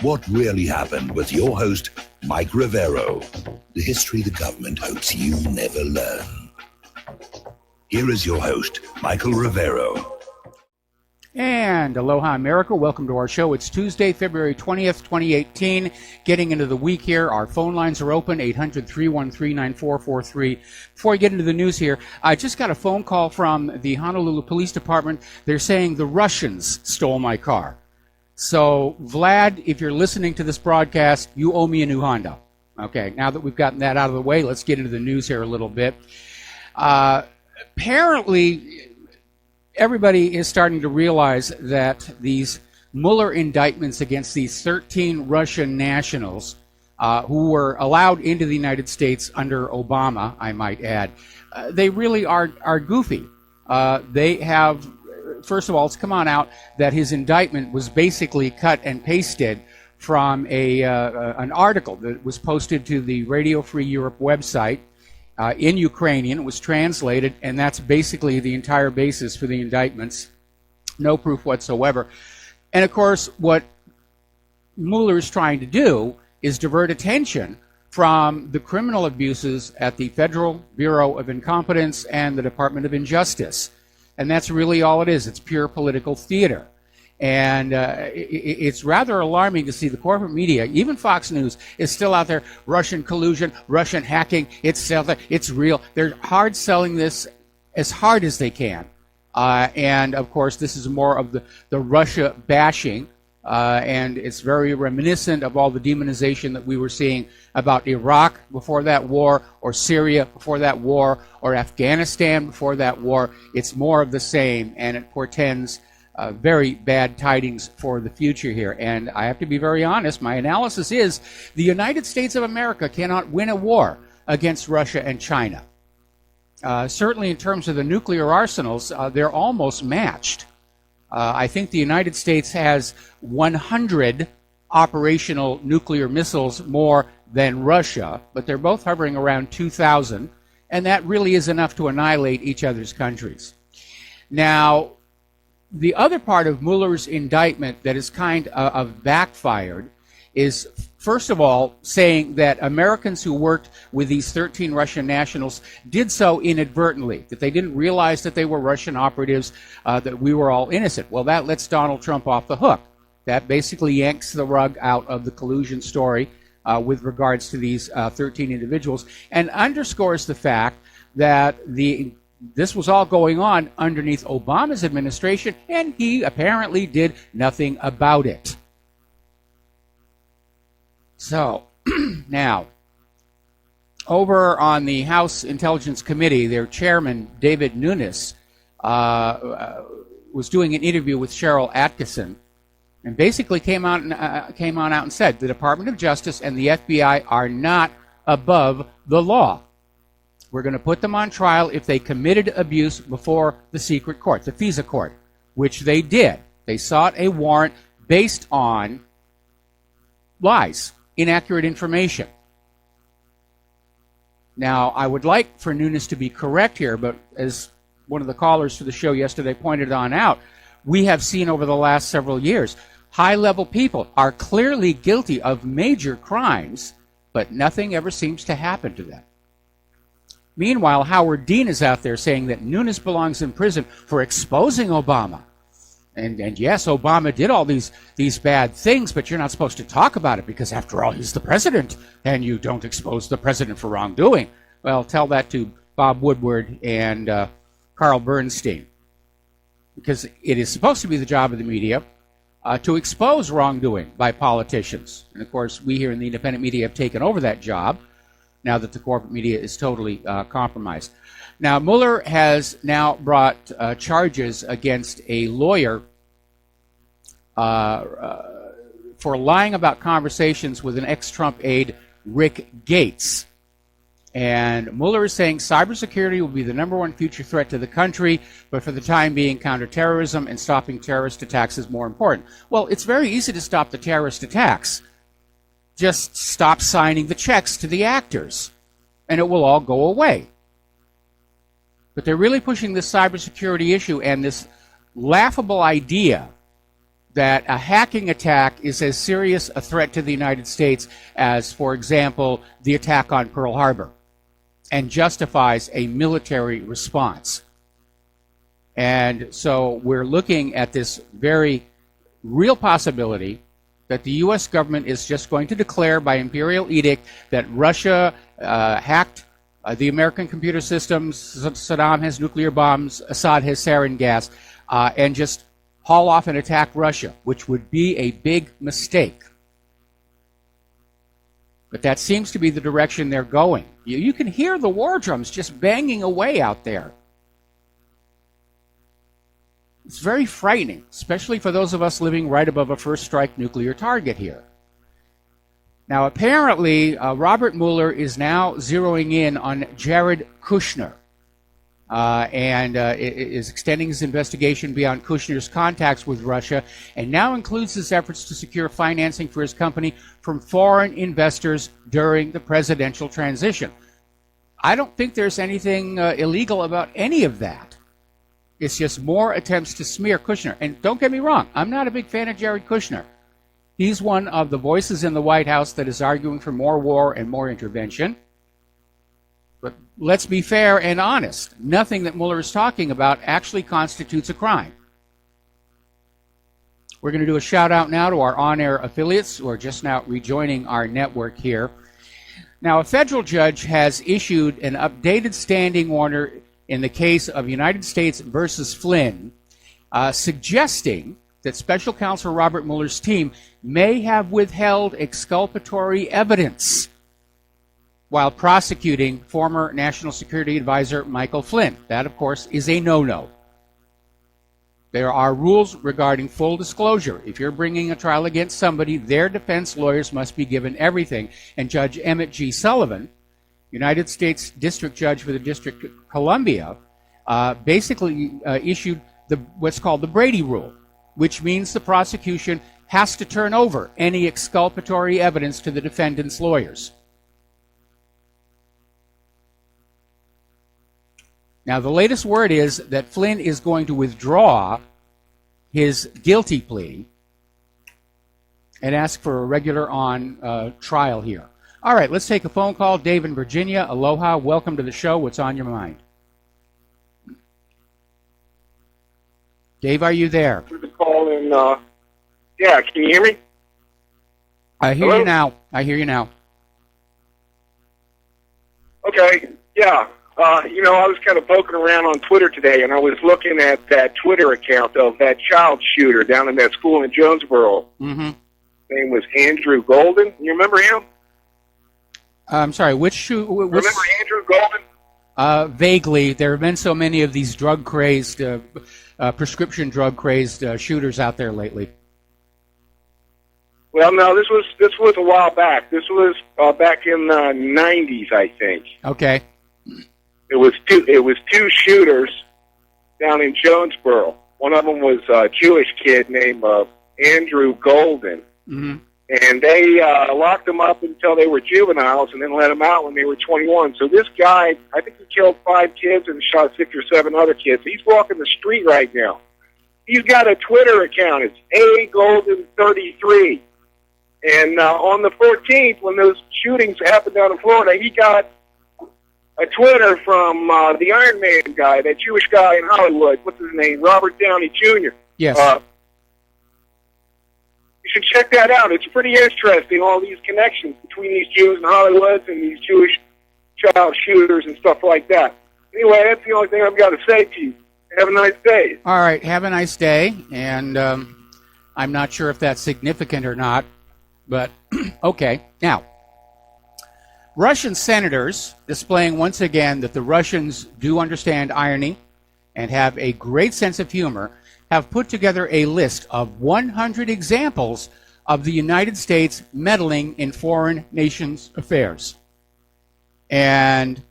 What really happened with your host, Mike Rivero, the history the government hopes you never learn. Here is your host, Michael Rivero. And aloha America, welcome to our show. It's Tuesday, February 20th, 2018. Getting into the week here. Our phone lines are open, 800-313-9443. Before I get into the news here, I just got a phone call from the Honolulu Police Department. They're saying the Russians stole my car. So, Vlad, if you're listening to this broadcast, you owe me a new Honda. Okay, now that we've gotten that out of the way, let's get into the news here a little bit. Apparently, everybody is starting to realize that these Mueller indictments against these 13 Russian nationals who were allowed into the United States under Obama, I might add, they really are goofy. They have, first of all, it's come on out that his indictment was basically cut and pasted from an article that was posted to the Radio Free Europe website. In Ukrainian. It was translated, and that's basically the entire basis for the indictments. No proof whatsoever. And of course, what Mueller is trying to do is divert attention from the criminal abuses at the Federal Bureau of Incompetence and the Department of Injustice. And that's really all it is. It's pure political theater. And it's rather alarming to see the corporate media, even Fox News, is still out there, Russian collusion, Russian hacking, it's still there, it's real. They're hard selling this as hard as they can. And, of course, this is more of the Russia bashing, and it's very reminiscent of all the demonization that we were seeing about Iraq before that war, or Syria before that war, or Afghanistan before that war. It's more of the same, and it portends very bad tidings for the future here. And I have to be very honest, my analysis is the United States of America cannot win a war against Russia and China. Certainly in terms of the nuclear arsenals, they're almost matched. I think the United States has 100 operational nuclear missiles more than Russia, but they're both hovering around 2,000, and that really is enough to annihilate each other's countries. Now, the other part of Mueller's indictment that is kind of backfired is, first of all, saying that Americans who worked with these 13 Russian nationals did so inadvertently, that they didn't realize that they were Russian operatives, that we were all innocent. Well, that lets Donald Trump off the hook. That basically yanks the rug out of the collusion story with regards to these 13 individuals, and underscores the fact that this was all going on underneath Obama's administration, and he apparently did nothing about it. So, now, over on the House Intelligence Committee, their chairman, David Nunes, was doing an interview with Cheryl Atkinson, and basically came on out and said the Department of Justice and the FBI are not above the law. We're going to put them on trial if they committed abuse before the secret court, the FISA court, which they did. They sought a warrant based on lies, inaccurate information. Now, I would like for Nunes to be correct here, but as one of the callers to the show yesterday pointed out, we have seen over the last several years, high-level people are clearly guilty of major crimes, but nothing ever seems to happen to them. Meanwhile, Howard Dean is out there saying that Nunes belongs in prison for exposing Obama. And yes, Obama did all these bad things, but you're not supposed to talk about it because, after all, he's the president, and you don't expose the president for wrongdoing. Well, tell that to Bob Woodward and Carl Bernstein, because it is supposed to be the job of the media to expose wrongdoing by politicians. And, of course, we here in the independent media have taken over that job, now that the corporate media is totally compromised. Now, Mueller has now brought charges against a lawyer for lying about conversations with an ex-Trump aide, Rick Gates. And Mueller is saying cybersecurity will be the number one future threat to the country, but for the time being, counterterrorism and stopping terrorist attacks is more important. Well, it's very easy to stop the terrorist attacks. Just stop signing the checks to the actors, and it will all go away. But they're really pushing this cybersecurity issue and this laughable idea that a hacking attack is as serious a threat to the United States as, for example, the attack on Pearl Harbor, and justifies a military response. And so we're looking at this very real possibility that the U.S. government is just going to declare by imperial edict that Russia hacked the American computer systems, Saddam has nuclear bombs, Assad has sarin gas, and just haul off and attack Russia, which would be a big mistake. But that seems to be the direction they're going. You can hear the war drums just banging away out there. It's very frightening, especially for those of us living right above a first strike nuclear target here. Now, apparently, Robert Mueller is now zeroing in on Jared Kushner and is extending his investigation beyond Kushner's contacts with Russia, and now includes his efforts to secure financing for his company from foreign investors during the presidential transition. I don't think there's anything illegal about any of that. It's just more attempts to smear Kushner. And don't get me wrong, I'm not a big fan of Jared Kushner. He's one of the voices in the White House that is arguing for more war and more intervention. But let's be fair and honest. Nothing that Mueller is talking about actually constitutes a crime. We're going to do a shout out now to our on-air affiliates who are just now rejoining our network here. Now, a federal judge has issued an updated standing order in the case of United States versus Flynn, suggesting that Special Counsel Robert Mueller's team may have withheld exculpatory evidence while prosecuting former National Security Advisor Michael Flynn. That, of course, is a no-no. There are rules regarding full disclosure. If you're bringing a trial against somebody, their defense lawyers must be given everything. And Judge Emmett G. Sullivan, United States District Judge for the District of Columbia, basically issued what's called the Brady Rule, which means the prosecution has to turn over any exculpatory evidence to the defendant's lawyers. Now, the latest word is that Flynn is going to withdraw his guilty plea and ask for a regular on trial here. All right, let's take a phone call. Dave in Virginia, aloha. Welcome to the show. What's on your mind? Dave, are you there? Call in, yeah, can you hear me? I hear Hello? you now. I hear you now. Okay, yeah. I was kind of poking around on Twitter today, and I was looking at that Twitter account of that child shooter down in that school in Jonesboro. Mm-hmm. His name was Andrew Golden. You remember him? I'm sorry, which... Remember Andrew Golden? Vaguely. There have been so many of these drug-crazed, prescription drug-crazed shooters out there lately. Well, no, this was a while back. This was back in the 90s, I think. Okay. It was two shooters down in Jonesboro. One of them was a Jewish kid named Andrew Golden. Mm-hmm. And they locked them up until they were juveniles and then let them out when they were 21. So this guy, I think he killed 5 kids and shot 6 or 7 other kids. He's walking the street right now. He's got a Twitter account. It's AGolden33. And on the 14th, when those shootings happened down in Florida, he got a Twitter from the Iron Man guy, that Jewish guy in Hollywood. What's his name? Robert Downey Jr. Yes. You should check that out. It's pretty interesting, all these connections between these Jews in Hollywood and these Jewish child shooters and stuff like that. Anyway, that's the only thing I've got to say to you. Have a nice day. All right, have a nice day. And I'm not sure if that's significant or not, but okay. Now, Russian senators, displaying once again that the Russians do understand irony and have a great sense of humor, have put together a list of 100 examples of the United States meddling in foreign nations' affairs. And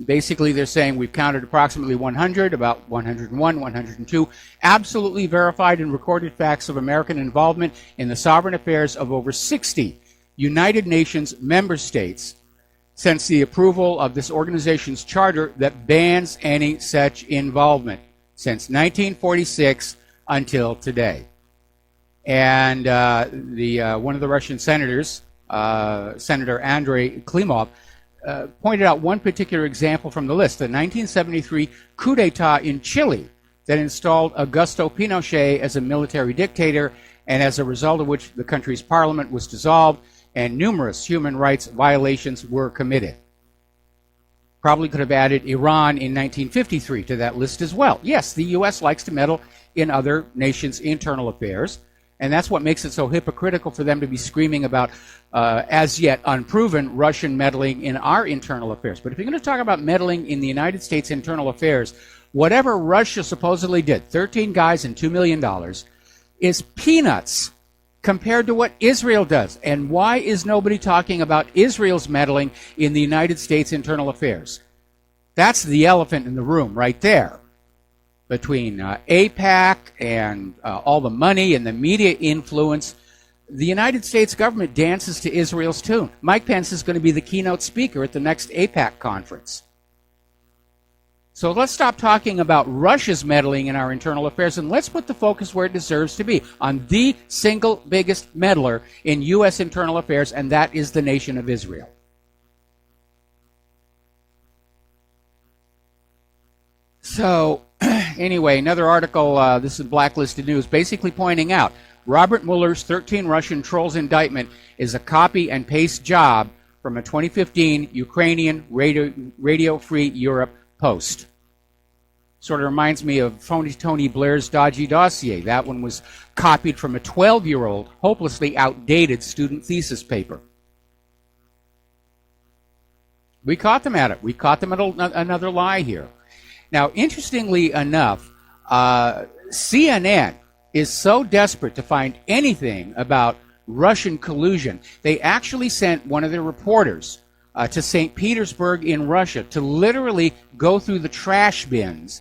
basically they're saying we've counted approximately 100, about 101, 102, absolutely verified and recorded facts of American involvement in the sovereign affairs of over 60 United Nations member states since the approval of this organization's charter that bans any such involvement since 1946 until today. And one of the Russian senators, Senator Andrei Klimov, pointed out one particular example from the list, the 1973 coup d'etat in Chile that installed Augusto Pinochet as a military dictator, and as a result of which the country's parliament was dissolved and numerous human rights violations were committed. Probably could have added Iran in 1953 to that list as well. Yes, the U.S. likes to meddle in other nations' internal affairs, and that's what makes it so hypocritical for them to be screaming about as yet unproven Russian meddling in our internal affairs. But if you're going to talk about meddling in the United States' internal affairs, whatever Russia supposedly did, 13 guys and $2 million, is peanuts compared to what Israel does. And why is nobody talking about Israel's meddling in the United States' internal affairs? That's the elephant in the room right there. Between AIPAC and all the money and the media influence, the United States government dances to Israel's tune. Mike Pence is going to be the keynote speaker at the next AIPAC conference. So let's stop talking about Russia's meddling in our internal affairs, and let's put the focus where it deserves to be, on the single biggest meddler in U.S. internal affairs, and that is the nation of Israel. So, anyway, another article, this is Blacklisted News, basically pointing out Robert Mueller's 13 Russian trolls indictment is a copy and paste job from a 2015 Ukrainian Radio Free Europe post. Sort of reminds me of Tony Blair's dodgy dossier. That one was copied from a 12-year-old, hopelessly outdated student thesis paper. We caught them at it. We caught them at another lie here. Now, interestingly enough, CNN is so desperate to find anything about Russian collusion, they actually sent one of their reporters to St. Petersburg in Russia to literally go through the trash bins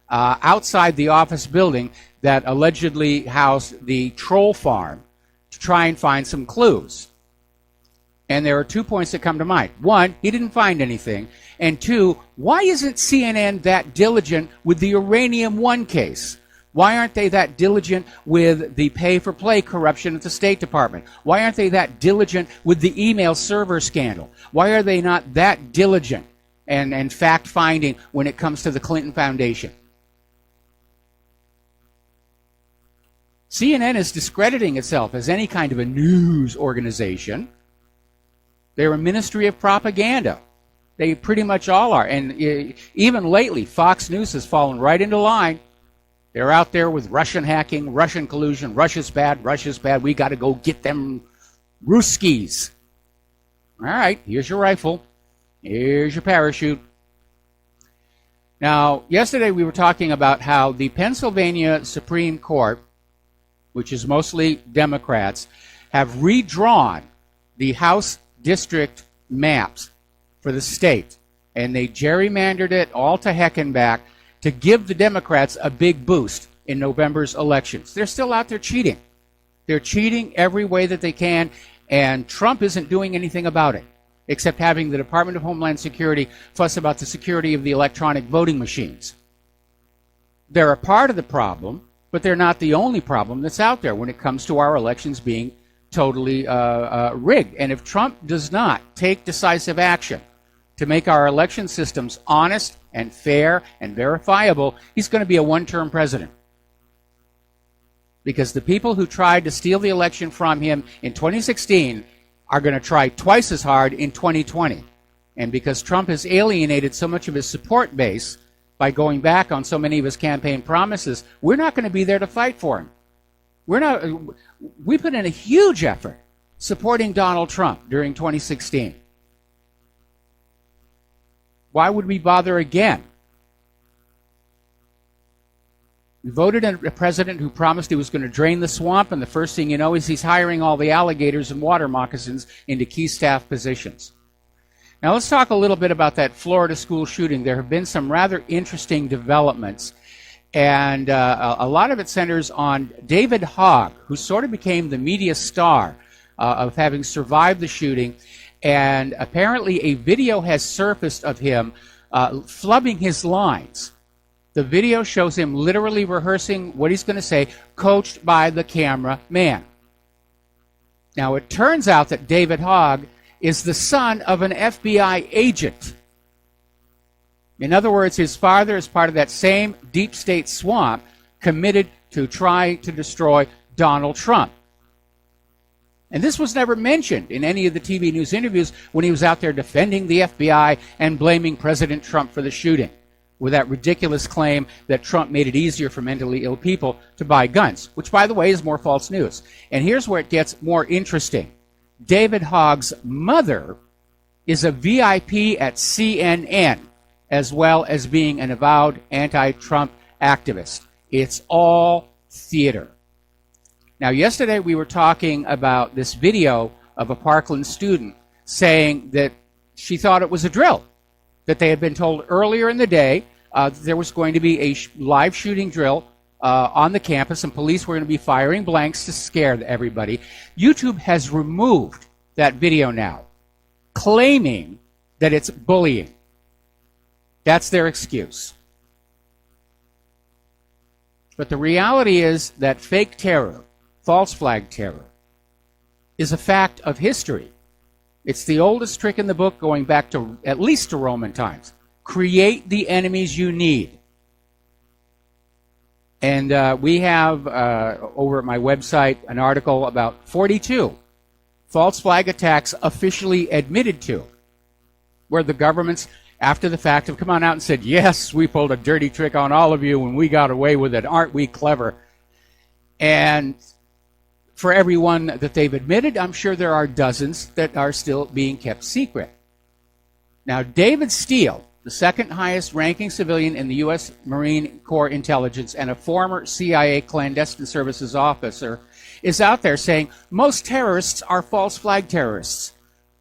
outside the office building that allegedly housed the troll farm to try and find some clues. And there are 2 points that come to mind. One, he didn't find anything. And two, why isn't CNN that diligent with the Uranium One case? Why aren't they that diligent with the pay-for-play corruption at the State Department? Why aren't they that diligent with the email server scandal? Why are they not that diligent and fact-finding when it comes to the Clinton Foundation? CNN is discrediting itself as any kind of a news organization. They're a ministry of propaganda. They pretty much all are. And even lately, Fox News has fallen right into line. They're out there with Russian hacking, Russian collusion, Russia's bad, we got to go get them Ruskies. All right, here's your rifle. Here's your parachute. Now, yesterday we were talking about how the Pennsylvania Supreme Court, which is mostly Democrats, have redrawn the House district maps for the state. And they gerrymandered it all to heck and back to give the Democrats a big boost in November's elections. They're still out there cheating. They're cheating every way that they can, and Trump isn't doing anything about it, except having the Department of Homeland Security fuss about the security of the electronic voting machines. They're a part of the problem, but they're not the only problem that's out there when it comes to our elections being totally rigged. And if Trump does not take decisive action to make our election systems honest and fair and verifiable, he's going to be a one-term president. Because the people who tried to steal the election from him in 2016 are going to try twice as hard in 2020. And because Trump has alienated so much of his support base by going back on so many of his campaign promises, we're not going to be there to fight for him. We put in a huge effort supporting Donald Trump during 2016. Why would we bother again? We voted in a president who promised he was going to drain the swamp, and the first thing you know is he's hiring all the alligators and water moccasins into key staff positions. Now let's talk a little bit about that Florida school shooting. There have been some rather interesting developments, and a lot of it centers on David Hogg, who sort of became the media star of having survived the shooting. And apparently a video has surfaced of him flubbing his lines. The video shows him literally rehearsing what he's going to say, coached by the camera man. Now, it turns out that David Hogg is the son of an FBI agent. In other words, his father is part of that same deep state swamp committed to try to destroy Donald Trump. And this was never mentioned in any of the TV news interviews when he was out there defending the FBI and blaming President Trump for the shooting, with that ridiculous claim that Trump made it easier for mentally ill people to buy guns, which, by the way, is more false news. And here's where it gets more interesting. David Hogg's mother is a VIP at CNN, as well as being an avowed anti-Trump activist. It's all theater. Now, yesterday we were talking about this video of a Parkland student saying that she thought it was a drill, that they had been told earlier in the day there was going to be a live shooting drill on the campus, and police were going to be firing blanks to scare everybody. YouTube has removed that video now, claiming that it's bullying. That's their excuse. But the reality is that fake terror, false flag terror, is a fact of history. It's the oldest trick in the book, going back to at least to Roman times. Create the enemies you need. And we have over at my website an article about 42 false flag attacks officially admitted to, where the governments, after the fact, have come on out and said, yes, we pulled a dirty trick on all of you and we got away with it. Aren't we clever? And for every one that they've admitted, I'm sure there are dozens that are still being kept secret. Now, David Steele, the second highest ranking civilian in the U.S. Marine Corps intelligence and a former CIA clandestine services officer, is out there saying most terrorists are false flag terrorists.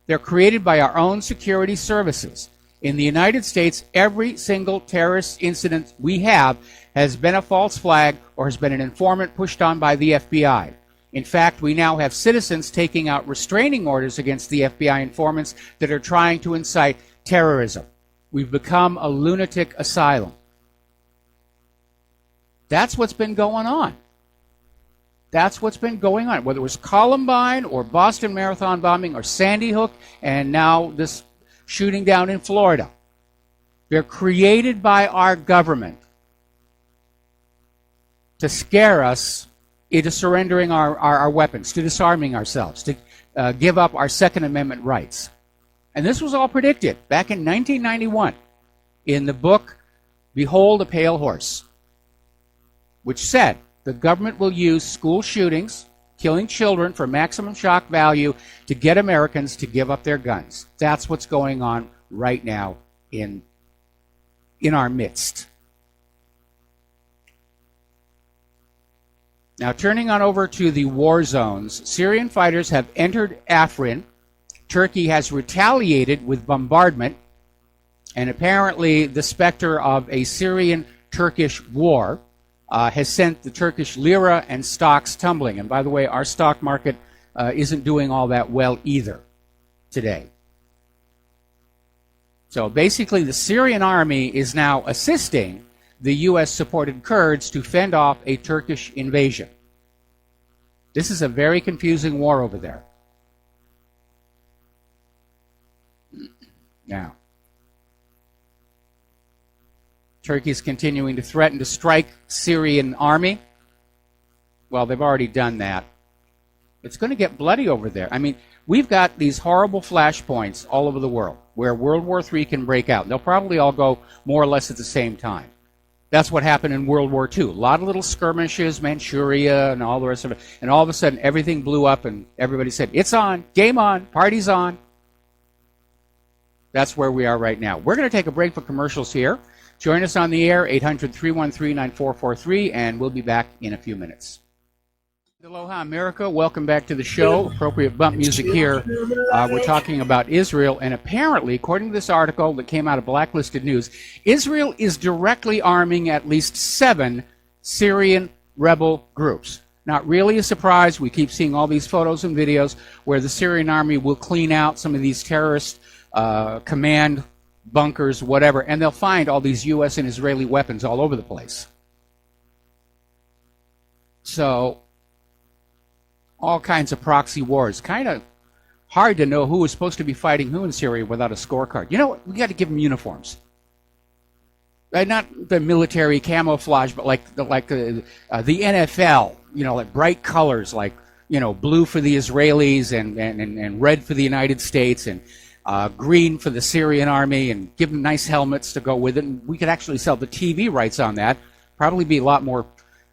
They're created by our own security services. In the United States, every single terrorist incident we have has been a false flag or has been an informant pushed on by the FBI. In fact, we now have citizens taking out restraining orders against the FBI informants that are trying to incite terrorism. We've become a lunatic asylum. That's what's been going on. That's what's been going on. Whether it was Columbine or Boston Marathon bombing or Sandy Hook and now this shooting down in Florida. They're created by our government to scare us into surrendering our weapons, to disarming ourselves, to give up our Second Amendment rights. And this was all predicted back in 1991 in the book Behold a Pale Horse, which said the government will use school shootings, killing children for maximum shock value to get Americans to give up their guns. That's what's going on right now in our midst. Now, turning on over to the war zones, Syrian fighters have entered Afrin. Turkey has retaliated with bombardment, and apparently the specter of a Syrian-Turkish war has sent the Turkish lira and stocks tumbling. And by the way, our stock market isn't doing all that well either today. So basically, the Syrian army is now assisting the U.S.-supported Kurds to fend off a Turkish invasion. This is a very confusing war over there. Now, Turkey is continuing to threaten to strike Syrian army. Well, they've already done that. It's going to get bloody over there. I mean, we've got these horrible flashpoints all over the world where World War III can break out. They'll probably all go more or less at the same time. That's what happened in World War II. A lot of little skirmishes, Manchuria, and all the rest of it. And all of a sudden, everything blew up, and everybody said, it's on, game on, party's on. That's where we are right now. We're going to take a break for commercials here. Join us on the air, 800-313-9443, and we'll be back in a few minutes. Aloha, America. Welcome back to the show. Appropriate bump music here. We're talking about Israel, and apparently, according to this article that came out of Blacklisted News, Israel is directly arming at least 7 Syrian rebel groups. Not really a surprise. We keep seeing all these photos and videos where the Syrian army will clean out some of these terrorist command bunkers, whatever, and they'll find all these U.S. and Israeli weapons all over the place. So, all kinds of proxy wars. Kind of hard to know who is supposed to be fighting who in Syria without a scorecard. You know what? We got to give them uniforms. Not the military camouflage, but like the NFL. You know, like bright colors, like, you know, blue for the Israelis and red for the United States and green for the Syrian army, and give them nice helmets to go with it. And we could actually sell the TV rights on that. Probably be a lot more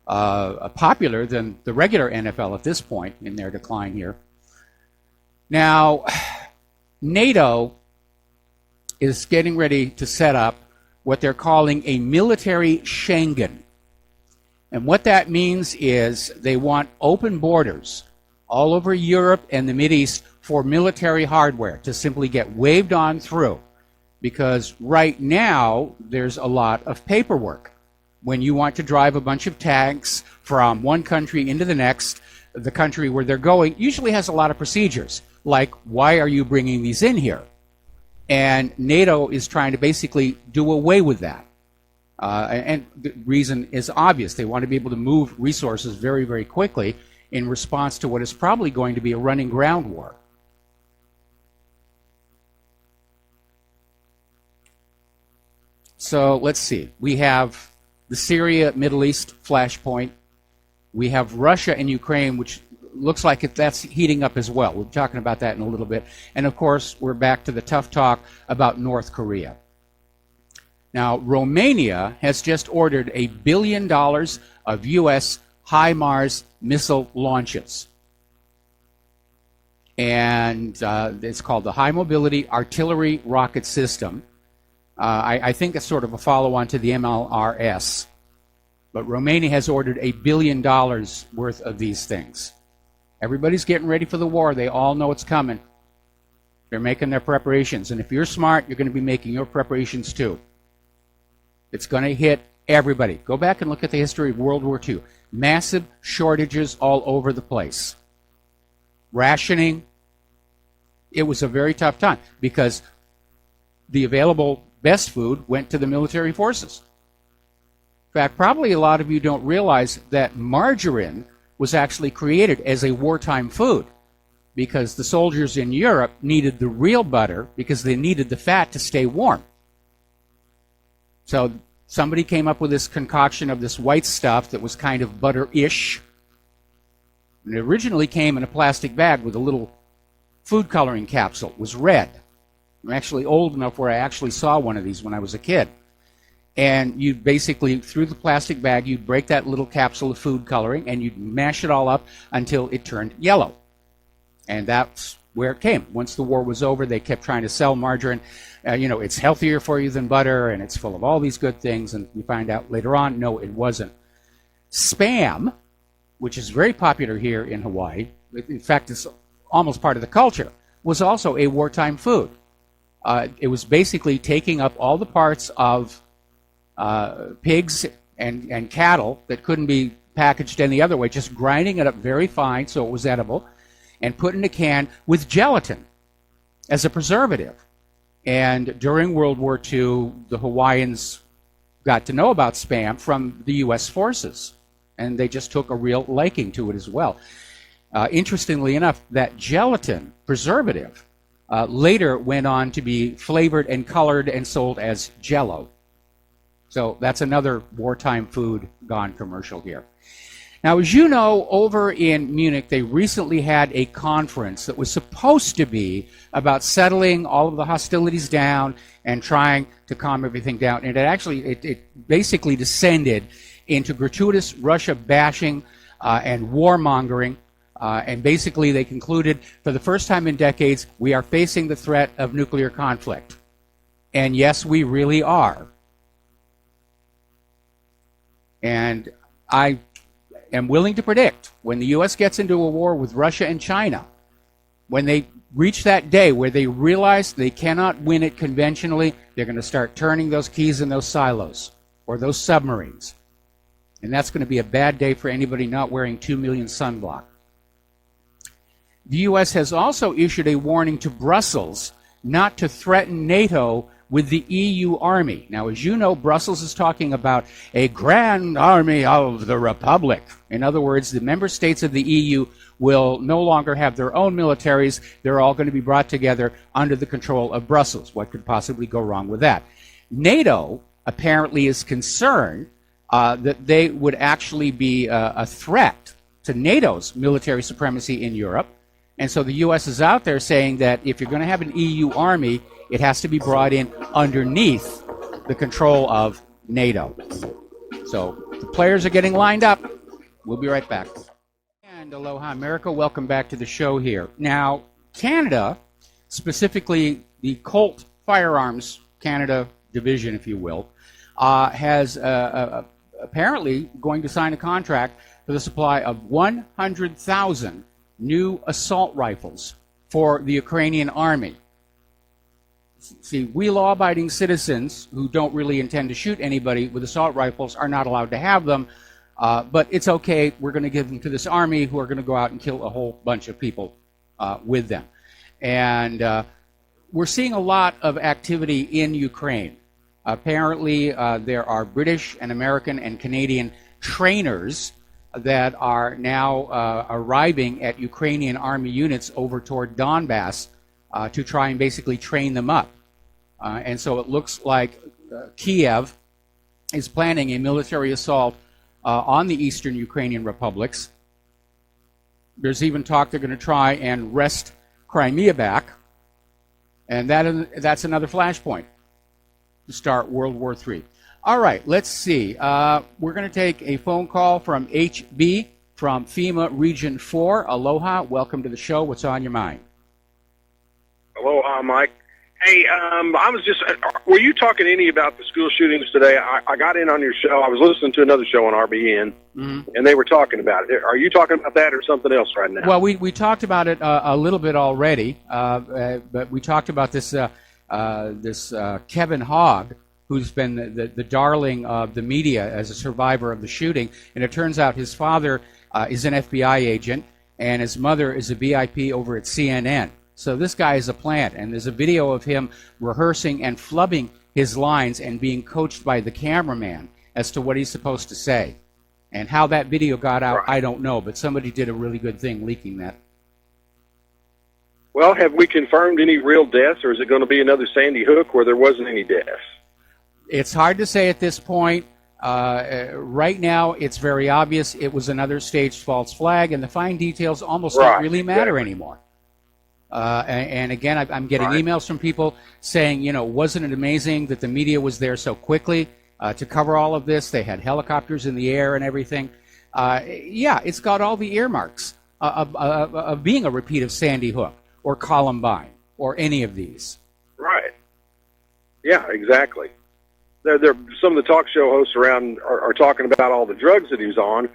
popular than the regular NFL at this point in their decline here. Now, NATO is getting ready to set up what they're calling a military Schengen. And what that means is they want open borders all over Europe and the Mideast for military hardware to simply get waved on through. Because right now, there's a lot of paperwork. When you want to drive a bunch of tanks from one country into the next, the country where they're going usually has a lot of procedures, like, why are you bringing these in here? And NATO is trying to basically do away with that. And the reason is obvious. They want to be able to move resources very, very quickly in response to what is probably going to be a running ground war. So let's see. We have the Syria, Middle East flashpoint. We have Russia and Ukraine, which looks like that's heating up as well. We'll be talking about that in a little bit. And of course, we're back to the tough talk about North Korea. Now, Romania has just ordered $1 billion of U.S. HIMARS missile launches. And it's called the High Mobility Artillery Rocket System. I think it's sort of a follow-on to the MLRS. But Romania has ordered $1 billion worth of these things. Everybody's getting ready for the war. They all know it's coming. They're making their preparations. And if you're smart, you're going to be making your preparations too. It's going to hit everybody. Go back and look at the history of World War II. Massive shortages all over the place. Rationing. It was a very tough time because the available best food went to the military forces. In fact, probably a lot of you don't realize that margarine was actually created as a wartime food because the soldiers in Europe needed the real butter because they needed the fat to stay warm. So somebody came up with this concoction of this white stuff that was kind of butter-ish. And it originally came in a plastic bag with a little food coloring capsule. It was red. I'm actually old enough where I actually saw one of these when I was a kid. And you basically, through the plastic bag, you'd break that little capsule of food coloring and you'd mash it all up until it turned yellow. And that's where it came. Once the war was over, they kept trying to sell margarine. It's healthier for you than butter and it's full of all these good things. And you find out later on, no, it wasn't. Spam, which is very popular here in Hawaii, in fact, it's almost part of the culture, was also a wartime food. It was basically taking up all the parts of pigs and cattle that couldn't be packaged any other way, just grinding it up very fine so it was edible, and put in a can with gelatin as a preservative. And during World War II, the Hawaiians got to know about Spam from the U.S. forces, and they just took a real liking to it as well. Interestingly enough, that gelatin preservative later went on to be flavored and colored and sold as Jell-O. So that's another wartime food gone commercial here. Now, as you know, over in Munich, they recently had a conference that was supposed to be about settling all of the hostilities down and trying to calm everything down. And it basically descended into gratuitous Russia bashing and warmongering. And basically they concluded, for the first time in decades, we are facing the threat of nuclear conflict. And yes, we really are. And I am willing to predict when the U.S. gets into a war with Russia and China, when they reach that day where they realize they cannot win it conventionally, they're going to start turning those keys in those silos or those submarines. And that's going to be a bad day for anybody not wearing 2 million sunblock. The U.S. has also issued a warning to Brussels not to threaten NATO with the EU army. Now, as you know, Brussels is talking about a grand army of the Republic. In other words, the member states of the EU will no longer have their own militaries. They're all going to be brought together under the control of Brussels. What could possibly go wrong with that? NATO apparently is concerned that they would actually be a threat to NATO's military supremacy in Europe. And so the U.S. is out there saying that if you're going to have an EU army, it has to be brought in underneath the control of NATO. So the players are getting lined up. We'll be right back. And aloha, America. Welcome back to the show here. Now, Canada, specifically the Colt Firearms Canada division, if you will, has apparently going to sign a contract for the supply of 100,000 new assault rifles for the Ukrainian army. See, we law-abiding citizens who don't really intend to shoot anybody with assault rifles are not allowed to have them, but it's okay. We're going to give them to this army who are going to go out and kill a whole bunch of people with them. And we're seeing a lot of activity in Ukraine. Apparently, there are British and American and Canadian trainers that are now arriving at Ukrainian army units over toward Donbass to try and basically train them up. And so it looks like Kiev is planning a military assault on the eastern Ukrainian republics. There's even talk they're going to try and wrest Crimea back. And that's another flashpoint to start World War III. All right, let's see. We're going to take a phone call from HB from FEMA Region 4. Aloha, welcome to the show. What's on your mind? Aloha, Mike. Hey, I was just, were you talking any about the school shootings today? I got in on your show. I was listening to another show on RBN, and they were talking about it. Are you talking about that or something else right now? Well, we talked about it a little bit already, but we talked about this Kevin Hogg, who's been the darling of the media as a survivor of the shooting. And it turns out his father is an FBI agent, and his mother is a VIP over at CNN. So this guy is a plant, and there's a video of him rehearsing and flubbing his lines and being coached by the cameraman as to what he's supposed to say. And how that video got out, I don't know, but somebody did a really good thing leaking that. Well, have we confirmed any real deaths, or is it going to be another Sandy Hook where there wasn't any deaths? It's hard to say at this point. Right now, it's very obvious it was another staged false flag, and the fine details almost don't really matter anymore. And again, I'm getting emails from people saying, you know, wasn't it amazing that the media was there so quickly to cover all of this? They had helicopters in the air and everything. Yeah, it's got all the earmarks of being a repeat of Sandy Hook or Columbine or any of these. Right. Yeah, exactly. Some of the talk show hosts around are talking about all the drugs that he was on,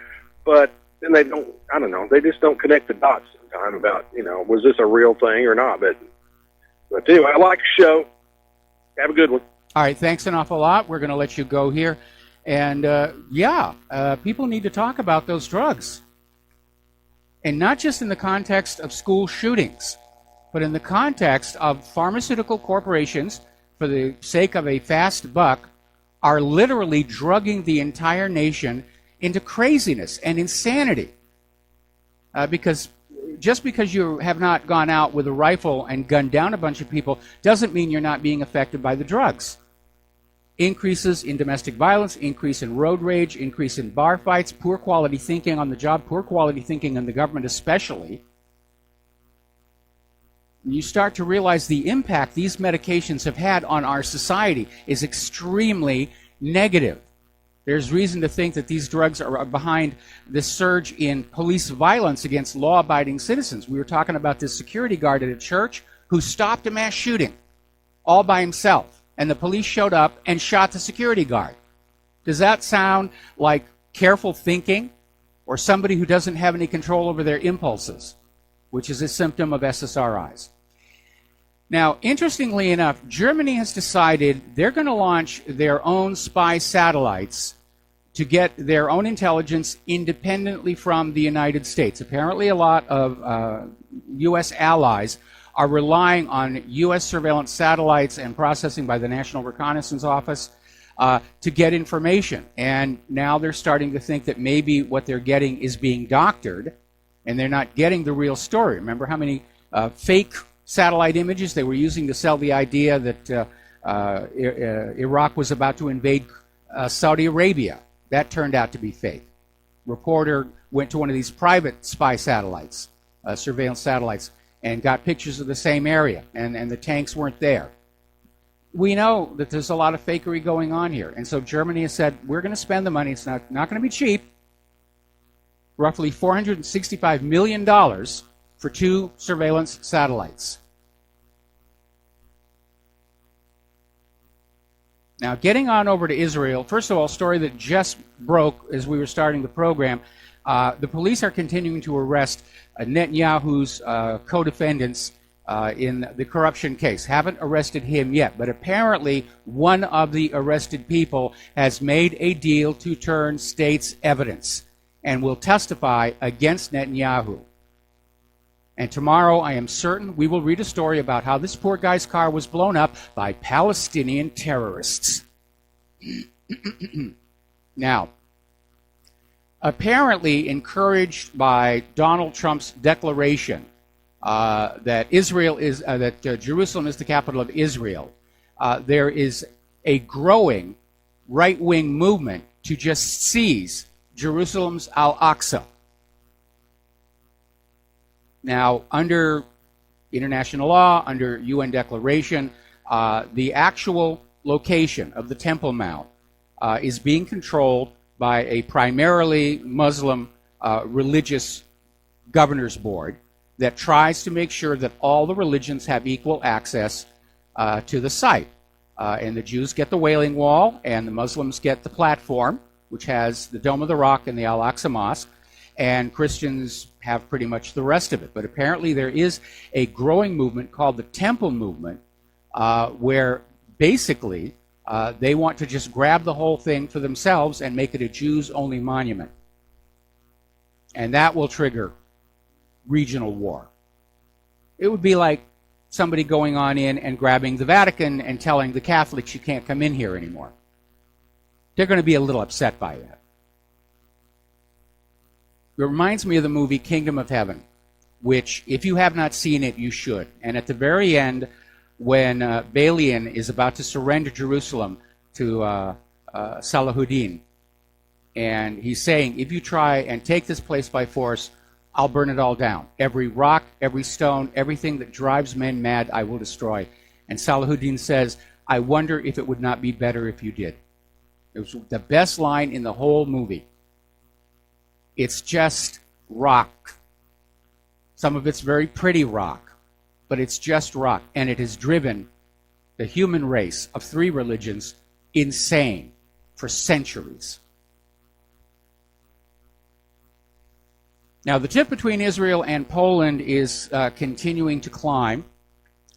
but then they don't, I don't know, they just don't connect the dots sometimes about, you know, was this a real thing or not? But anyway, I like the show. Have a good one. All right, thanks an awful lot. We're going to let you go here. And, people need to talk about those drugs. And not just in the context of school shootings, but in the context of pharmaceutical corporations, for the sake of a fast buck, are literally drugging the entire nation into craziness and insanity. Because just because you have not gone out with a rifle and gunned down a bunch of people doesn't mean you're not being affected by the drugs. Increases in domestic violence, increase in road rage, increase in bar fights, poor quality thinking on the job, poor quality thinking in the government especially. You start to realize the impact these medications have had on our society is extremely negative. There's reason to think that these drugs are behind this surge in police violence against law-abiding citizens. We were talking about this security guard at a church who stopped a mass shooting all by himself, and the police showed up and shot the security guard. Does that sound like careful thinking or somebody who doesn't have any control over their impulses, which is a symptom of SSRIs? Now, interestingly enough, Germany has decided they're going to launch their own spy satellites to get their own intelligence independently from the United States. Apparently, a lot of U.S. allies are relying on U.S. surveillance satellites and processing by the National Reconnaissance Office to get information. And now they're starting to think that maybe what they're getting is being doctored, and they're not getting the real story. Remember how many fake satellite images they were using to sell the idea that Iraq was about to invade Saudi Arabia? That turned out to be fake. Reporter went to one of these private spy satellites, surveillance satellites, and got pictures of the same area, and the tanks weren't there. We know that there's a lot of fakery going on here, and so Germany has said, we're going to spend the money. It's not going to be cheap. Roughly $465 million for 2 surveillance satellites. Now, getting on over to Israel, first of all, a story that just broke as we were starting the program. The police are continuing to arrest Netanyahu's co-defendants in the corruption case. Haven't arrested him yet, but apparently one of the arrested people has made a deal to turn state's evidence and will testify against Netanyahu. And tomorrow, I am certain, we will read a story about how this poor guy's car was blown up by Palestinian terrorists. Now, apparently encouraged by Donald Trump's declaration that Jerusalem is the capital of Israel, there is a growing right-wing movement to just seize Jerusalem's Al-Aqsa. Now, under international law, under UN declaration, the actual location of the Temple Mount is being controlled by a primarily Muslim religious governor's board that tries to make sure that all the religions have equal access to the site. And the Jews get the Wailing Wall, and the Muslims get the platform, which has the Dome of the Rock and the Al-Aqsa Mosque, and Christians have pretty much the rest of it. But apparently there is a growing movement called the Temple Movement, where basically they want to just grab the whole thing for themselves and make it a Jews-only monument. And that will trigger regional war. It would be like somebody going on in and grabbing the Vatican and telling the Catholics you can't come in here anymore. They're going to be a little upset by that. It reminds me of the movie Kingdom of Heaven, which, if you have not seen it, you should. And at the very end, when Balian is about to surrender Jerusalem to Salahuddin, and he's saying, if you try and take this place by force, I'll burn it all down. Every rock, every stone, everything that drives men mad, I will destroy. And Salahuddin says, I wonder if it would not be better if you did. It was the best line in the whole movie. It's just rock. Some of it's very pretty rock, but it's just rock. And it has driven the human race of 3 religions insane for centuries. Now, the tip between Israel and Poland is continuing to climb,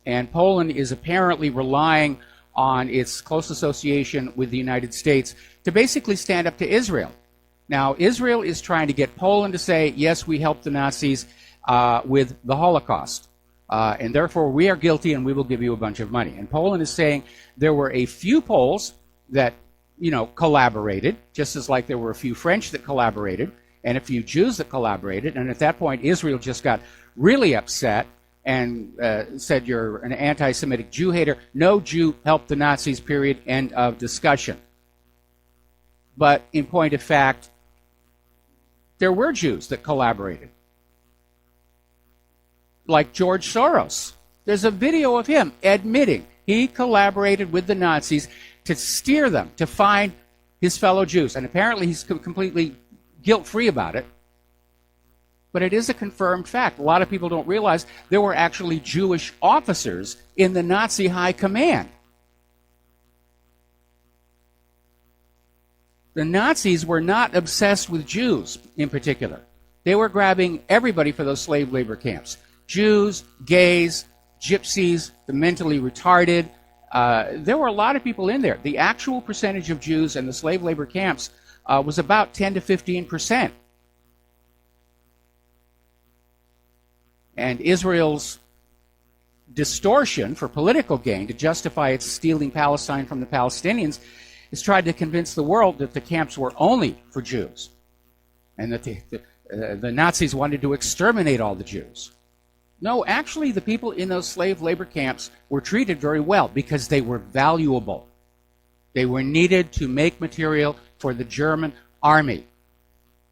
and Poland is apparently relying on its close association with the United States to basically stand up to Israel. Now, Israel is trying to get Poland to say, yes, we helped the Nazis with the Holocaust, and therefore we are guilty and we will give you a bunch of money. And Poland is saying there were a few Poles that, collaborated, just as like there were a few French that collaborated, and a few Jews that collaborated, and at that point Israel just got really upset and said, you're an anti-Semitic Jew hater. No Jew helped the Nazis, period, end of discussion. But in point of fact, there were Jews that collaborated. Like George Soros. There's a video of him admitting he collaborated with the Nazis to steer them to find his fellow Jews. And apparently he's completely guilt-free about it. But it is a confirmed fact. A lot of people don't realize there were actually Jewish officers in the Nazi high command. The Nazis were not obsessed with Jews in particular. They were grabbing everybody for those slave labor camps. Jews, gays, gypsies, the mentally retarded. There were a lot of people in there. The actual percentage of Jews in the slave labor camps was about 10 to 15%. And Israel's distortion for political gain to justify its stealing Palestine from the Palestinians has tried to convince the world that the camps were only for Jews and that the Nazis wanted to exterminate all the Jews. No, actually, the people in those slave labor camps were treated very well because they were valuable. They were needed to make material for the German army.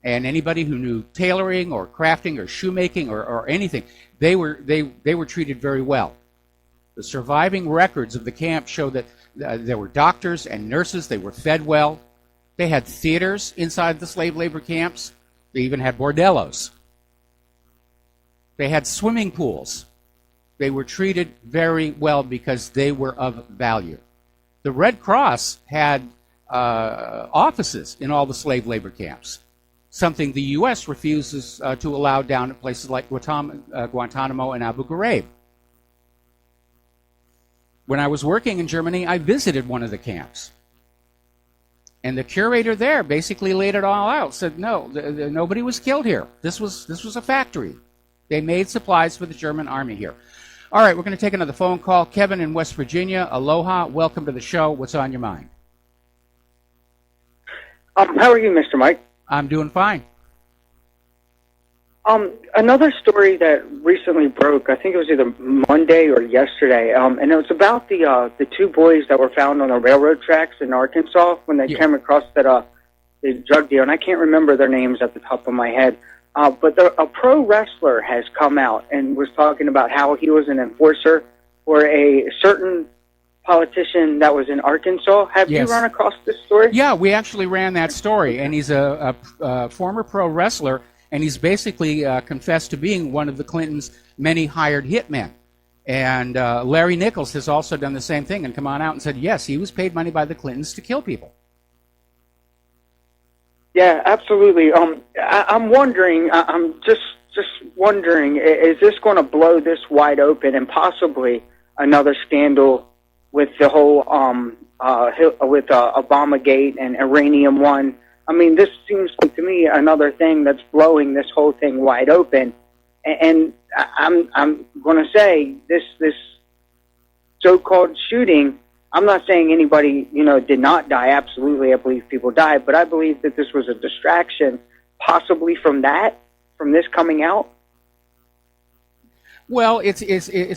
And anybody who knew tailoring or crafting or shoemaking or anything, they were treated very well. The surviving records of the camp show that there were doctors and nurses. They were fed well. They had theaters inside the slave labor camps. They even had bordellos. They had swimming pools. They were treated very well because they were of value. The Red Cross had offices in all the slave labor camps, something the U.S. refuses to allow down at places like Guantanamo and Abu Ghraib. When I was working in Germany, I visited one of the camps. And the curator there basically laid it all out, said, no, nobody was killed here. This was a factory. They made supplies for the German army here. All right, we're going to take another phone call. Kevin in West Virginia, aloha. Welcome to the show. What's on your mind? How are you, Mr. Mike? I'm doing fine. Another story that recently broke, I think it was either Monday or yesterday, and it was about the two boys that were found on the railroad tracks in Arkansas when they came across the drug deal, and I can't remember their names at the top of my head. But a pro wrestler has come out and was talking about how he was an enforcer for a certain politician that was in Arkansas. Have you run across this story? Yeah, we actually ran that story, and he's a former pro wrestler, and he's basically confessed to being one of the Clintons' many hired hitmen. And Larry Nichols has also done the same thing and come on out and said, yes, he was paid money by the Clintons to kill people. Yeah, absolutely. I'm wondering, I'm just wondering, is this going to blow this wide open and possibly another scandal with the whole, with Obamagate and Iranium One? I mean, this seems like to me another thing that's blowing this whole thing wide open. And I'm going to say this so-called shooting, I'm not saying anybody, did not die. Absolutely, I believe people died. But I believe that this was a distraction, possibly from this coming out. Well, it's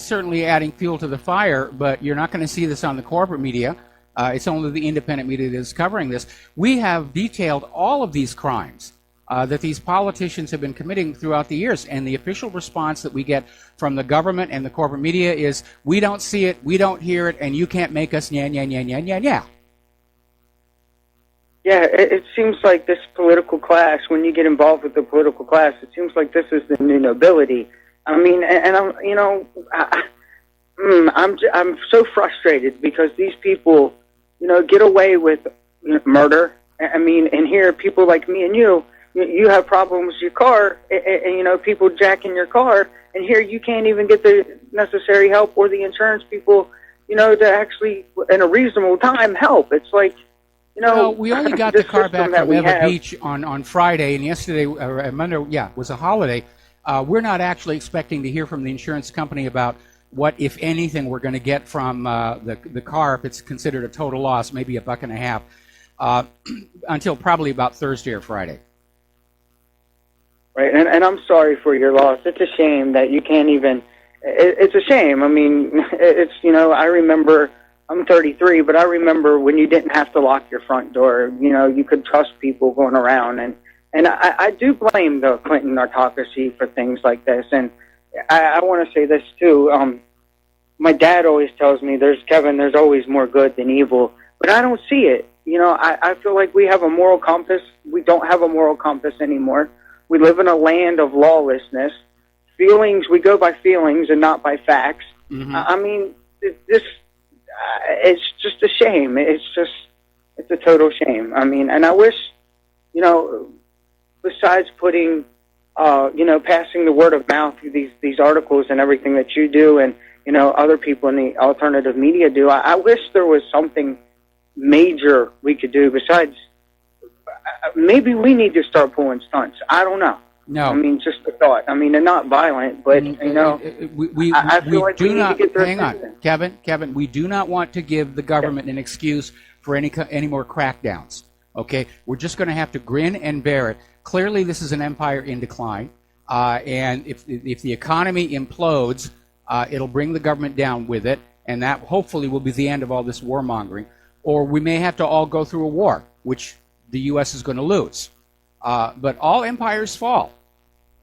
certainly adding fuel to the fire, but you're not going to see this on the corporate media. It's only the independent media that is covering this. We have detailed all of these crimes that these politicians have been committing throughout the years, and the official response that we get from the government and the corporate media is, we don't see it, we don't hear it, and you can't make us nya, nya, nya, nya, nya, nya. Yeah, it seems like this political class, when you get involved with the political class, it seems like this is the new nobility. I mean, and I'm so frustrated because these people, get away with murder. I mean, and here, people like me and you have problems with your car, and people jacking your car, and here you can't even get the necessary help or the insurance people, to actually, in a reasonable time, help. It's like, well, we only got the car back from Eva Beach on Friday, and yesterday, Monday, was a holiday. We're not actually expecting to hear from the insurance company about what, if anything, we're going to get from the car if it's considered a total loss, maybe $1.50, until probably about Thursday or Friday. Right, and I'm sorry for your loss. It's a shame that you can't even. It's a shame. I mean, it's I remember. I'm 33, but I remember when you didn't have to lock your front door. You could trust people going around, and I do blame the Clinton autocracy for things like this. And I want to say this too. My dad always tells me, there's always more good than evil, but I don't see it. I feel like we have a moral compass. We don't have a moral compass anymore. We live in a land of lawlessness. Feelings, we go by feelings and not by facts. Mm-hmm. I mean, it's just a shame. It's a total shame. I mean, and I wish, besides putting, passing the word of mouth through these articles and everything that you do and, other people in the alternative media do, I wish there was something major we could do besides. Maybe we need to start pulling stunts. I don't know. No. I mean, just a thought. I mean, they're not violent, but, you know, I feel like we need to get their attention. Kevin, we do not want to give the government an excuse for any more crackdowns. Okay? We're just going to have to grin and bear it. Clearly, this is an empire in decline. And if the economy implodes, it'll bring the government down with it, and that hopefully will be the end of all this warmongering. Or we may have to all go through a war, which the U.S. is going to lose. But all empires fall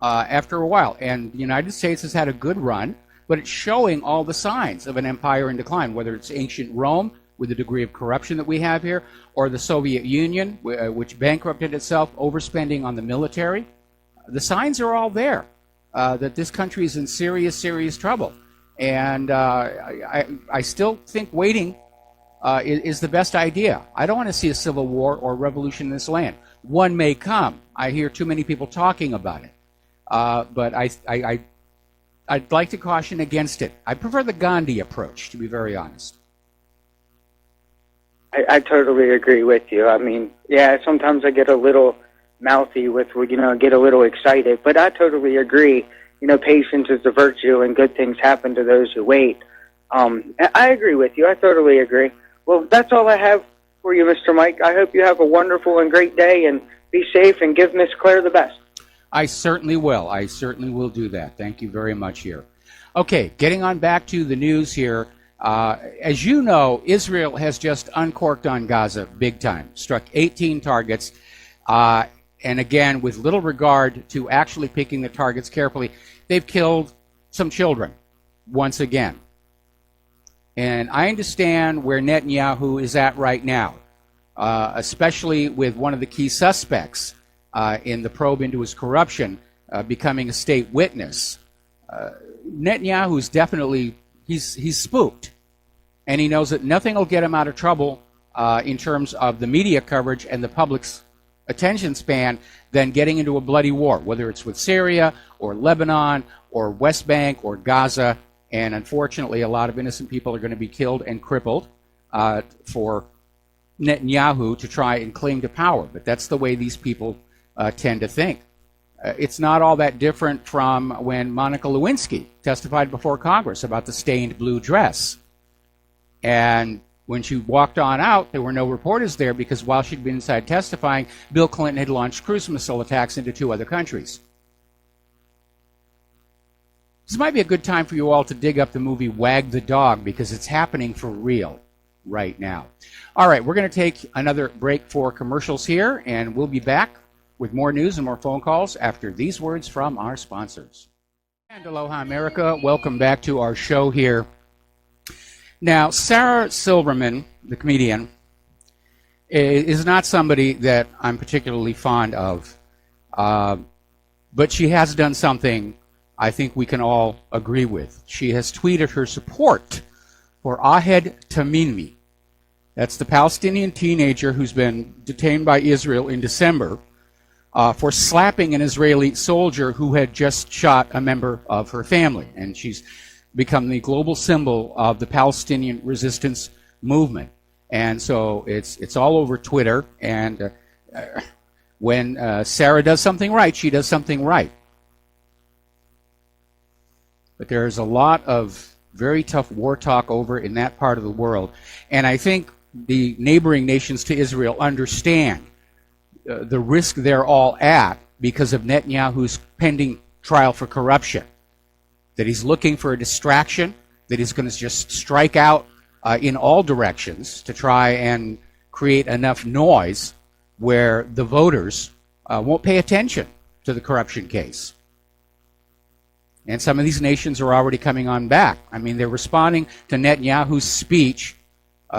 after a while, and the United States has had a good run, but it's showing all the signs of an empire in decline, whether it's ancient Rome with the degree of corruption that we have here, or the Soviet Union, which bankrupted itself, overspending on the military. The signs are all there that this country is in serious, serious trouble. And I still think waiting is the best idea. I don't want to see a civil war or revolution in this land. One may come. I hear too many people talking about it. But I'd like to caution against it. I prefer the Gandhi approach, to be very honest. I totally agree with you. I mean, yeah, sometimes I get a little mouthy with, you know, get a little excited, but I totally agree. You know, patience is a virtue and good things happen to those who wait. I agree with you. I totally agree. Well, that's all I have for you, Mr. Mike. I hope you have a wonderful and great day, and be safe and give Miss Claire the best. I certainly will. I certainly will do that. Thank you very much here. Okay, getting on back to the news here. As you know, Israel has just uncorked on Gaza big time, struck 18 targets, and again, with little regard to actually picking the targets carefully, they've killed some children once again. And I understand where Netanyahu is at right now, especially with one of the key suspects in the probe into his corruption becoming a state witness. Netanyahu's definitely, he's spooked. And he knows that nothing will get him out of trouble in terms of the media coverage and the public's attention span than getting into a bloody war, whether it's with Syria or Lebanon or West Bank or Gaza. And unfortunately, a lot of innocent people are going to be killed and crippled for Netanyahu to try and claim to power. But that's the way these people tend to think. It's not all that different from when Monica Lewinsky testified before Congress about the stained blue dress. And when she walked on out, there were no reporters there because while she'd been inside testifying, Bill Clinton had launched cruise missile attacks into 2 other countries. This might be a good time for you all to dig up the movie Wag the Dog because it's happening for real right now. All right, we're going to take another break for commercials here, and we'll be back with more news and more phone calls after these words from our sponsors. And aloha, America. Welcome back to our show here. Now, Sarah Silverman, the comedian, is not somebody that I'm particularly fond of, but she has done something I think we can all agree with. She has tweeted her support for Ahed Tamimi. That's the Palestinian teenager who's been detained by Israel in December for slapping an Israeli soldier who had just shot a member of her family. And she's become the global symbol of the Palestinian resistance movement. And so it's all over Twitter. And when Sarah does something right, she does something right. But there's a lot of very tough war talk over in that part of the world. And I think the neighboring nations to Israel understand the risk they're all at because of Netanyahu's pending trial for corruption. That he's looking for a distraction, that he's going to just strike out in all directions to try and create enough noise where the voters won't pay attention to the corruption case. And some of these nations are already coming on back. I mean, they're responding to Netanyahu's speech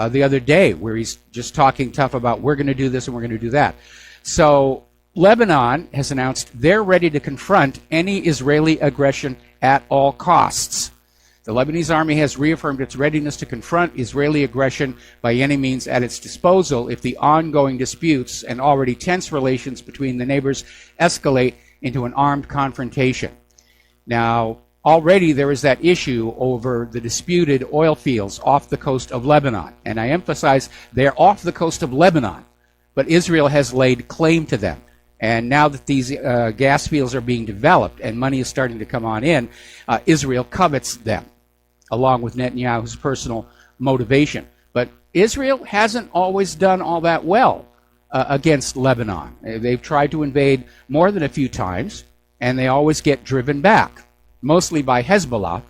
the other day where he's just talking tough about we're going to do this and we're going to do that. So Lebanon has announced they're ready to confront any Israeli aggression at all costs. The Lebanese army has reaffirmed its readiness to confront Israeli aggression by any means at its disposal if the ongoing disputes and already tense relations between the neighbors escalate into an armed confrontation. Now, already there is that issue over the disputed oil fields off the coast of Lebanon. And I emphasize they're off the coast of Lebanon, but Israel has laid claim to them. And now that these gas fields are being developed and money is starting to come on in, Israel covets them, along with Netanyahu's personal motivation. But Israel hasn't always done all that well against Lebanon. They've tried to invade more than a few times, and they always get driven back, mostly by Hezbollah,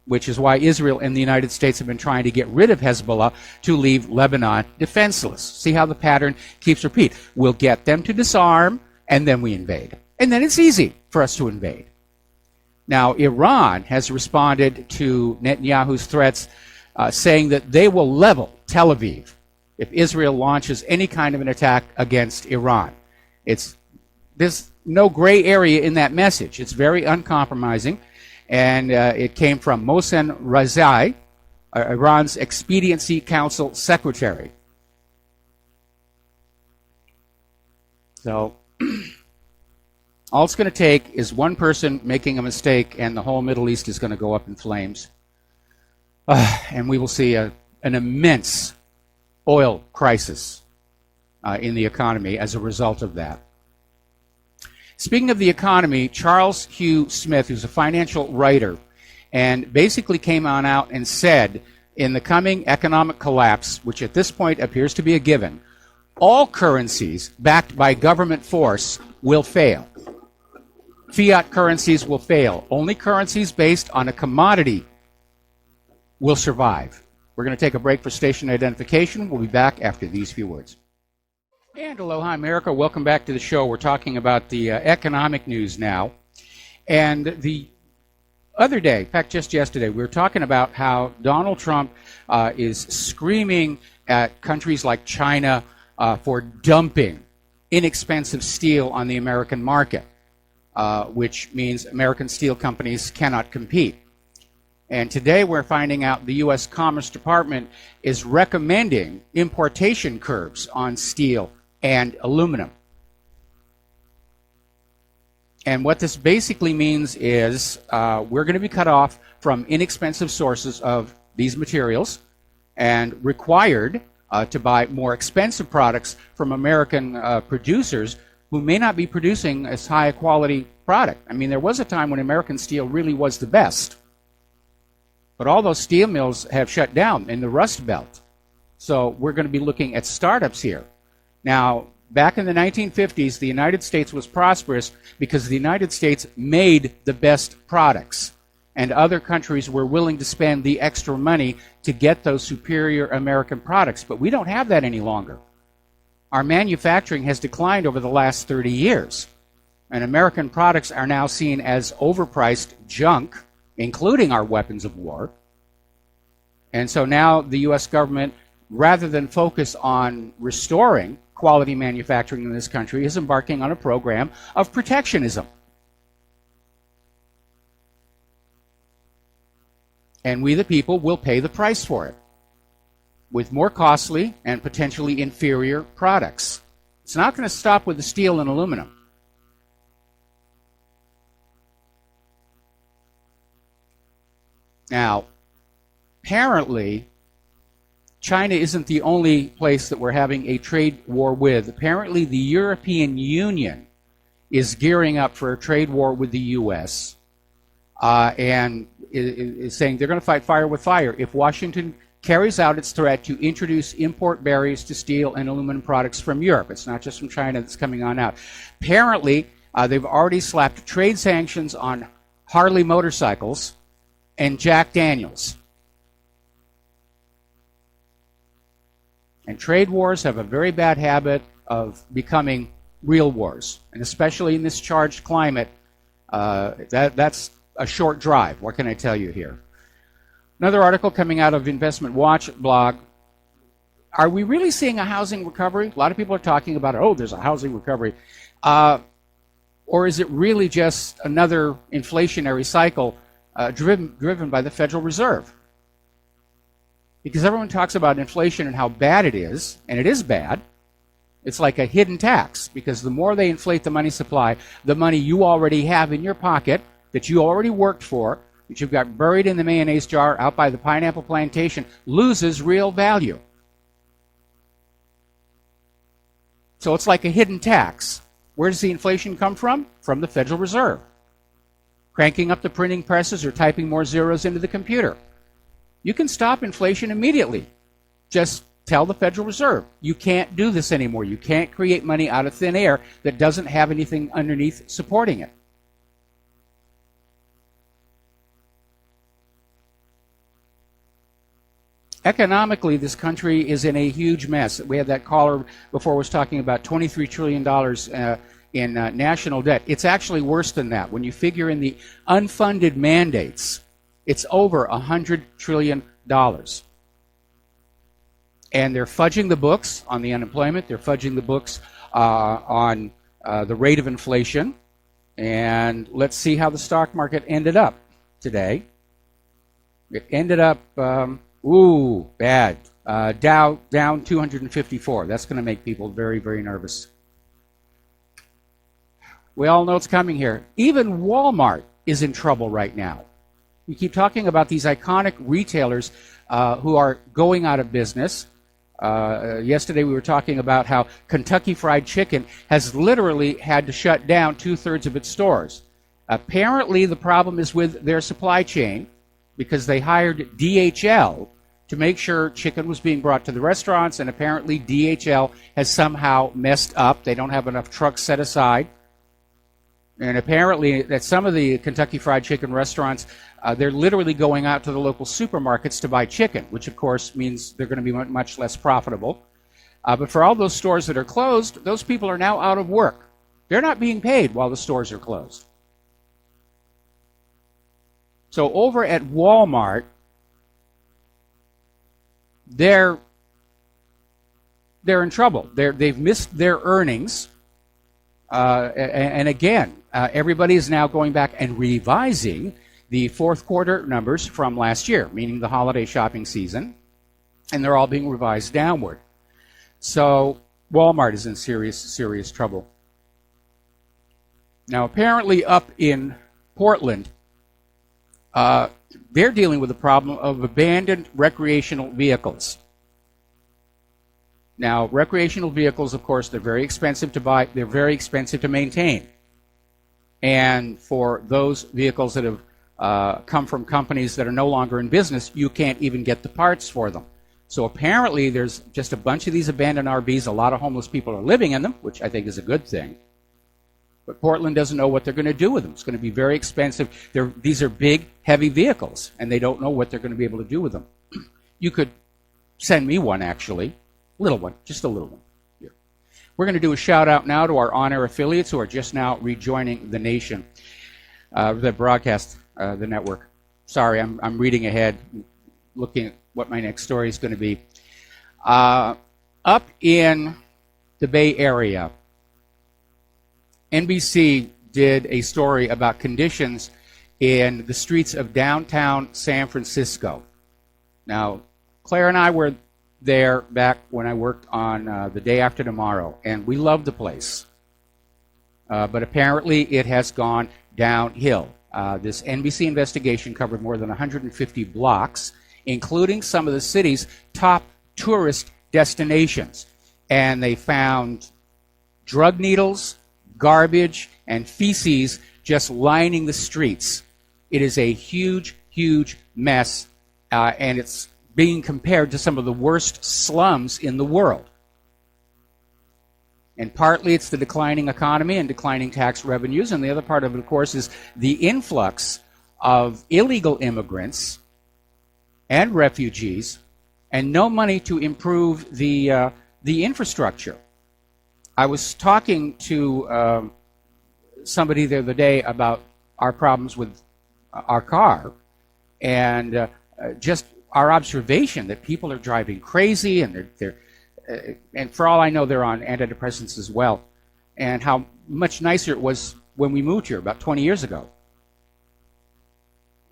which is why Israel and the United States have been trying to get rid of Hezbollah to leave Lebanon defenseless. See how the pattern keeps repeat. We'll get them to disarm, and then we invade. And then it's easy for us to invade. Now, Iran has responded to Netanyahu's threats, saying that they will level Tel Aviv if Israel launches any kind of an attack against Iran. There's no gray area in that message. It's very uncompromising, and it came from Mohsen Razai, Iran's Expediency Council Secretary. So all it's going to take is one person making a mistake, and the whole Middle East is going to go up in flames. And we will see an immense oil crisis in the economy as a result of that. Speaking of the economy, Charles Hugh Smith, who's a financial writer, and basically came on out and said, in the coming economic collapse, which at this point appears to be a given, all currencies backed by government force will fail. Fiat currencies will fail. Only currencies based on a commodity will survive. We're going to take a break for station identification. We'll be back after these few words. And aloha, America. Welcome back to the show. We're talking about the economic news now. And the other day, in fact, just yesterday, we were talking about how Donald Trump is screaming at countries like China for dumping inexpensive steel on the American market, which means American steel companies cannot compete. And today we're finding out the U.S. Commerce Department is recommending importation curbs on steel and aluminum. And what this basically means is we're going to be cut off from inexpensive sources of these materials and required to buy more expensive products from American producers who may not be producing as high a quality product. I mean, there was a time when American steel really was the best. But all those steel mills have shut down in the Rust Belt. So we're going to be looking at startups here. Now, back in the 1950s, the United States was prosperous because the United States made the best products. And other countries were willing to spend the extra money to get those superior American products. But we don't have that any longer. Our manufacturing has declined over the last 30 years. And American products are now seen as overpriced junk, including our weapons of war. And so now the U.S. government, rather than focus on restoring quality manufacturing in this country, is embarking on a program of protectionism. And we, the people, will pay the price for it with more costly and potentially inferior products. It's not going to stop with the steel and aluminum. Now, apparently, China isn't the only place that we're having a trade war with. Apparently, the European Union is gearing up for a trade war with the U.S. And is saying they're going to fight fire with fire if Washington carries out its threat to introduce import barriers to steel and aluminum products from Europe. It's not just from China that's coming on out. Apparently, they've already slapped trade sanctions on Harley motorcycles and Jack Daniels. And trade wars have a very bad habit of becoming real wars. And especially in this charged climate, that's a short drive. What can I tell you here? Another article coming out of Investment Watch blog. Are we really seeing a housing recovery? A lot of people are talking about, oh, there's a housing recovery. Or is it really just another inflationary cycle driven by the Federal Reserve? Because everyone talks about inflation and how bad it is, and it is bad. It's like a hidden tax, because the more they inflate the money supply, the money you already have in your pocket, that you already worked for, that you've got buried in the mayonnaise jar out by the pineapple plantation, loses real value. So it's like a hidden tax. Where does the inflation come from? From the Federal Reserve. Cranking up the printing presses or typing more zeros into the computer. You can stop inflation immediately. Just tell the Federal Reserve, you can't do this anymore. You can't create money out of thin air that doesn't have anything underneath supporting it. Economically, this country is in a huge mess. We had that caller before was talking about $23 trillion in national debt. It's actually worse than that. When you figure in the unfunded mandates, it's over $100 trillion. And they're fudging the books on the unemployment. They're fudging the books on the rate of inflation. And let's see how the stock market ended up today. It ended up, bad. Dow down 254. That's going to make people very, very nervous. We all know it's coming here. Even Walmart is in trouble right now. We keep talking about these iconic retailers who are going out of business. Yesterday we were talking about how Kentucky Fried Chicken has literally had to shut down 2/3 of its stores. Apparently the problem is with their supply chain because they hired DHL to make sure chicken was being brought to the restaurants, and apparently DHL has somehow messed up. They don't have enough trucks set aside. And apparently at some of the Kentucky Fried Chicken restaurants, they're literally going out to the local supermarkets to buy chicken, which of course means they're going to be much less profitable. But for all those stores that are closed, those people are now out of work. They're not being paid while the stores are closed. So over at Walmart, they're in trouble. They've missed their earnings. And again, everybody is now going back and revising the fourth quarter numbers from last year, meaning the holiday shopping season, and they're all being revised downward. So Walmart is in serious, serious trouble. Now, apparently up in Portland, they're dealing with the problem of abandoned recreational vehicles. Now, recreational vehicles, of course, they're very expensive to buy. They're very expensive to maintain. And for those vehicles that have come from companies that are no longer in business, you can't even get the parts for them. So apparently there's just a bunch of these abandoned RVs. A lot of homeless people are living in them, which I think is a good thing. But Portland doesn't know what they're going to do with them. It's going to be very expensive. These are big, heavy vehicles, and they don't know what they're going to be able to do with them. You could send me one, actually. Little one, just a little one. Here. We're going to do a shout out now to our on-air affiliates who are just now rejoining the nation, the broadcast, the network. Sorry, I'm reading ahead, looking at what my next story is going to be. Up in the Bay Area, NBC did a story about conditions in the streets of downtown San Francisco. Now, Claire and I were there back when I worked on The Day After Tomorrow, and we loved the place. But apparently it has gone downhill. This NBC investigation covered more than 150 blocks, including some of the city's top tourist destinations. And they found drug needles, garbage, and feces just lining the streets. It is a huge, huge mess, and it's being compared to some of the worst slums in the world. And partly it's the declining economy and declining tax revenues, and the other part of it, of course, is the influx of illegal immigrants and refugees, and no money to improve the infrastructure. I was talking to somebody the other day about our problems with our car, and just our observation that people are driving crazy, and and for all I know, they're on antidepressants as well, and how much nicer it was when we moved here about 20 years ago.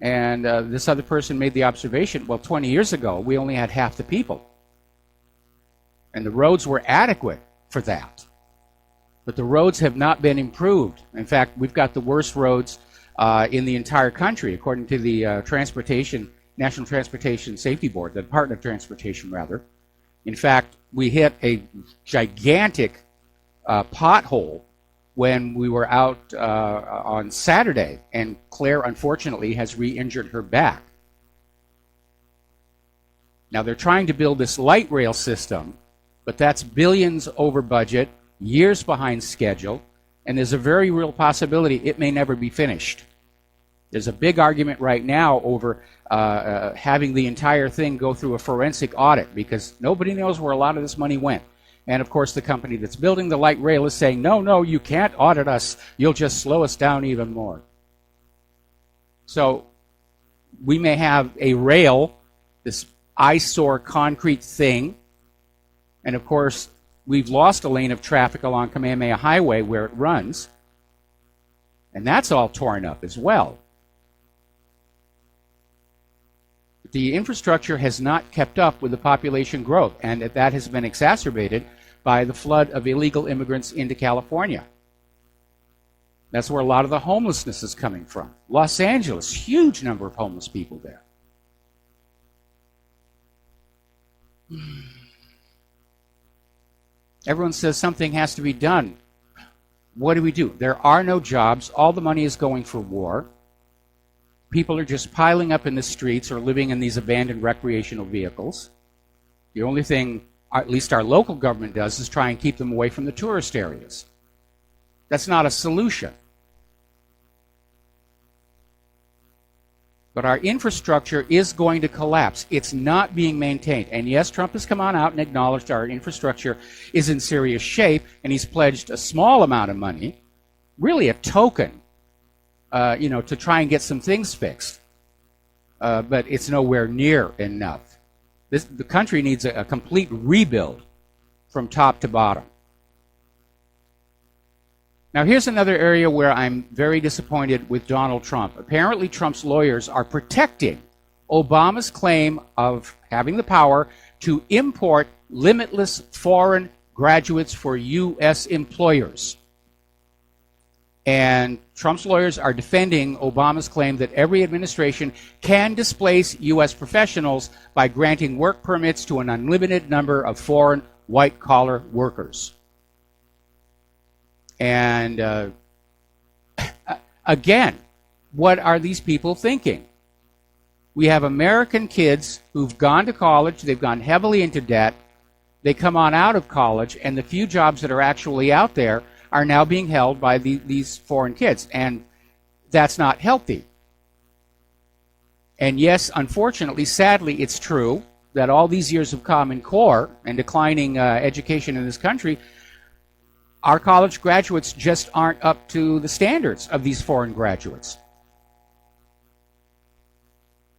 And this other person made the observation, well, 20 years ago, we only had half the people. And the roads were adequate for that. But the roads have not been improved. In fact, we've got the worst roads in the entire country, according to the National Transportation Safety Board, the Department of Transportation, rather. In fact, we hit a gigantic pothole when we were out on Saturday, and Claire, unfortunately, has re-injured her back. Now, they're trying to build this light rail system, but that's billions over budget, years behind schedule, and there's a very real possibility it may never be finished. There's a big argument right now over having the entire thing go through a forensic audit because nobody knows where a lot of this money went. And, of course, the company that's building the light rail is saying, no, you can't audit us. You'll just slow us down even more. So we may have a rail, this eyesore concrete thing, and, of course, we've lost a lane of traffic along Kamehameha Highway where it runs, and that's all torn up as well. The infrastructure has not kept up with the population growth, and that has been exacerbated by the flood of illegal immigrants into California. That's where a lot of the homelessness is coming from. Los Angeles, huge number of homeless people there. Everyone says something has to be done. What do? There are no jobs. All the money is going for war. People are just piling up in the streets or living in these abandoned recreational vehicles. The only thing, at least our local government does, is try and keep them away from the tourist areas. That's not a solution. But our infrastructure is going to collapse. It's not being maintained. And yes, Trump has come on out and acknowledged our infrastructure is in serious shape, and he's pledged a small amount of money, really a token, to try and get some things fixed. But it's nowhere near enough. The country needs a complete rebuild from top to bottom. Now, here's another area where I'm very disappointed with Donald Trump. Apparently, Trump's lawyers are protecting Obama's claim of having the power to import limitless foreign graduates for U.S. employers. And Trump's lawyers are defending Obama's claim that every administration can displace U.S. professionals by granting work permits to an unlimited number of foreign white-collar workers. And again, what are these people thinking? We have American kids who've gone to college, they've gone heavily into debt, they come on out of college, and the few jobs that are actually out there are now being held by these foreign kids. And that's not healthy. And yes, unfortunately, sadly, it's true that all these years of Common Core and declining education in this country, our college graduates just aren't up to the standards of these foreign graduates.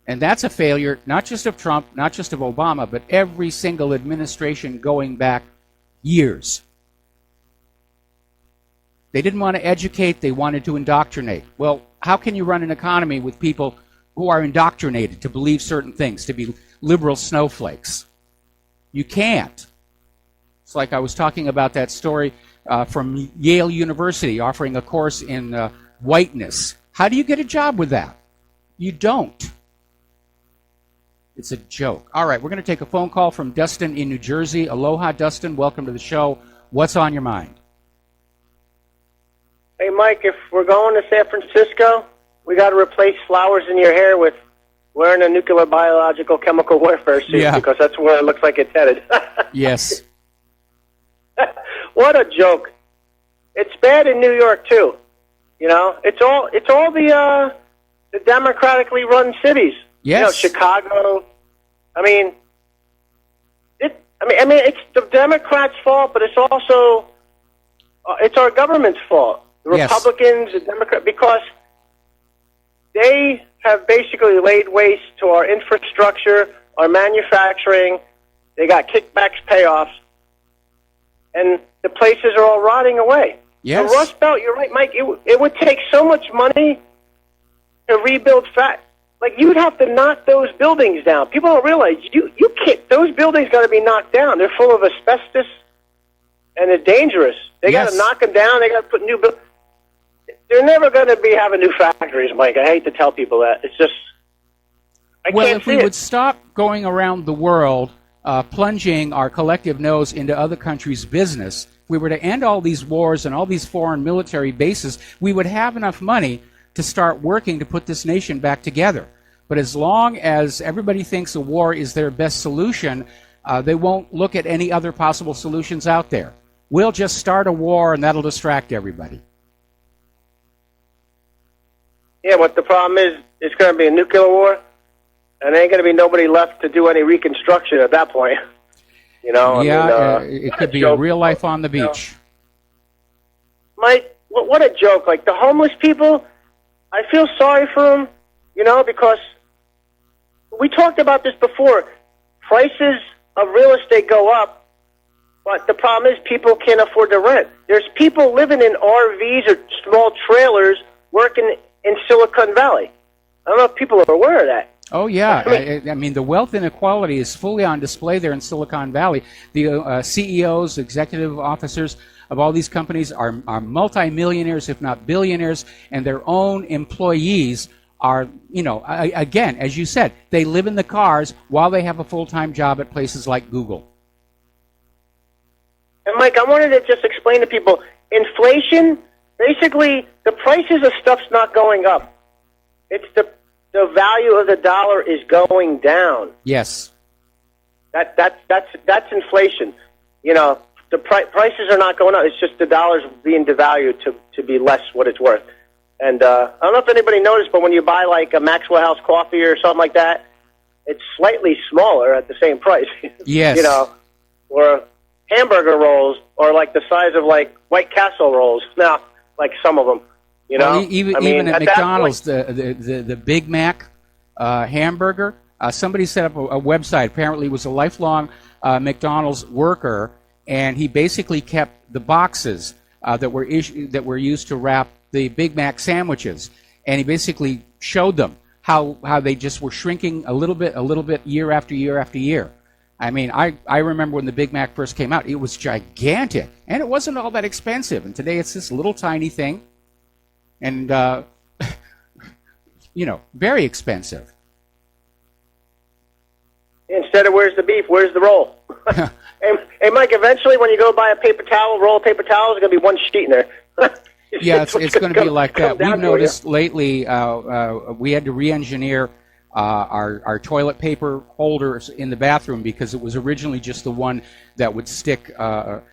And that's a failure, not just of Trump, not just of Obama, but every single administration going back years. They didn't want to educate, they wanted to indoctrinate. Well, how can you run an economy with people who are indoctrinated to believe certain things, to be liberal snowflakes? You can't. It's like I was talking about that story from Yale University offering a course in whiteness. How do you get a job with that? You don't. It's a joke. All right, we're going to take a phone call from Dustin in New Jersey. Aloha, Dustin. Welcome to the show. What's on your mind? Hey, Mike, if we're going to San Francisco, we got to replace flowers in your hair with wearing a nuclear, biological, chemical warfare suit because that's where it looks like it's headed. Yes. What a joke! It's bad in New York too. You know, it's all the democratically run cities. Yes. You know, Chicago. I mean, it's the Democrats' fault, but it's also it's our government's fault. The Republicans, the Democrats, because they have basically laid waste to our infrastructure, our manufacturing. They got kickbacks, payoffs, and the places are all rotting away. Yes. The Rust Belt, you're right, Mike. It would take so much money to rebuild Like, you'd have to knock those buildings down. People don't realize you can't. Those buildings got to be knocked down. They're full of asbestos, and they're dangerous. They got to knock them down. They got to put new buildings. They're never going to be having new factories, Mike. I hate to tell people that. It's just, I can't see it. Well, if we would stop going around the world plunging our collective nose into other countries' business we were to end all these wars and all these foreign military bases, we would have enough money to start working to put this nation back together. But as long as everybody thinks a war is their best solution, they won't look at any other possible solutions out there. We'll just start a war, and that'll distract everybody. Yeah, but the problem is it's going to be a nuclear war, and there ain't going to be nobody left to do any reconstruction at that point. You know? Yeah, it could be a real life on the beach. Mike, what a joke. Like, the homeless people, I feel sorry for them, you know, because we talked about this before. Prices of real estate go up, but the problem is people can't afford to rent. There's people living in RVs or small trailers working in Silicon Valley. I don't know if people are aware of that. Oh, yeah. I mean, the wealth inequality is fully on display there in Silicon Valley. The CEOs, executive officers of all these companies are multimillionaires, if not billionaires, and their own employees are, you know, again, as you said, they live in the cars while they have a full-time job at places like Google. And, Mike, I wanted to just explain to people, inflation, basically, the prices of stuff's not going up. It's the value of the dollar is going down. Yes. That's inflation. You know, the prices are not going up. It's just the dollar's being devalued to be less what it's worth. And I don't know if anybody noticed, but when you buy like a Maxwell House coffee or something like that, it's slightly smaller at the same price. Yes. You know, or hamburger rolls are like the size of like White Castle rolls now, like some of them. You know, well, even at McDonald's, the Big Mac hamburger, somebody set up a website. Apparently, it was a lifelong McDonald's worker, and he basically kept the boxes that were used to wrap the Big Mac sandwiches, and he basically showed them how they just were shrinking a little bit year after year after year. I mean, I remember when the Big Mac first came out, it was gigantic, and it wasn't all that expensive. And today it's this little tiny thing, and you know, very expensive. Instead of where's the beef, where's the roll? Hey, Mike, eventually when you go buy a paper towel, roll of paper towels, there's going to be one sheet in there. Yeah, it's going to be like that. We've noticed lately we had to re-engineer our toilet paper holders in the bathroom because it was originally just the one that would stick a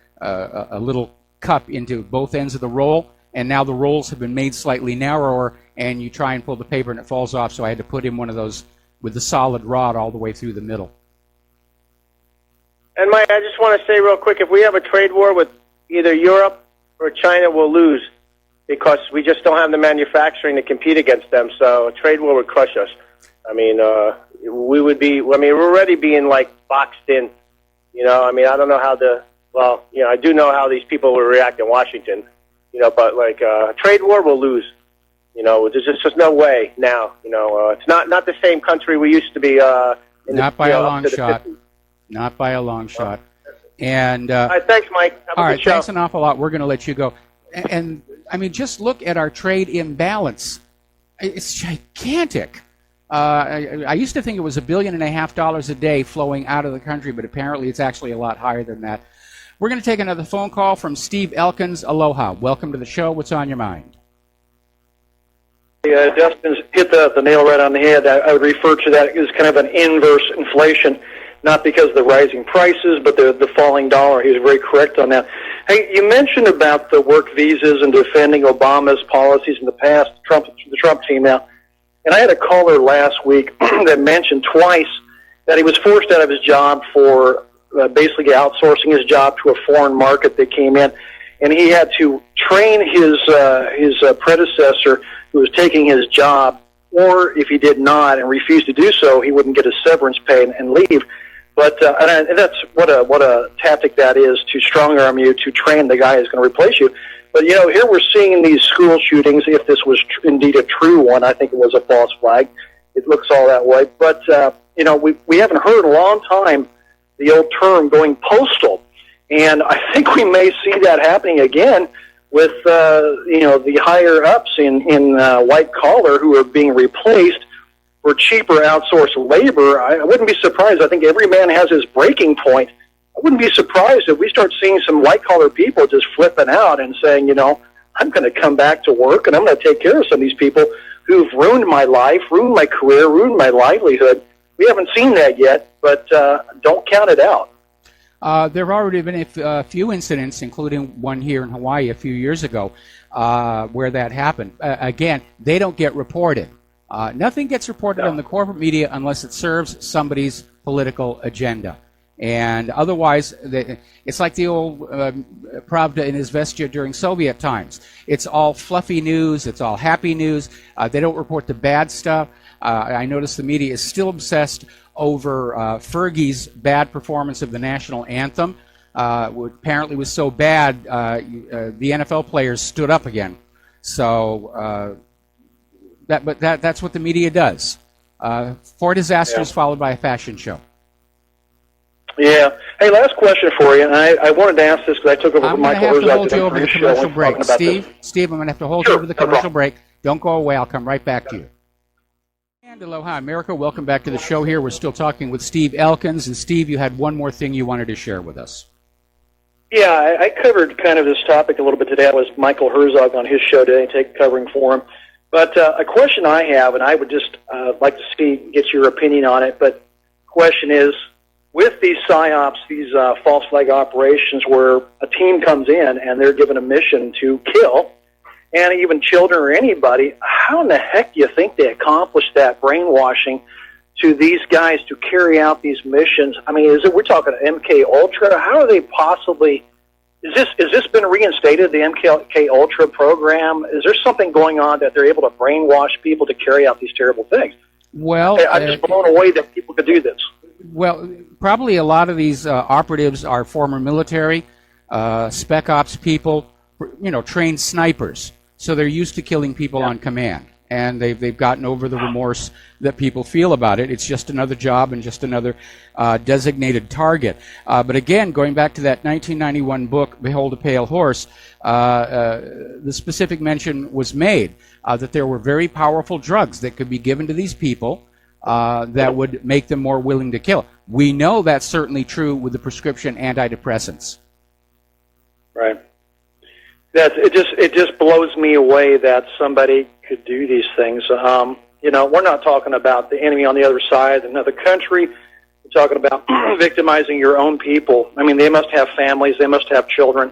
little cup into both ends of the roll, and now the rolls have been made slightly narrower, and you try and pull the paper and it falls off, so I had to put in one of those with the solid rod all the way through the middle. And Mike, I just want to say real quick, if we have a trade war with either Europe or China, we'll lose because we just don't have the manufacturing to compete against them. So a trade war would crush us. I mean, we would be. I mean, we're already being like boxed in. You know, I mean, I don't know how I do know how these people will react in Washington. You know, but like trade war, we'll lose. You know, there's just no way now. You know, it's not the same country we used to be. Not by a long shot. Not by a long shot. And all right, thanks, Mike. Have all a right, good show. thanks an awful lot. We're going to let you go. And I mean, just look at our trade imbalance. It's gigantic. I used to think it was $1.5 billion a day flowing out of the country, but apparently it's actually a lot higher than that. We're going to take another phone call from Steve Elkins. Aloha. Welcome to the show. What's on your mind? Dustin's hit the nail right on the head. I would refer to that as kind of an inverse inflation, not because of the rising prices, but the falling dollar. He was very correct on that. Hey, you mentioned about the work visas and defending Obama's policies in the past, the Trump team now. And I had a caller last week that mentioned twice that he was forced out of his job for basically outsourcing his job to a foreign market that came in. And he had to train his predecessor who was taking his job, or if he did not and refused to do so, he wouldn't get his severance pay and leave. But and that's what a tactic that is, to strong-arm you to train the guy who's going to replace you. But, you know, here we're seeing these school shootings. If this was indeed a true one, I think it was a false flag. It looks all that way. But, you know, we haven't heard in a long time the old term going postal. And I think we may see that happening again with, you know, the higher-ups in white-collar who are being replaced for cheaper outsourced labor. I wouldn't be surprised. I think every man has his breaking point I wouldn't be surprised if we start seeing some white-collar people just flipping out and saying, I'm going to come back to work and I'm going to take care of some of these people who've ruined my life, ruined my career, ruined my livelihood. We haven't seen that yet, but don't count it out. There have already been a few incidents, including one here in Hawaii a few years ago, where that happened. Again, they don't get reported. Nothing gets reported on the corporate media unless it serves somebody's political agenda. And otherwise, it's like the old Pravda in his Vestia during Soviet times. It's all fluffy news. It's all happy news. They don't report the bad stuff. I notice the media is still obsessed over Fergie's bad performance of the national anthem. Apparently was so bad, the NFL players stood up again. So that's what the media does. 4 disasters followed by a fashion show. Yeah. Hey, last question for you, and I wanted to ask this because I took over from Michael Herzog. I'm going to have to hold you over the commercial break. Steve, I'm going to have to hold you over the commercial break. Don't go away. I'll come right back to you. And aloha, America. Welcome back to the show here. We're still talking with Steve Elkins. And, Steve, you had one more thing you wanted to share with us. Yeah, I covered kind of this topic a little bit today. I was Michael Herzog on his show today, covering for him. But a question I have, and I would just like to get your opinion on it, but the question is, with these PSYOPs, these false flag operations where a team comes in and they're given a mission to kill, and even children or anybody, how in the heck do you think they accomplish that brainwashing to these guys to carry out these missions? I mean, we're talking MK Ultra? How are they possibly... Is this been reinstated, the MK Ultra program? Is there something going on that they're able to brainwash people to carry out these terrible things? Well, I'm just blown away that people could do this. Well, probably a lot of these operatives are former military, spec ops people, trained snipers. So they're used to killing people on command, and they've gotten over the remorse that people feel about it. It's just another job and just another designated target. But again, going back to that 1991 book, Behold a Pale Horse, the specific mention was made that there were very powerful drugs that could be given to these people that would make them more willing to kill. We know that's certainly true with the prescription antidepressants. Right. It just blows me away that somebody could do these things. We're not talking about the enemy on the other side, another country. We're talking about victimizing your own people. I mean, they must have families, they must have children,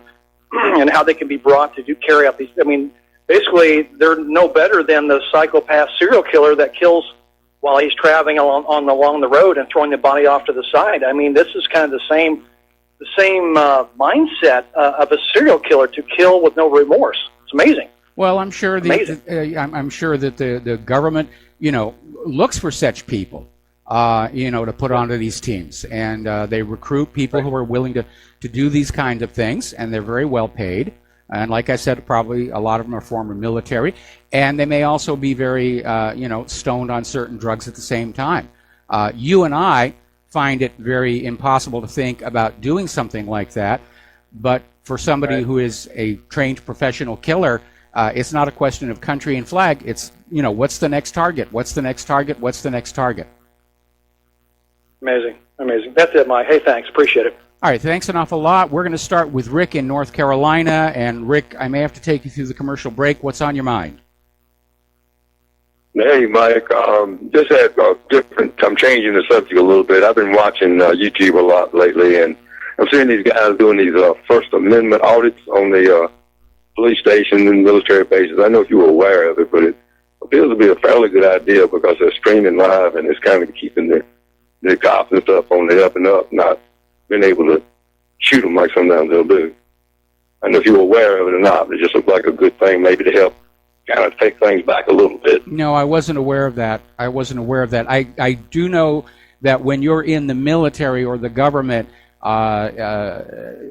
and how they can be brought to carry out these. I mean, basically, they're no better than the psychopath serial killer that kills while he's traveling along the road and throwing the body off to the side. I mean, this is kind of the same mindset of a serial killer, to kill with no remorse. It's amazing. Well, I'm sure I'm sure that the government, looks for such people, to put onto these teams, and they recruit people who are willing to do these kinds of things, and they're very well paid. And like I said, probably a lot of them are former military, and they may also be very, stoned on certain drugs at the same time. You and I find it very impossible to think about doing something like that, but for somebody who is a trained professional killer, it's not a question of country and flag. It's, what's the next target? What's the next target? What's the next target? Amazing. That's it, Mike. Hey, thanks. Appreciate it. All right, thanks an awful lot. We're going to start with Rick in North Carolina. And Rick, I may have to take you through the commercial break. What's on your mind? Hey, Mike. Just had I'm changing the subject a little bit. I've been watching YouTube a lot lately, and I'm seeing these guys doing these First Amendment audits on the police stations and military bases. I know if you were aware of it, but it appears to be a fairly good idea because they're streaming live, and it's kind of keeping the cops and stuff on the up and up, not being able to shoot them like sometimes they'll do. I don't know if you're aware of it or not, but it just looks like a good thing maybe to help kind of take things back a little bit. No, I wasn't aware of that. I do know that when you're in the military or the government,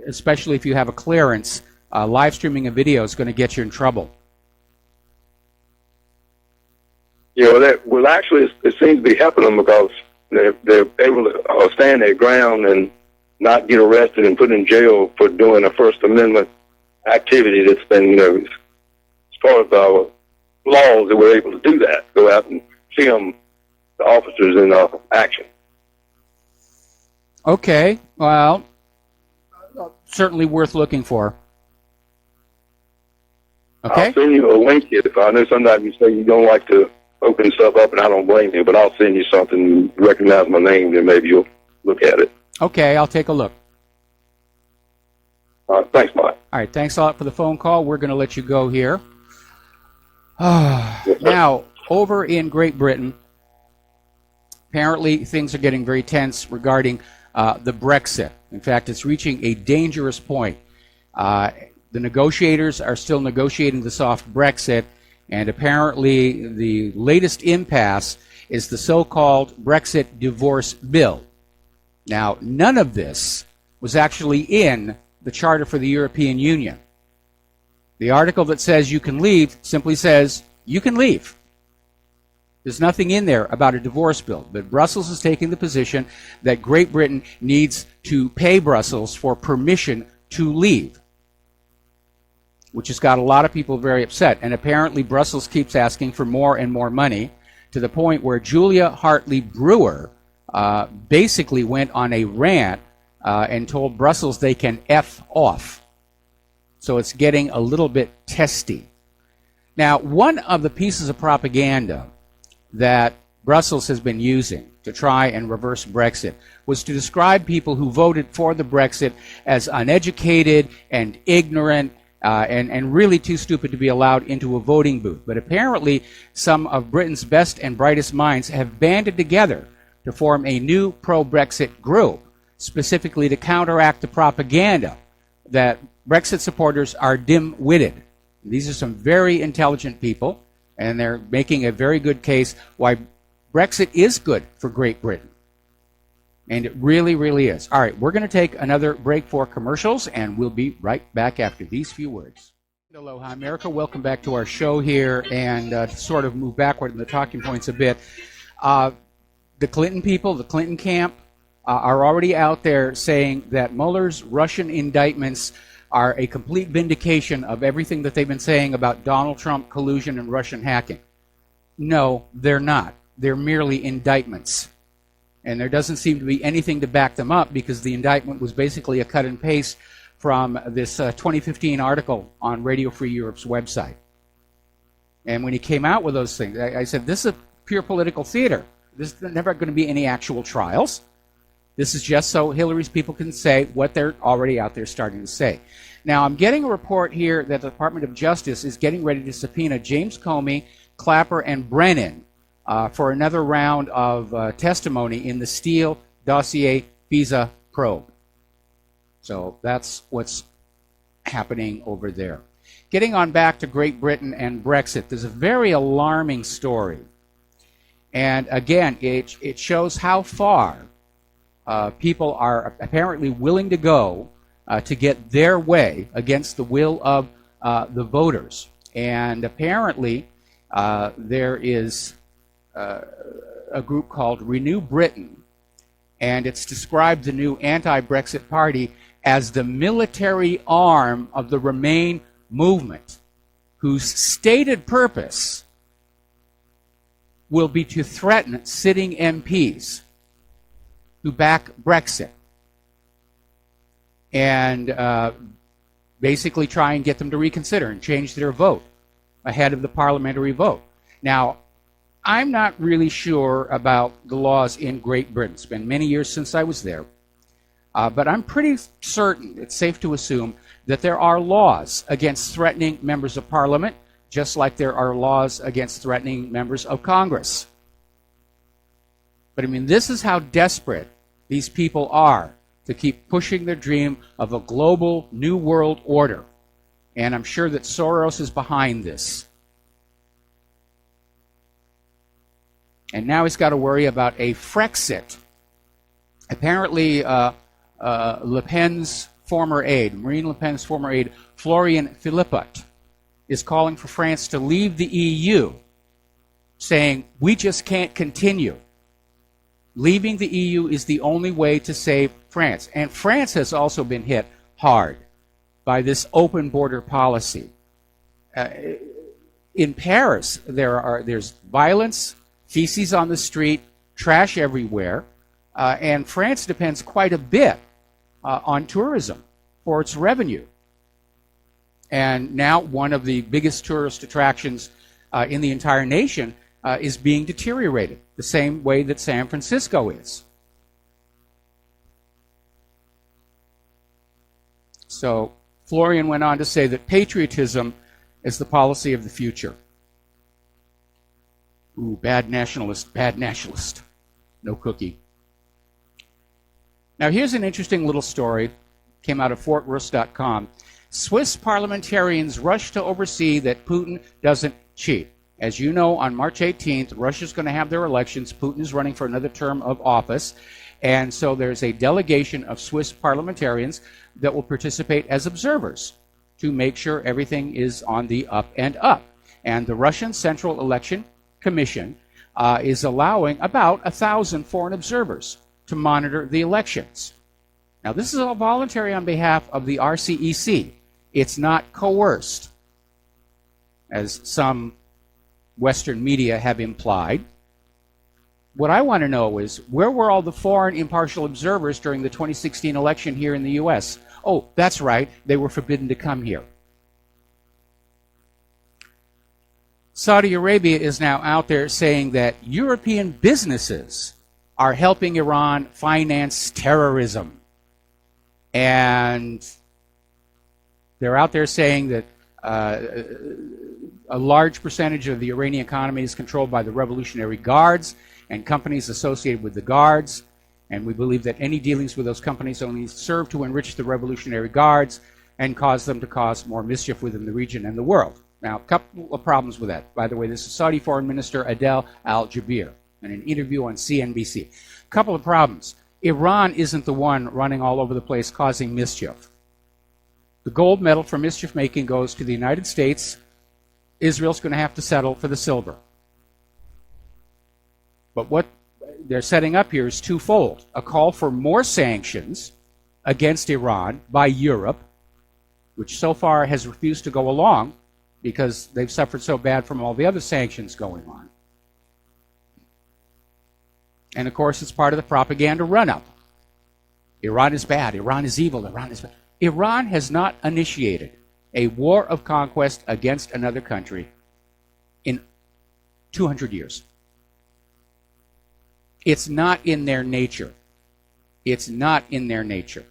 especially if you have a clearance, live streaming a video is going to get you in trouble. Yeah, well, actually, it seems to be helping them because they're able to stand their ground and not get arrested and put in jail for doing a First Amendment activity that's been, as part of our laws that we're able to do that, go out and film the officers in action. Okay, well, certainly worth looking for. Okay? I'll send you a link if I know sometimes you say you don't like to open stuff up, and I don't blame you, but I'll send you something, recognize my name, then maybe you'll look at it. Okay, I'll take a look. All right, thanks, Mike. All right, thanks a lot for the phone call. We're going to let you go here. Now, over in Great Britain, apparently things are getting very tense regarding the Brexit. In fact, it's reaching a dangerous point. The negotiators are still negotiating the soft Brexit, and apparently the latest impasse is the so-called Brexit divorce bill. Now, none of this was actually in the Charter for the European Union. The article that says you can leave simply says you can leave. There's nothing in there about a divorce bill, but Brussels is taking the position that Great Britain needs to pay Brussels for permission to leave, which has got a lot of people very upset. And apparently Brussels keeps asking for more and more money, to the point where Julia Hartley Brewer basically went on a rant and told Brussels they can F off. So it's getting a little bit testy. Now, one of the pieces of propaganda that Brussels has been using to try and reverse Brexit was to describe people who voted for the Brexit as uneducated and ignorant and really too stupid to be allowed into a voting booth. But apparently some of Britain's best and brightest minds have banded together to form a new pro-Brexit group, specifically to counteract the propaganda that Brexit supporters are dim-witted. These are some very intelligent people, and they're making a very good case why Brexit is good for Great Britain. And it really, really is. All right, we're going to take another break for commercials, and we'll be right back after these few words. Aloha, America. Welcome back to our show here, and to sort of move backward in the talking points a bit. The Clinton people, the Clinton camp, are already out there saying that Mueller's Russian indictments are a complete vindication of everything that they've been saying about Donald Trump collusion and Russian hacking. No, they're not. They're merely indictments. And there doesn't seem to be anything to back them up, because the indictment was basically a cut and paste from this 2015 article on Radio Free Europe's website. And when he came out with those things, I said, this is a pure political theater. There's never going to be any actual trials. This is just so Hillary's people can say what they're already out there starting to say. Now, I'm getting a report here that the Department of Justice is getting ready to subpoena James Comey, Clapper, and Brennan for another round of testimony in the Steele dossier FISA probe. So that's what's happening over there. Getting on back to Great Britain and Brexit, there's a very alarming story. And again, it shows how far people are apparently willing to go to get their way against the will of the voters. And apparently there is a group called Renew Britain, and it's described the new anti-Brexit party as the military arm of the Remain movement, whose stated purpose will be to threaten sitting MPs who back Brexit and basically try and get them to reconsider and change their vote ahead of the parliamentary vote. Now, I'm not really sure about the laws in Great Britain. It's been many years since I was there. But I'm pretty certain, it's safe to assume, that there are laws against threatening members of Parliament, just like there are laws against threatening members of Congress. But I mean, this is how desperate these people are to keep pushing their dream of a global new world order. And I'm sure that Soros is behind this. And now he's got to worry about a Frexit. Apparently, Le Pen's former aide, Marine Le Pen's former aide, Florian Philippot, is calling for France to leave the EU, saying, we just can't continue. Leaving the EU is the only way to save France. And France has also been hit hard by this open border policy. In Paris, there's violence, feces on the street, trash everywhere, and France depends quite a bit on tourism. for its revenue. And now one of the biggest tourist attractions in the entire nation is being deteriorated, the same way that San Francisco is. So Florian went on to say that patriotism is the policy of the future. Ooh, bad nationalist, bad nationalist. No cookie. Now here's an interesting little story. Came out of fortrus.com. Swiss parliamentarians rush to oversee that Putin doesn't cheat. As you know, on March 18th, Russia's going to have their elections. Putin is running for another term of office. And so there's a delegation of Swiss parliamentarians that will participate as observers to make sure everything is on the up and up. And the Russian Central Election Commission is allowing about 1,000 foreign observers to monitor the elections. Now, this is all voluntary on behalf of the RCEC. It's not coerced, as some Western media have implied. What I want to know is, where were all the foreign impartial observers during the 2016 election here in the U.S.? Oh, that's right, they were forbidden to come here. Saudi Arabia is now out there saying that European businesses are helping Iran finance terrorism. And they're out there saying that a large percentage of the Iranian economy is controlled by the Revolutionary Guards and companies associated with the Guards. And we believe that any dealings with those companies only serve to enrich the Revolutionary Guards and cause them to cause more mischief within the region and the world. Now, a couple of problems with that. By the way, this is Saudi Foreign Minister Adel Al-Jubeir in an interview on CNBC. A couple of problems. Iran isn't the one running all over the place causing mischief. The gold medal for mischief making goes to the United States. Israel's going to have to settle for the silver. But what they're setting up here is twofold. A call for more sanctions against Iran by Europe, which so far has refused to go along because they've suffered so bad from all the other sanctions going on. And of course, it's part of the propaganda run-up. Iran is bad, Iran is evil, Iran is bad. Iran has not initiated a war of conquest against another country in 200 years. It's not in their nature. It's not in their nature.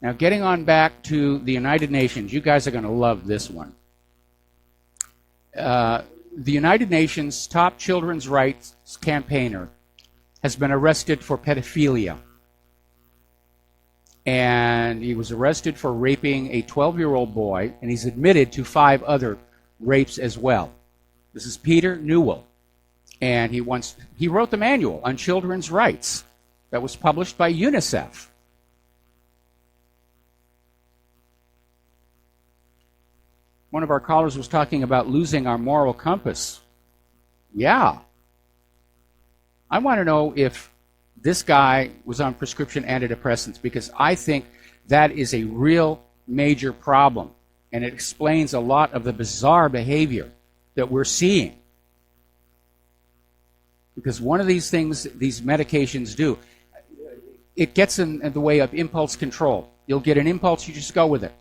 Now, getting on back to the United Nations, you guys are going to love this one. The United Nations top children's rights campaigner has been arrested for pedophilia. And he was arrested for raping a 12-year-old boy, and he's admitted to 5 other rapes as well. This is Peter Newell, and he wrote the manual on children's rights that was published by UNICEF. One of our callers was talking about losing our moral compass. Yeah. I want to know if this guy was on prescription antidepressants, because I think that is a real major problem, and it explains a lot of the bizarre behavior that we're seeing. Because one of these things these medications do, it gets in the way of impulse control. You'll get an impulse, you just go with it.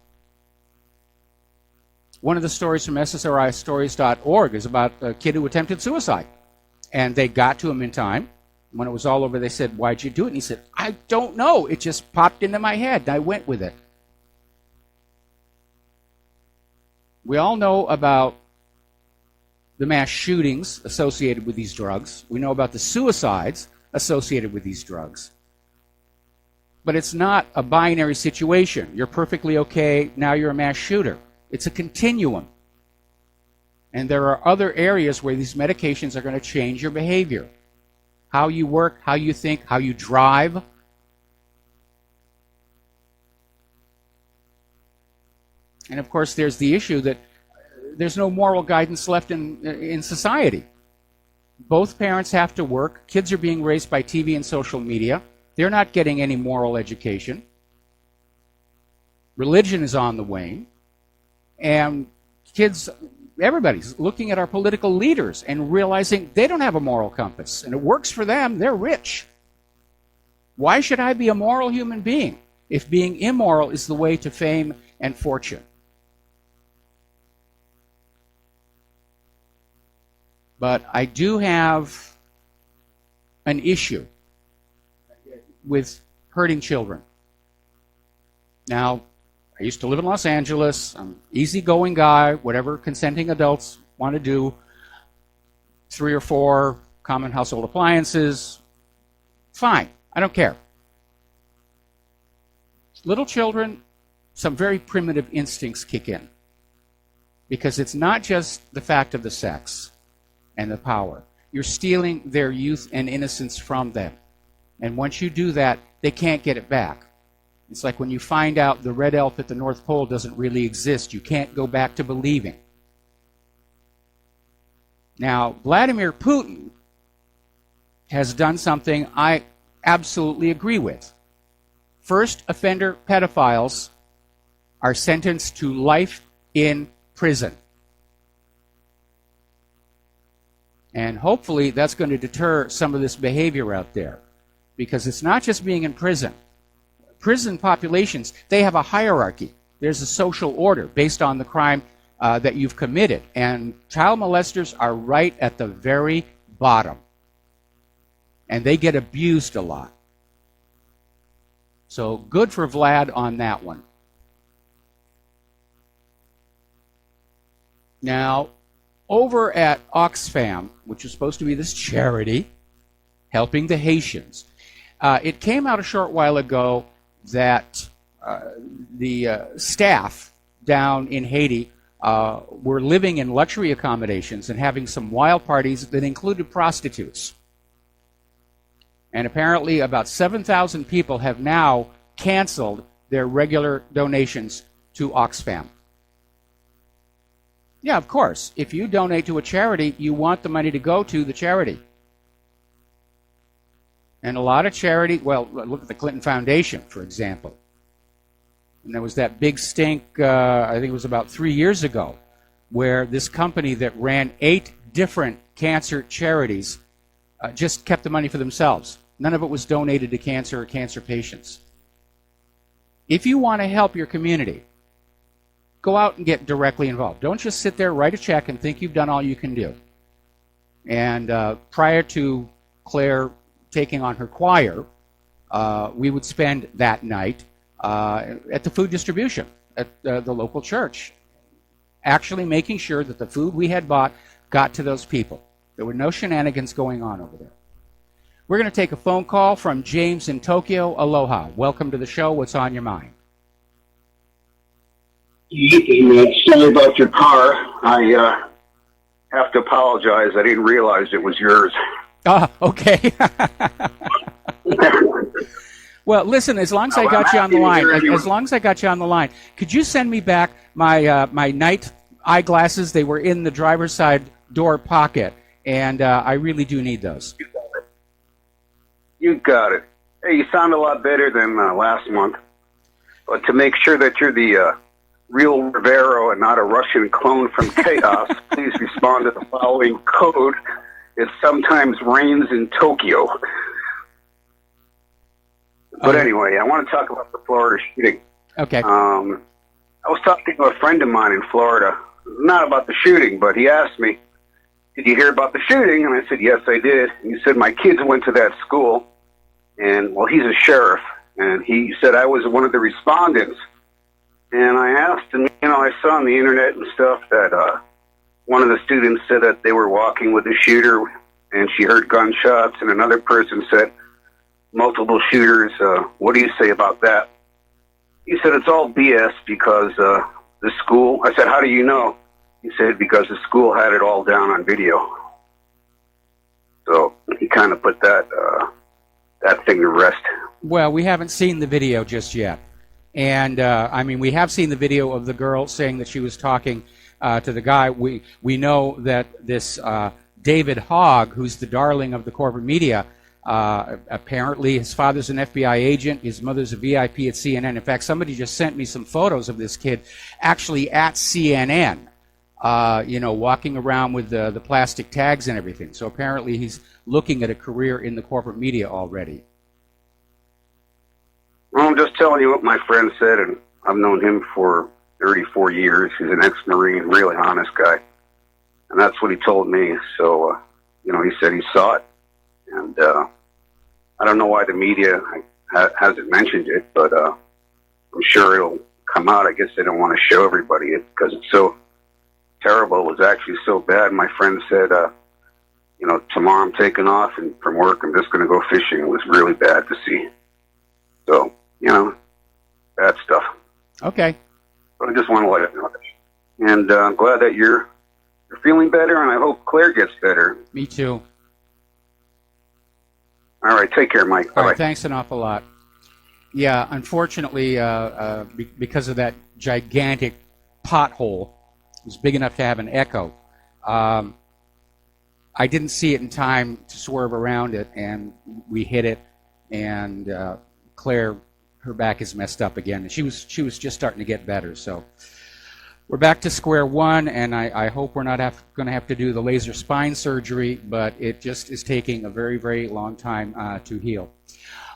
One of the stories from ssristories.org is about a kid who attempted suicide. And they got to him in time. When it was all over, they said, "Why'd you do it?" And he said, "I don't know. It just popped into my head, and I went with it." We all know about the mass shootings associated with these drugs. We know about the suicides associated with these drugs. But it's not a binary situation. You're perfectly okay, now you're a mass shooter. It's a continuum. And there are other areas where these medications are going to change your behavior. How you work, how you think, how you drive. And of course, there's the issue that there's no moral guidance left in society. Both parents have to work. Kids are being raised by TV and social media. They're not getting any moral education. Religion is on the wane. And kids, everybody's looking at our political leaders and realizing they don't have a moral compass. And it works for them. They're rich. Why should I be a moral human being if being immoral is the way to fame and fortune? But I do have an issue with hurting children. Now, I used to live in Los Angeles. I'm an easygoing guy, whatever consenting adults want to do. 3 or 4 common household appliances. Fine. I don't care. Little children, some very primitive instincts kick in. Because it's not just the fact of the sex and the power. You're stealing their youth and innocence from them. And once you do that, they can't get it back. It's like when you find out the red elf at the North Pole doesn't really exist. You can't go back to believing. Now, Vladimir Putin has done something I absolutely agree with. First offender pedophiles are sentenced to life in prison. And hopefully that's going to deter some of this behavior out there. Because it's not just being in prison. Prison populations, they have a hierarchy. There's a social order based on the crime that you've committed. And child molesters are right at the very bottom. And they get abused a lot. So good for Vlad on that one. Now, over at Oxfam, which is supposed to be this charity helping the Haitians, it came out a short while ago that the staff down in Haiti were living in luxury accommodations and having some wild parties that included prostitutes. And apparently about 7,000 people have now canceled their regular donations to Oxfam. Yeah, of course. If you donate to a charity, you want the money to go to the charity. And a lot of charity, well, look at the Clinton Foundation, for example. And there was that big stink, I think it was about 3 years ago, where this company that ran 8 different cancer charities just kept the money for themselves. None of it was donated to cancer or cancer patients. If you want to help your community, go out and get directly involved. Don't just sit there, write a check, and think you've done all you can do. And prior to Claire taking on her choir, we would spend that night at the food distribution at the local church, actually making sure that the food we had bought got to those people. There were no shenanigans going on over there. We're going to take a phone call from James in Tokyo. Aloha. Welcome to the show. What's on your mind? Sorry about your car. I have to apologize. I didn't realize it was yours. Okay. Well, listen, as long as I got you on the line, could you send me back my my night eyeglasses? They were in the driver's side door pocket, and I really do need those. You got it. Hey, you sound a lot better than last month. But to make sure that you're the real Rivero and not a Russian clone from Chaos, please respond to the following code. It sometimes rains in Tokyo. But anyway, I want to talk about the Florida shooting. Okay. I was talking to a friend of mine in Florida, not about the shooting, but he asked me, did you hear about the shooting? And I said, yes, I did. And he said, my kids went to that school, and, well, he's a sheriff, and he said I was one of the respondents. And I asked him, I saw on the internet and stuff that one of the students said that they were walking with the shooter, and she heard gunshots, and another person said multiple shooters. What do you say about that? He said it's all BS because the school. I said, how do you know? He said because the school had it all down on video. So he kind of put that thing to rest. Well, we haven't seen the video just yet. And, we have seen the video of the girl saying that she was talking to the guy. We know that this David Hogg, who's the darling of the corporate media, apparently his father's an FBI agent, his mother's a VIP at CNN. In fact, somebody just sent me some photos of this kid actually at CNN, walking around with the plastic tags and everything. So apparently he's looking at a career in the corporate media already. Well, I'm just telling you what my friend said, and I've known him for 34 years. He's an ex-Marine, really honest guy. And that's what he told me. So, he said he saw it. And I don't know why the media hasn't mentioned it, but I'm sure it'll come out. I guess they don't want to show everybody it because it's so terrible. It was actually so bad. My friend said, tomorrow I'm taking off and from work. I'm just going to go fishing. It was really bad to see. So, bad stuff. Okay. But I just want to let you know. And I'm glad that you're feeling better, and I hope Claire gets better. Me too. All right, take care, Mike. All right, thanks an awful lot. Yeah, unfortunately, because of that gigantic pothole, it was big enough to have an echo. I didn't see it in time to swerve around it, and we hit it, and Claire, her back is messed up again. And she was just starting to get better, so we're back to square one, and I hope we're not going to have to do the laser spine surgery, but it just is taking a very, very long time to heal.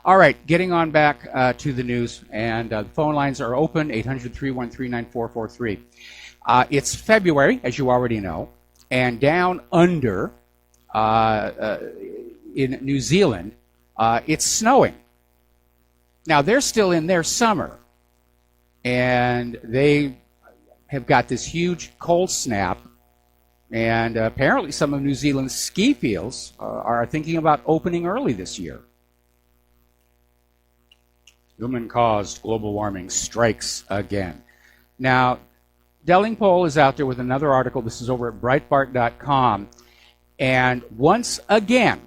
All right, getting on back to the news, and the phone lines are open, 800-313-9443. It's February, as you already know, and down under in New Zealand, it's snowing. Now, they're still in their summer, and they have got this huge cold snap, and apparently some of New Zealand's ski fields are thinking about opening early this year. Human-caused global warming strikes again. Now, Delingpole is out there with another article. This is over at Breitbart.com. And once again,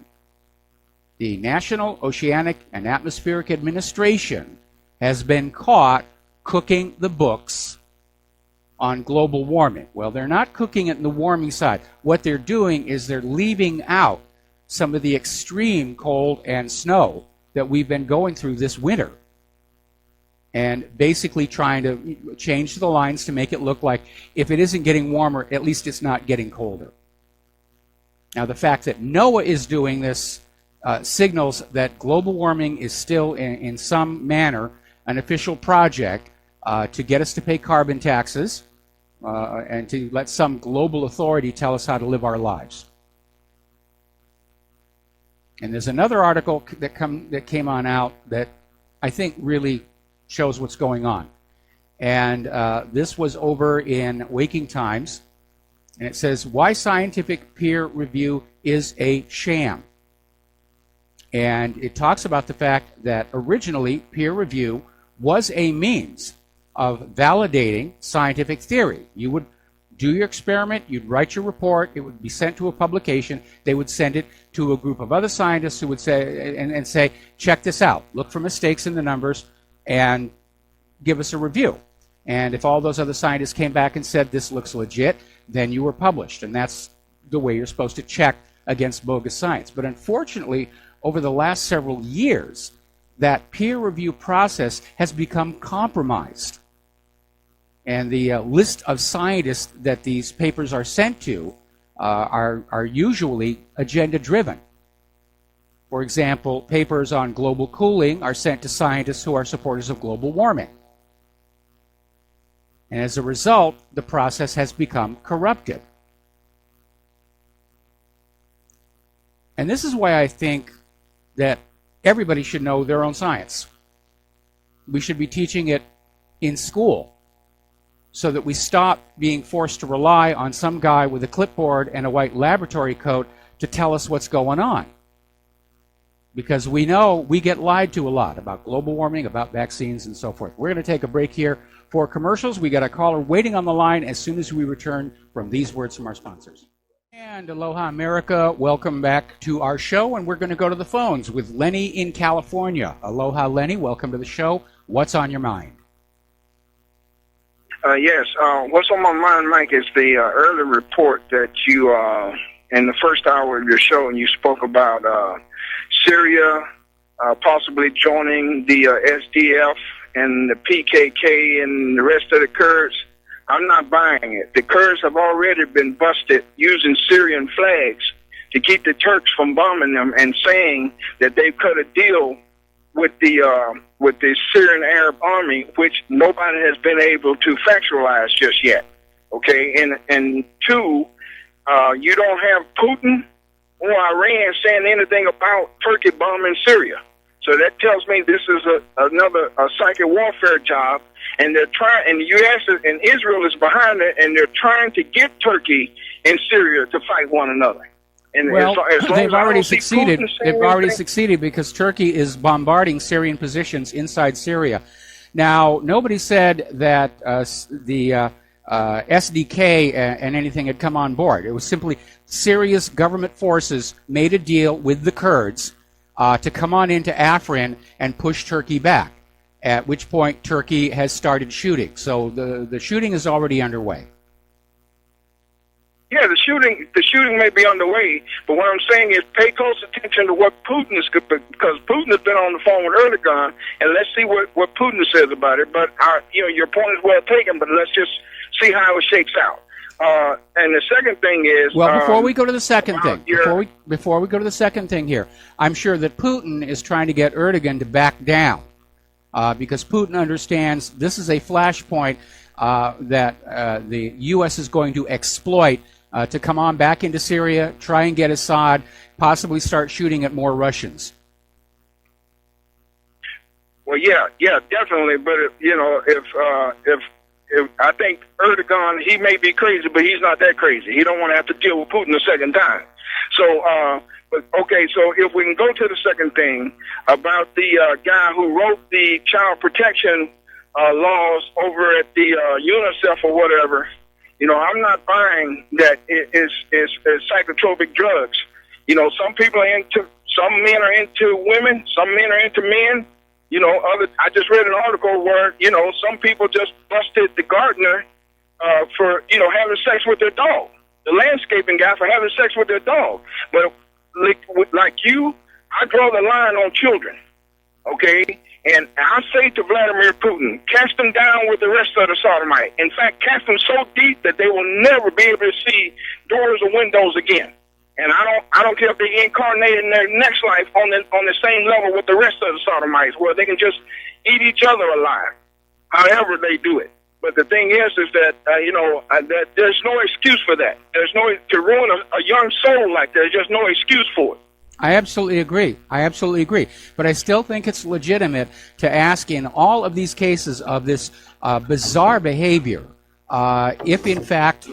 the National Oceanic and Atmospheric Administration has been caught cooking the books on global warming. Well, they're not cooking it in the warming side. What they're doing is they're leaving out some of the extreme cold and snow that we've been going through this winter, and basically trying to change the lines to make it look like if it isn't getting warmer, at least it's not getting colder. Now, the fact that NOAA is doing this signals that global warming is still, in some manner, an official project to get us to pay carbon taxes and to let some global authority tell us how to live our lives. And there's another article that came on out that I think really shows what's going on. And this was over in Waking Times, and it says, why scientific peer review is a sham. And it talks about the fact that originally peer review was a means of validating scientific theory. You would do your experiment, you'd write your report, it would be sent to a publication, they would send it to a group of other scientists who would say, and say, check this out, look for mistakes in the numbers, and give us a review. And if all those other scientists came back and said this looks legit, then you were published. And that's the way you're supposed to check against bogus science. But unfortunately, over the last several years, that peer review process has become compromised. And the list of scientists that these papers are sent to are usually agenda-driven. For example, papers on global cooling are sent to scientists who are supporters of global warming. And as a result, the process has become corrupted. And this is why I think that everybody should know their own science. We should be teaching it in school so that we stop being forced to rely on some guy with a clipboard and a white laboratory coat to tell us what's going on. Because we know we get lied to a lot about global warming, about vaccines, and so forth. We're going to take a break here for commercials. We got a caller waiting on the line as soon as we return from these words from our sponsors. And aloha, America. Welcome back to our show, and we're going to go to the phones with Lenny in California. Aloha, Lenny. Welcome to the show. What's on your mind? Yes. What's on my mind, Mike, is the early report that you, in the first hour of your show, and you spoke about Syria possibly joining the SDF and the PKK and the rest of the Kurds. I'm not buying it. The Kurds have already been busted using Syrian flags to keep the Turks from bombing them and saying that they've cut a deal with the Syrian Arab Army, which nobody has been able to factualize just yet. Okay, and two, you don't have Putin or Iran saying anything about Turkey bombing Syria. So that tells me this is another psychic warfare job, and they're trying. And the U.S. and Israel is behind it, and they're trying to get Turkey and Syria to fight one another. And well, as long they've as I already don't see succeeded. Putin saying They've already anything- succeeded because Turkey is bombarding Syrian positions inside Syria. Now, nobody said that the SDK and anything had come on board. It was simply Syria's government forces made a deal with the Kurds to come on into Afrin and push Turkey back, at which point Turkey has started shooting. So the shooting is already underway. Yeah, the shooting may be underway, but what I'm saying is pay close attention to what Putin is, because Putin has been on the phone with Erdogan, and let's see what Putin says about it. But your point is well taken, but let's just see how it shakes out. And the second thing is, well, before we go to the second thing, before we go to the second thing here, I'm sure that Putin is trying to get Erdogan to back down because Putin understands this is a flashpoint that the U.S. is going to exploit to come on back into Syria, try and get Assad, possibly start shooting at more Russians. Well, yeah, definitely. But if I think Erdogan, he may be crazy, but he's not that crazy. He don't want to have to deal with Putin a second time. So, but okay, so if we can go to the second thing about the guy who wrote the child protection laws over at the UNICEF or whatever, I'm not buying that it is psychotropic drugs. Some people are some men are into women, some men are into men. I just read an article where, some people just busted the gardener for, having sex with their dog, the landscaping guy for having sex with their dog. But like you, I draw the line on children, okay? And I say to Vladimir Putin, cast them down with the rest of the sodomite. In fact, cast them so deep that they will never be able to see doors or windows again. And I don't care if they incarnate in their next life on the same level with the rest of the sodomites, where they can just eat each other alive, however they do it. But the thing is that that there's no excuse for that. There's no to ruin a young soul like that. There's just no excuse for it. I absolutely agree. But I still think it's legitimate to ask in all of these cases of this bizarre behavior if, in fact,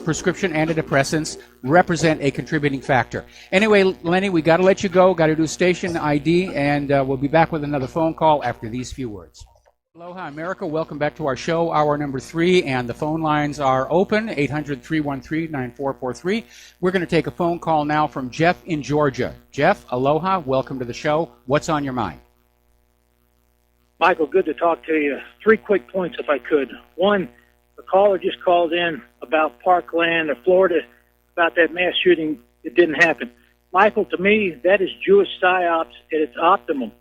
prescription antidepressants represent a contributing factor. Anyway, Lenny, we got to let you go. Got to do station ID, and we'll be back with another phone call after these few words. Aloha, America. Welcome back to our show, hour number 3, and the phone lines are open, 800-313-9443. We're going to take a phone call now from Jeff in Georgia. Jeff, aloha. Welcome to the show. What's on your mind? Michael, good to talk to you. 3 quick points, if I could. One, the caller just called in about Parkland or Florida, about that mass shooting. It didn't happen. Michael, to me, that is Jewish psyops at its optimum.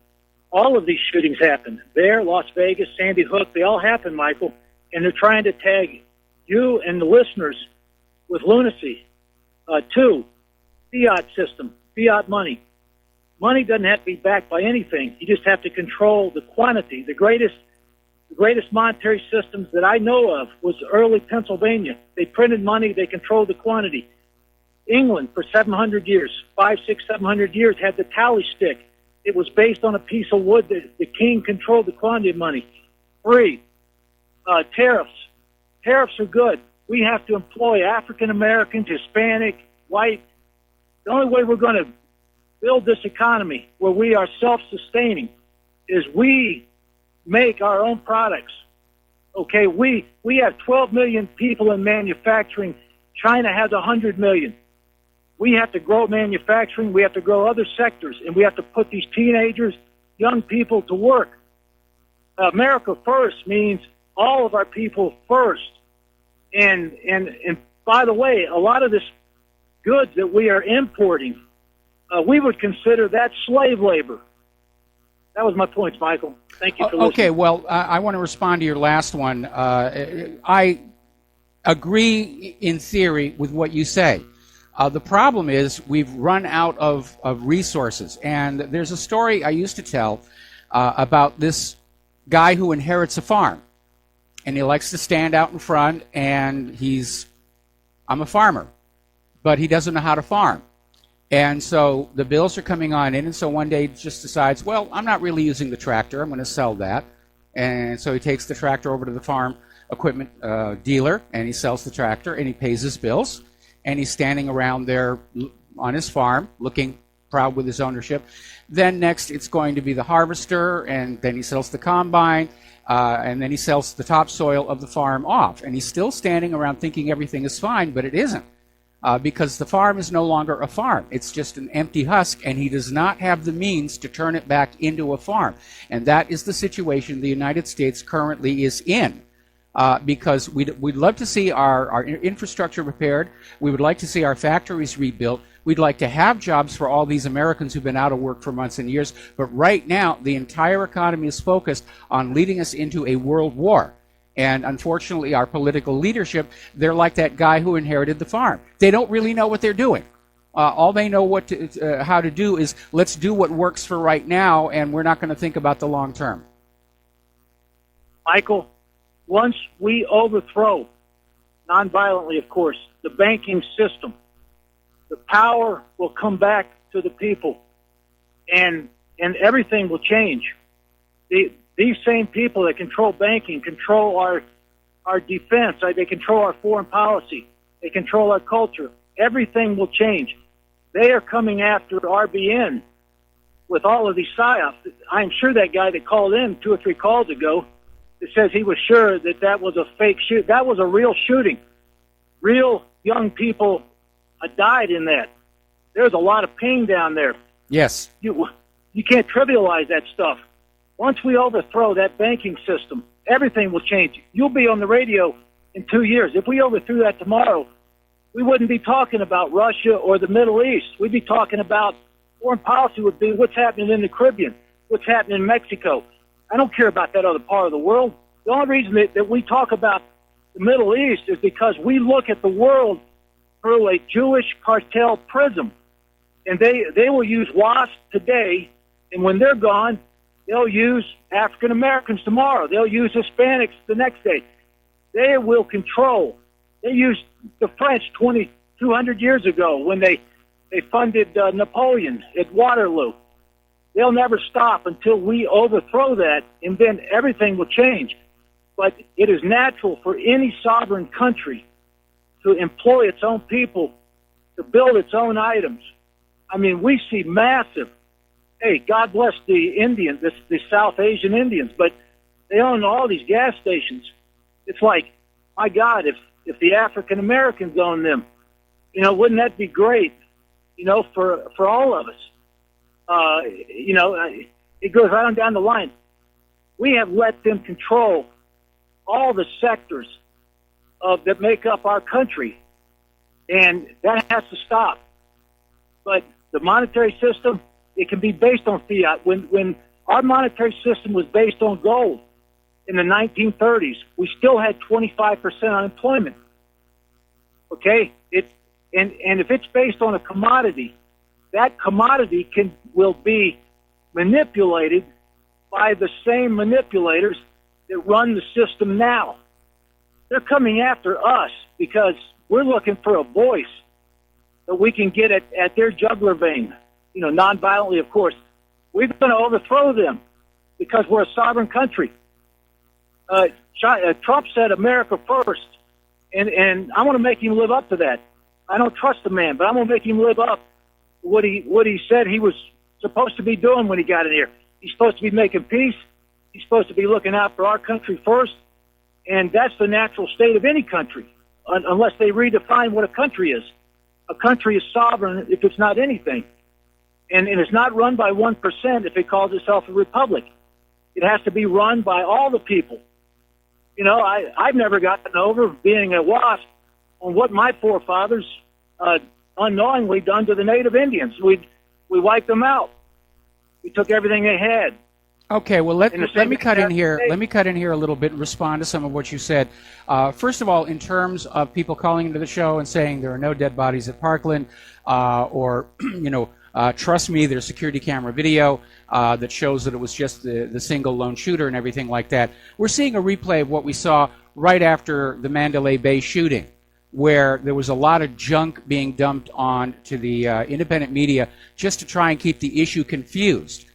All of these shootings happened. There, Las Vegas, Sandy Hook, they all happened, Michael. And they're trying to tag you and the listeners with lunacy. 2, fiat system, fiat money. Money doesn't have to be backed by anything. You just have to control the quantity. The greatest monetary systems that I know of was early Pennsylvania. They printed money. They controlled the quantity. England, for 700 years, 700 years, had the tally stick. It was based on a piece of wood that the king controlled the quantity of money. 3, tariffs. Tariffs are good. We have to employ African Americans, Hispanic, white. The only way we're going to build this economy where we are self-sustaining is we make our own products. Okay, we have 12 million people in manufacturing. China has 100 million. We have to grow manufacturing. We have to grow other sectors, and we have to put these teenagers, young people to work. America first means all of our people first. And by the way, a lot of this goods that we are importing, we would consider that slave labor. That was my points, Michael. Thank you for listening. Okay, well, I want to respond to your last one. I agree in theory with what you say. The problem is we've run out of resources. And there's a story I used to tell about this guy who inherits a farm. And he likes to stand out in front, and I'm a farmer, but he doesn't know how to farm. And so the bills are coming on in, and so one day he just decides, well, I'm not really using the tractor. I'm going to sell that. And so he takes the tractor over to the farm equipment dealer, and he sells the tractor, and he pays his bills. And he's standing around there on his farm looking proud with his ownership. Then next it's going to be the harvester, and then he sells the combine, and then he sells the topsoil of the farm off. And he's still standing around thinking everything is fine, but it isn't. Because the farm is no longer a farm. It's just an empty husk, and he does not have the means to turn it back into a farm. And that is the situation the United States currently is in. Because we'd love to see our infrastructure repaired. We would like to see our factories rebuilt. We'd like to have jobs for all these Americans who've been out of work for months and years. But right now, the entire economy is focused on leading us into a world war. And unfortunately, our political leadership, they're like that guy who inherited the farm. They don't really know what they're doing. All they know how to do is, let's do what works for right now, and we're not going to think about the long term. Michael, once we overthrow, nonviolently of course, the banking system, the power will come back to the people, and everything will change. These same people that control banking control our defense. They control our foreign policy. They control our culture. Everything will change. They are coming after RBN with all of these psyops. I'm sure that guy that called in 2 or 3 calls ago that says he was sure that was a fake shoot. That was a real shooting. Real young people died in that. There's a lot of pain down there. Yes. You can't trivialize that stuff. Once we overthrow that banking system, everything will change. You'll be on the radio in 2 years. If we overthrew that tomorrow, we wouldn't be talking about Russia or the Middle East. We'd be talking about foreign policy would be what's happening in the Caribbean, what's happening in Mexico. I don't care about that other part of the world. The only reason that we talk about the Middle East is because we look at the world through a Jewish cartel prism. And they will use WASP today, and when they're gone, they'll use African Americans tomorrow. They'll use Hispanics the next day. They will control. They used the French 200 years ago when they funded Napoleon at Waterloo. They'll never stop until we overthrow that, and then everything will change. But it is natural for any sovereign country to employ its own people, to build its own items. I mean, we see massive. Hey, God bless the Indians, the South Asian Indians, but they own all these gas stations. It's like, my God, if the African Americans own them, wouldn't that be great, for all of us? It goes right on down the line. We have let them control all the sectors that make up our country, and that has to stop. But the monetary system, it can be based on fiat. When our monetary system was based on gold in the 1930s, we still had 25% unemployment. Okay? And if it's based on a commodity, that commodity will be manipulated by the same manipulators that run the system now. They're coming after us because we're looking for a voice that we can get at their jugular vein, non-violently, of course. We're going to overthrow them because we're a sovereign country. Trump said America first, and I'm going to make him live up to that. I don't trust the man, but I'm going to make him live up to what he said he was supposed to be doing when he got in here. He's supposed to be making peace. He's supposed to be looking out for our country first, and that's the natural state of any country, unless they redefine what a country is. A country is sovereign if it's not anything. And it's not run by 1% if it calls itself a republic. It has to be run by all the people. I've never gotten over being a WASP on what my forefathers unknowingly done to the native Indians. We wiped them out. We took everything they had. Okay, well, let In the me same cut in here. day. Let me cut in here a little bit and respond to some of what you said. First of all, in terms of people calling into the show and saying there are no dead bodies at Parkland, or trust me, there's security camera video that shows that it was just the single lone shooter and everything like that. We're seeing a replay of what we saw right after the Mandalay Bay shooting, where there was a lot of junk being dumped on to the independent media just to try and keep the issue confused.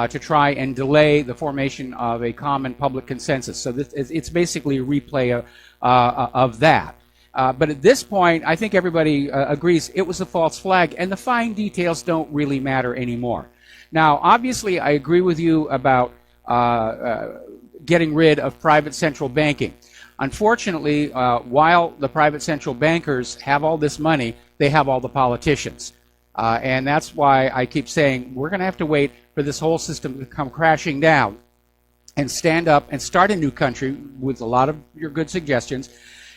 To try and delay the formation of a common public consensus. So it's basically a replay of that. But at this point, I think everybody agrees it was a false flag, and the fine details don't really matter anymore. Now, obviously, I agree with you about getting rid of private central banking. Unfortunately, while the private central bankers have all this money, they have all the politicians. And that's why I keep saying we're going to have to wait for this whole system to come crashing down and stand up and start a new country with a lot of your good suggestions.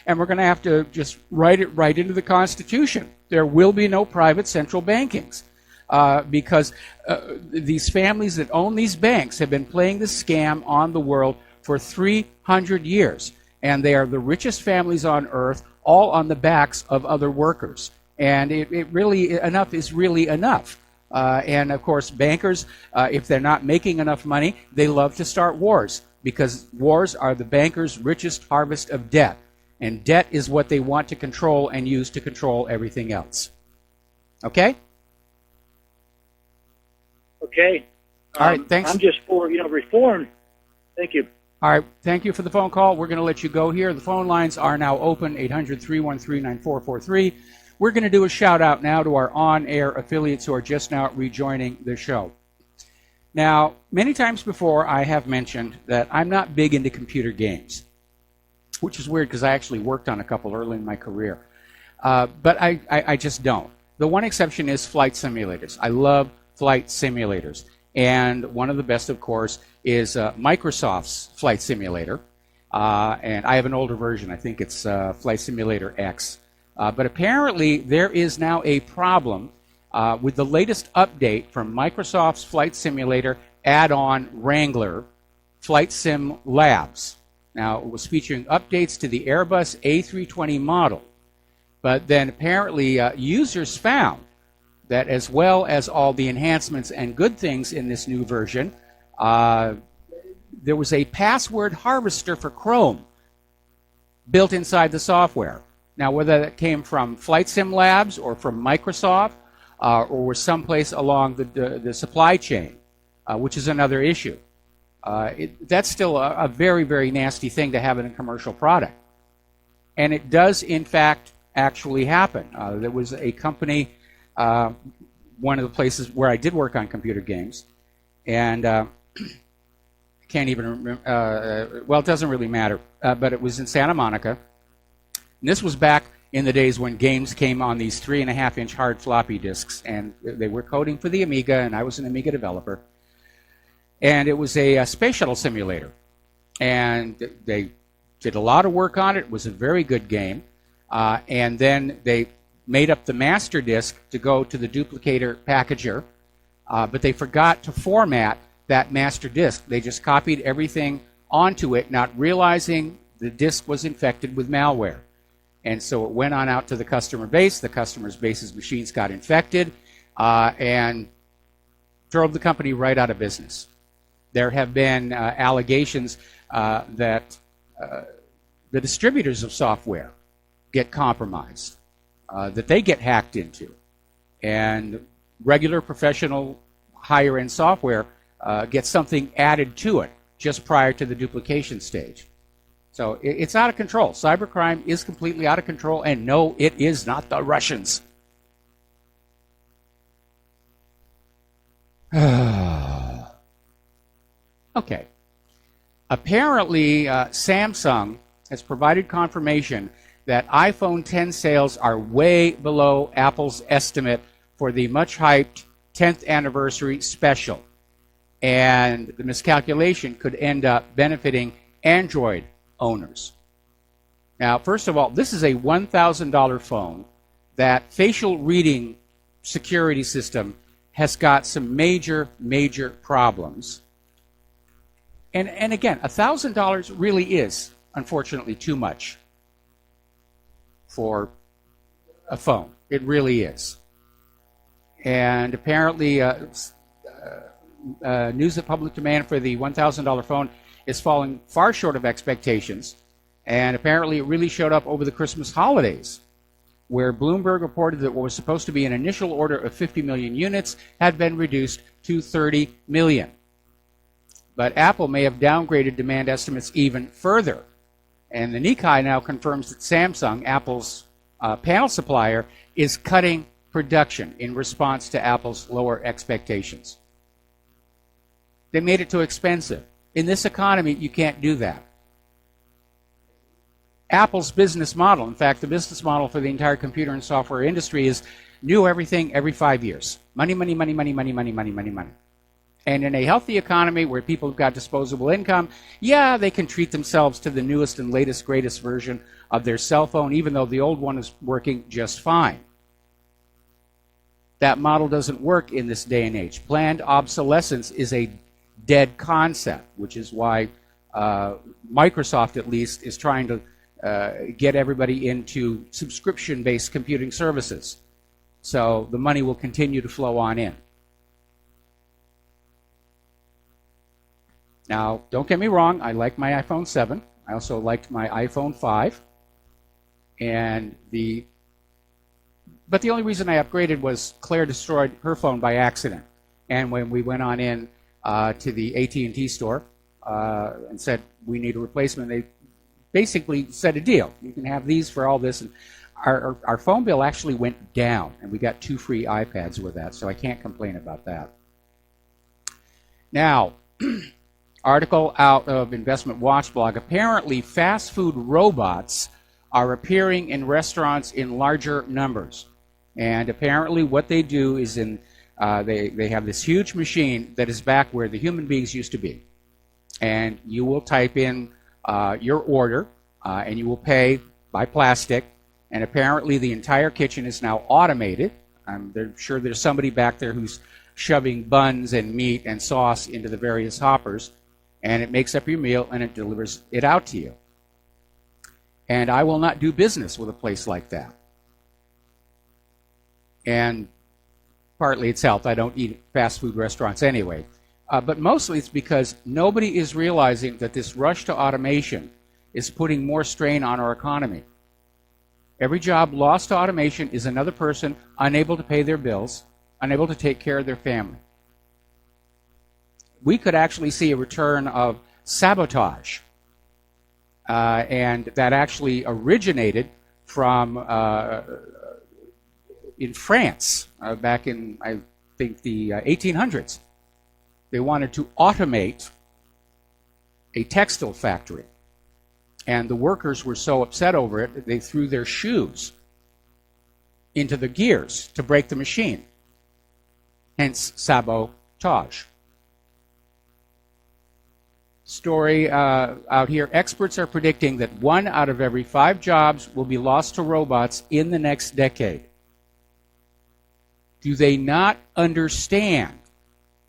And we're going to have to just write it right into the Constitution. There will be no private central bankings because these families that own these banks have been playing this scam on the world for 300 years. And they are the richest families on earth, all on the backs of other workers. And it really, enough is really enough. And of course, bankers, if they're not making enough money, they love to start wars because wars are the bankers' richest harvest of debt. And debt is what they want to control and use to control everything else. Okay? Okay. All right, thanks. I'm just for, reform. Thank you. All right, thank you for the phone call. We're going to let you go here. The phone lines are now open, 800-313-9443. We're going to do a shout-out now to our on-air affiliates who are just now rejoining the show. Now, many times before, I have mentioned that I'm not big into computer games, which is weird because I actually worked on a couple early in my career. But I just don't. The one exception is flight simulators. I love flight simulators. And one of the best, of course, is Microsoft's Flight Simulator. And I have an older version. I think it's Flight Simulator X. But apparently there is now a problem with the latest update from Microsoft's Flight Simulator add-on Wrangler, Flight Sim Labs. Now, it was featuring updates to the Airbus A320 model. But then apparently users found that as well as all the enhancements and good things in this new version, there was a password harvester for Chrome built inside the software. Now, whether that came from Flight Sim Labs or from Microsoft or was someplace along the supply chain, which is another issue, that's still a very, very nasty thing to have in a commercial product. And it does, in fact, actually happen. There was a company, one of the places where I did work on computer games, and can't even remember, well, it doesn't really matter, but it was in Santa Monica. And this was back in the days when games came on these 3.5-inch hard floppy disks, and they were coding for the Amiga, and I was an Amiga developer. And it was a space shuttle simulator. And they did a lot of work on it. It was a very good game. And then they made up the master disk to go to the duplicator packager, but they forgot to format that master disk. They just copied everything onto it, not realizing the disk was infected with malware. And so it went on out to the customer base. The customer's base's machines got infected and drove the company right out of business. There have been allegations that the distributors of software get compromised, that they get hacked into, and regular professional higher-end software gets something added to it just prior to the duplication stage. So it's out of control. Cybercrime is completely out of control, and no, it is not the Russians. Okay. Apparently, Samsung has provided confirmation that iPhone X sales are way below Apple's estimate for the much-hyped 10th anniversary special. And the miscalculation could end up benefiting Android owners. Now, first of all, this is a $1,000 phone. That facial reading security system has got some major, major problems. And again, $1,000 really is, unfortunately, too much for a phone. It really is. And apparently, news of public demand for the $1,000 phone is falling far short of expectations. And apparently, it really showed up over the Christmas holidays, where Bloomberg reported that what was supposed to be an initial order of 50 million units had been reduced to 30 million. But Apple may have downgraded demand estimates even further. And the Nikkei now confirms that Samsung, Apple's panel supplier, is cutting production in response to Apple's lower expectations. They made it too expensive. In this economy, you can't do that. Apple's business model, in fact, the business model for the entire computer and software industry is new everything every 5 years. Money, money, money, money, money, money, money, money, money. And in a healthy economy where people have got disposable income, yeah, they can treat themselves to the newest and latest, greatest version of their cell phone, even though the old one is working just fine. That model doesn't work in this day and age. Planned obsolescence is a dead concept, which is why Microsoft, at least, is trying to get everybody into subscription-based computing services. So the money will continue to flow on in. Now, don't get me wrong, I like my iPhone 7. I also liked my iPhone 5. But the only reason I upgraded was Claire destroyed her phone by accident. And when we went on in to the AT&T store and said, we need a replacement, they basically said a deal. You can have these for all this. And our phone bill actually went down, and we got 2 free iPads with that, so I can't complain about that. Now, article out of Investment Watch blog. Apparently, fast food robots are appearing in restaurants in larger numbers. And apparently what they do is they have this huge machine that is back where the human beings used to be. And you will type in your order, and you will pay by plastic. And apparently the entire kitchen is now automated. I'm sure there's somebody back there who's shoving buns and meat and sauce into the various hoppers. And it makes up your meal, and it delivers it out to you. And I will not do business with a place like that. And partly it's health. I don't eat fast food restaurants anyway. But mostly it's because nobody is realizing that this rush to automation is putting more strain on our economy. Every job lost to automation is another person unable to pay their bills, unable to take care of their family. We could actually see a return of sabotage. And that actually originated from in France back in, I think, the 1800s. They wanted to automate a textile factory. And the workers were so upset over it, they threw their shoes into the gears to break the machine. Hence, sabotage. Story out here. Experts are predicting that 1 out of every 5 jobs will be lost to robots in the next decade. Do they not understand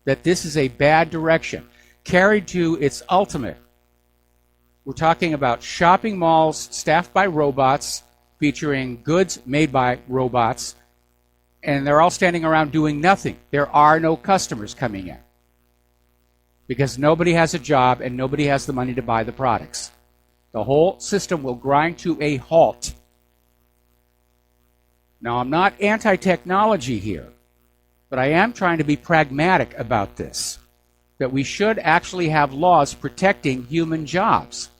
that this is a bad direction? Carried to its ultimate, we're talking about shopping malls staffed by robots, featuring goods made by robots, and they're all standing around doing nothing. There are no customers coming in, because nobody has a job and nobody has the money to buy the products. The whole system will grind to a halt. Now, I'm not anti-technology here, but I am trying to be pragmatic about this, that we should actually have laws protecting human jobs.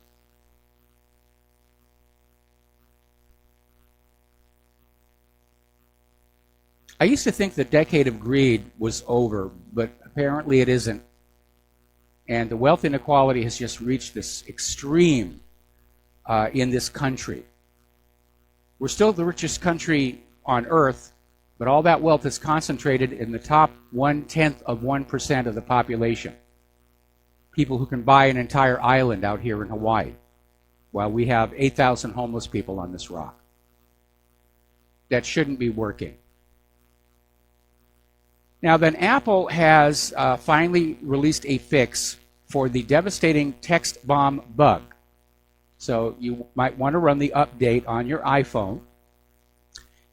I used to think the decade of greed was over, but apparently it isn't. And the wealth inequality has just reached this extreme in this country. We're still the richest country on earth, but all that wealth is concentrated in the top 0.1% of the population. People who can buy an entire island out here in Hawaii, while we have 8,000 homeless people on this rock. That shouldn't be working. Now then, Apple has finally released a fix for the devastating text bomb bug. So you might want to run the update on your iPhone.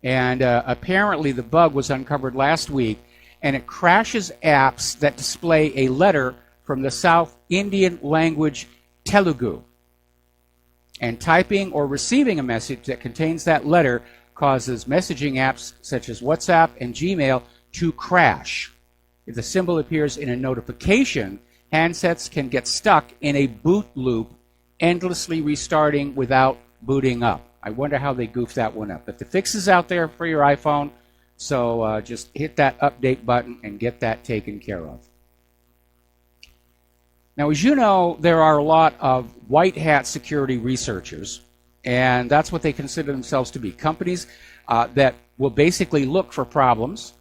And apparently the bug was uncovered last week, and it crashes apps that display a letter from the South Indian language Telugu. And typing or receiving a message that contains that letter causes messaging apps such as WhatsApp and Gmail to crash. If the symbol appears in a notification, handsets can get stuck in a boot loop, endlessly restarting without booting up. I wonder how they goofed that one up. But the fix is out there for your iPhone, so just hit that update button and get that taken care of. Now, as you know, there are a lot of white hat security researchers, and that's what they consider themselves to be. Companies that will basically look for problems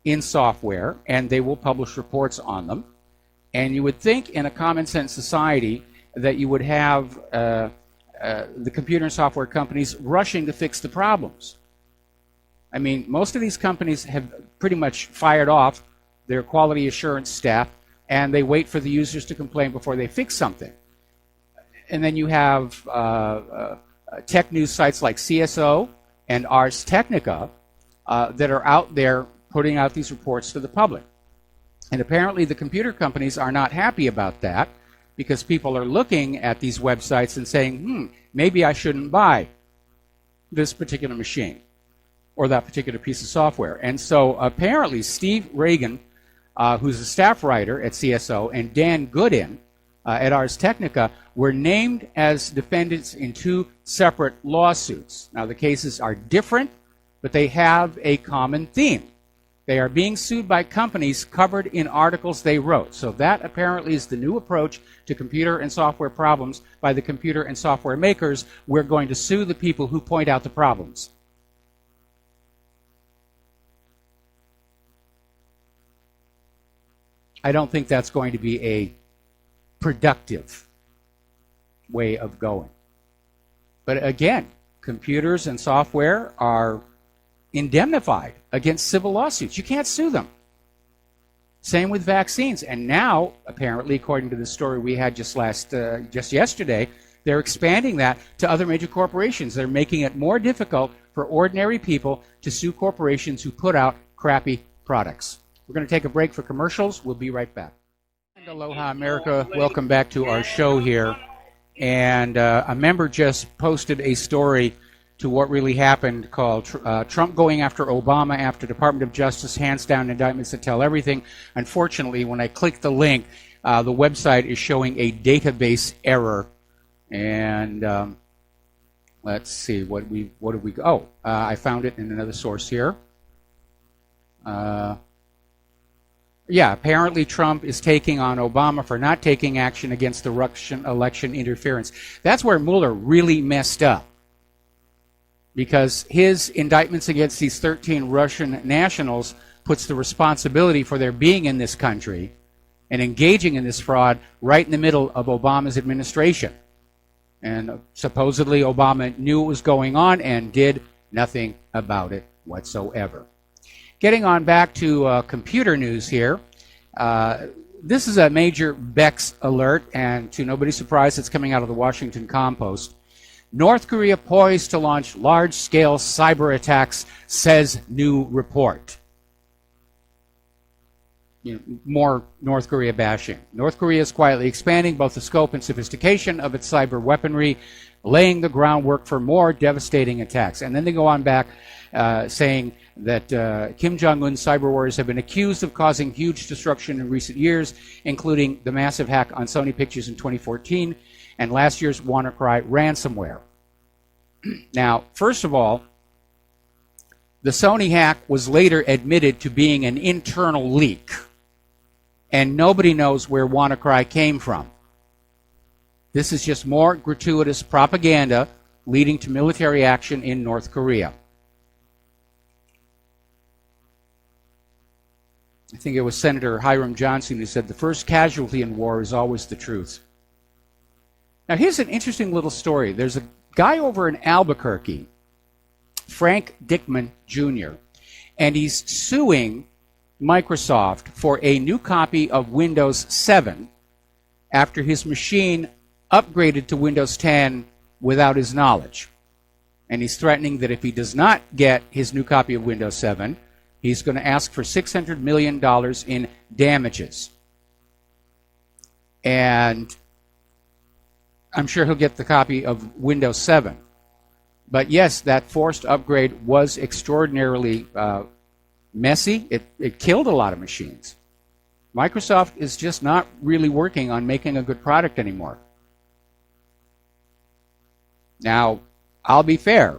in software, and they will publish reports on them. And you would think in a common sense society that you would have the computer and software companies rushing to fix the problems. I mean, most of these companies have pretty much fired off their quality assurance staff, and they wait for the users to complain before they fix something. And then you have tech news sites like CSO and Ars Technica that are out there putting out these reports to the public. And apparently the computer companies are not happy about that, because people are looking at these websites and saying, maybe I shouldn't buy this particular machine or that particular piece of software. And so apparently Steve Reagan, who's a staff writer at CSO, and Dan Goodin at Ars Technica were named as defendants in two separate lawsuits. Now, the cases are different, but they have a common theme. They are being sued by companies covered in articles they wrote. So that apparently is the new approach to computer and software problems by the computer and software makers. We're going to sue the people who point out the problems. I don't think that's going to be a productive way of going. But again, computers and software are indemnified against civil lawsuits. You can't sue them. Same with vaccines. And now, apparently, according to the story we had just yesterday, they're expanding that to other major corporations. They're making it more difficult for ordinary people to sue corporations who put out crappy products. We're going to take a break for commercials. We'll be right back. And aloha, America. Welcome back to our show here. And a member just posted a story to what really happened called Trump going after Obama after Department of Justice hands down indictments that tell everything. Unfortunately, when I click the link, the website is showing a database error. And let's see, what did we go? Oh, I found it in another source here. Yeah, apparently Trump is taking on Obama for not taking action against the Russian election interference. That's where Mueller really messed up, because his indictments against these 13 Russian nationals puts the responsibility for their being in this country and engaging in this fraud right in the middle of Obama's administration. And supposedly Obama knew what was going on and did nothing about it whatsoever. Getting on back to computer news here. This is a major Bex alert, and to nobody's surprise, it's coming out of the Washington Compost. North Korea poised to launch large-scale cyber attacks, says new report. More North Korea bashing. North Korea is quietly expanding both the scope and sophistication of its cyber weaponry, laying the groundwork for more devastating attacks. And then they go on back saying that Kim Jong-un's cyber warriors have been accused of causing huge destruction in recent years, including the massive hack on Sony Pictures in 2014 and last year's WannaCry ransomware. Now, first of all, the Sony hack was later admitted to being an internal leak, and nobody knows where WannaCry came from. This is just more gratuitous propaganda leading to military action in North Korea. I think it was Senator Hiram Johnson who said the first casualty in war is always the truth. Now, here's an interesting little story. There's a guy over in Albuquerque, Frank Dickman Jr., and he's suing Microsoft for a new copy of Windows 7 after his machine upgraded to Windows 10 without his knowledge. And he's threatening that if he does not get his new copy of Windows 7, he's going to ask for $600 million in damages. And I'm sure he'll get the copy of Windows 7. But yes, that forced upgrade was extraordinarily messy. It killed a lot of machines. Microsoft is just not really working on making a good product anymore. Now, I'll be fair.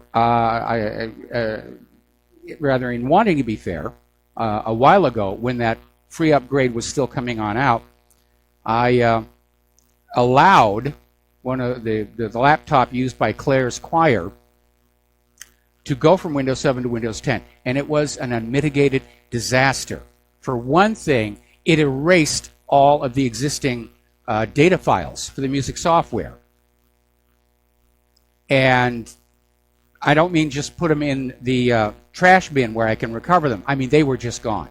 Rather, in wanting to be fair, a while ago, when that free upgrade was still coming on out, I allowed one of the laptop used by Claire's choir to go from Windows 7 to Windows 10, and it was an unmitigated disaster. For one thing, it erased all of the existing data files for the music software. And I don't mean just put them in the trash bin where I can recover them. I mean, they were just gone.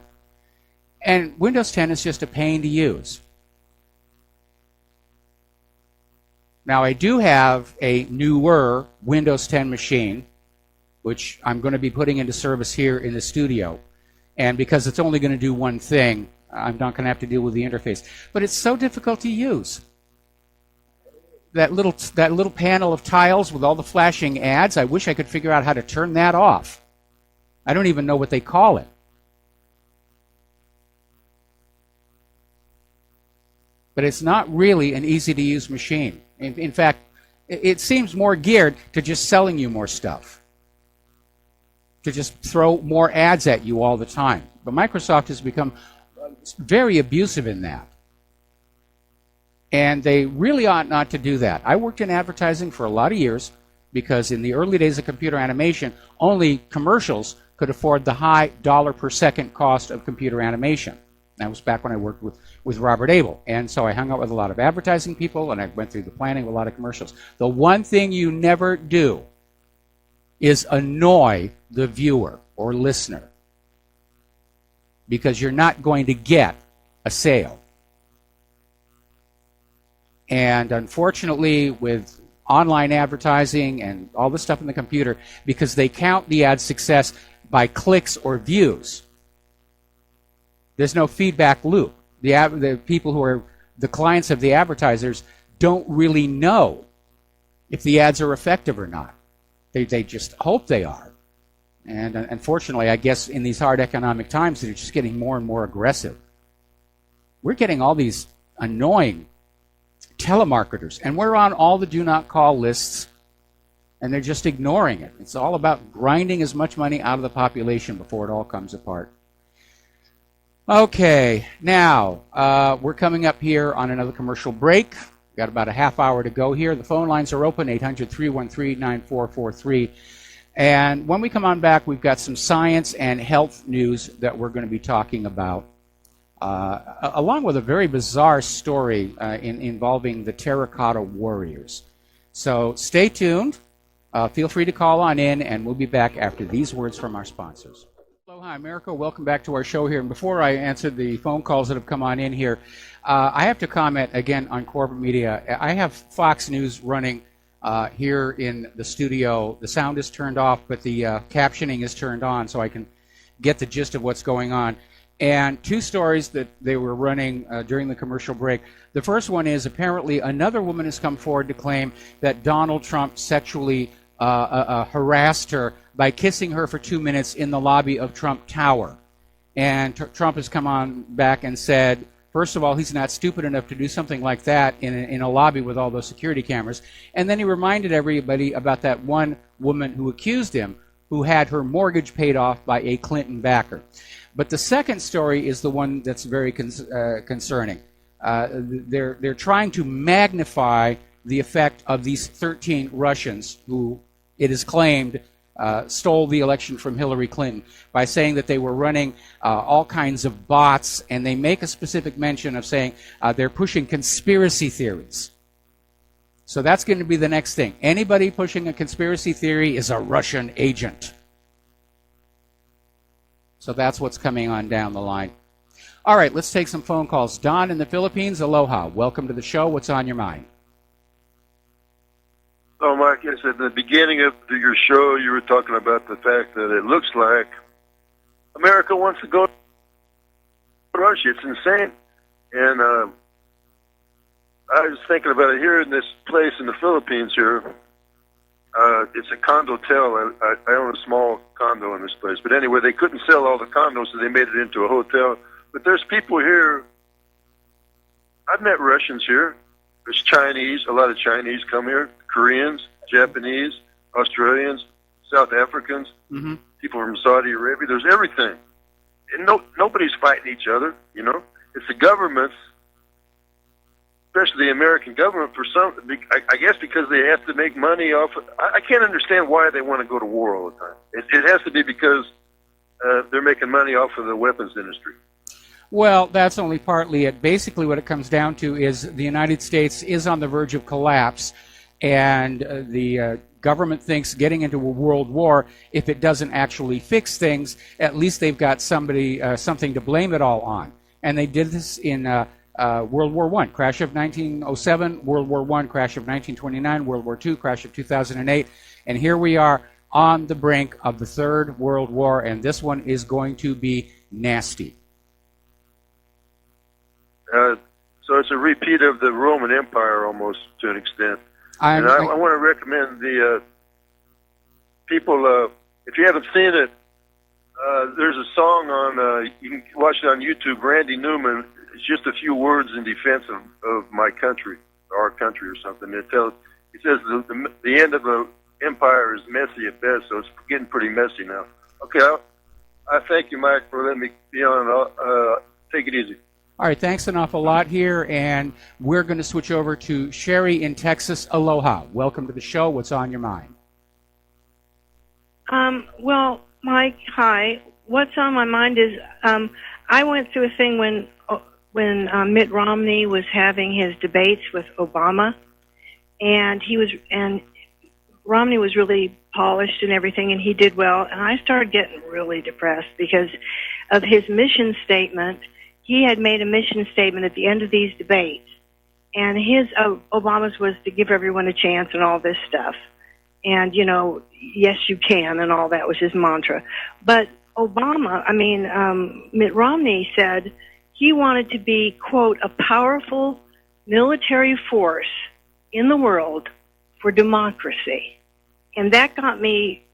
And Windows 10 is just a pain to use. Now, I do have a newer Windows 10 machine, which I'm going to be putting into service here in the studio. And because it's only going to do one thing, I'm not going to have to deal with the interface. But it's so difficult to use. That little panel of tiles with all the flashing ads, I wish I could figure out how to turn that off. I don't even know what they call it. But it's not really an easy-to-use machine. In fact, it seems more geared to just selling you more stuff, to just throw more ads at you all the time. But Microsoft has become very abusive in that. And they really ought not to do that. I worked in advertising for a lot of years because in the early days of computer animation, only commercials could afford the high dollar per second cost of computer animation. That was back when I worked with Robert Abel. And so I hung out with a lot of advertising people, and I went through the planning of a lot of commercials. The one thing you never do is annoy the viewer or listener, because you're not going to get a sale. And unfortunately, with online advertising and all the stuff in the computer, because they count the ad success by clicks or views, there's no feedback loop. The people who are the clients of the advertisers don't really know if the ads are effective or not. They just hope they are. And unfortunately, I guess in these hard economic times, they're just getting more and more aggressive. We're getting all these annoying telemarketers, and we're on all the do not call lists, and they're just ignoring it. It's all about grinding as much money out of the population before it all comes apart. Okay, now we're coming up here on another commercial break. We've got about a half hour to go here. The phone lines are open, 800-313-9443. And when we come on back, we've got some science and health news that we're going to be talking about, along with a very bizarre story involving the terracotta warriors. So stay tuned. Feel free to call on in, and we'll be back after these words from our sponsors. Aloha, America. Welcome back to our show here. And before I answer the phone calls that have come on in here, I have to comment again on corporate media. I have Fox News running here in the studio. The sound is turned off, but the captioning is turned on so I can get the gist of what's going on. And two stories that they were running during the commercial break. The first one is apparently another woman has come forward to claim that Donald Trump sexually harassed her by kissing her for 2 minutes in the lobby of Trump Tower. And Trump has come on back and said, first of all, he's not stupid enough to do something like that in a lobby with all those security cameras. And then he reminded everybody about that one woman who accused him, who had her mortgage paid off by a Clinton backer. But the second story is the one that's very concerning. They're trying to magnify the effect of these 13 Russians who, it is claimed, stole the election from Hillary Clinton by saying that they were running all kinds of bots, and they make a specific mention of saying they're pushing conspiracy theories. So that's going to be the next thing. Anybody pushing a conspiracy theory is a Russian agent. So that's what's coming on down the line. All right, let's take some phone calls. Don in the Philippines, aloha. Welcome to the show. What's on your mind? Oh, Mike, yes, at the beginning of your show, you were talking about the fact that it looks like America wants to go to Russia. It's insane. And I was thinking about it here in this place in the Philippines here. It's a condotel. I own a small condo in this place. But anyway, they couldn't sell all the condos, so they made it into a hotel. But there's people here. I've met Russians here. There's Chinese. A lot of Chinese come here. Koreans, Japanese, Australians, South Africans, people from Saudi Arabia. There's everything. And nobody's fighting each other, you know. It's the governments, especially the American government, for some, I guess because they have to make money off of, I can't understand why they want to go to war all the time. It has to be because they're making money off of the weapons industry. Well, that's only partly it. Basically, what it comes down to is the United States is on the verge of collapse, and the government thinks getting into a world war, if it doesn't actually fix things, at least they've got something to blame it all on. And they did this in World War I, crash of 1907, World War I, crash of 1929, World War II, crash of 2008, and here we are on the brink of the Third World War, and this one is going to be nasty. So it's a repeat of the Roman Empire almost to an extent. I want to recommend the people, if you haven't seen it, there's a song on, you can watch it on YouTube, Randy Newman. It's just a few words in defense of my country, our country or something. He says the end of the empire is messy at best, so it's getting pretty messy now. Okay, I thank you, Mike, for letting me be on. Take it easy. All right, thanks an awful lot here, and we're going to switch over to Sherry in Texas. Aloha. Welcome to the show. What's on your mind? Well, Mike, hi. What's on my mind is I went through a thing when Mitt Romney was having his debates with Obama, and Romney was really polished and everything, and he did well, and I started getting really depressed because of his mission statement. He had made a mission statement at the end of these debates, and his Obama's was to give everyone a chance and all this stuff. And, you know, yes, you can, and all that was his mantra. But Mitt Romney said he wanted to be, quote, a powerful military force in the world for democracy. And that got me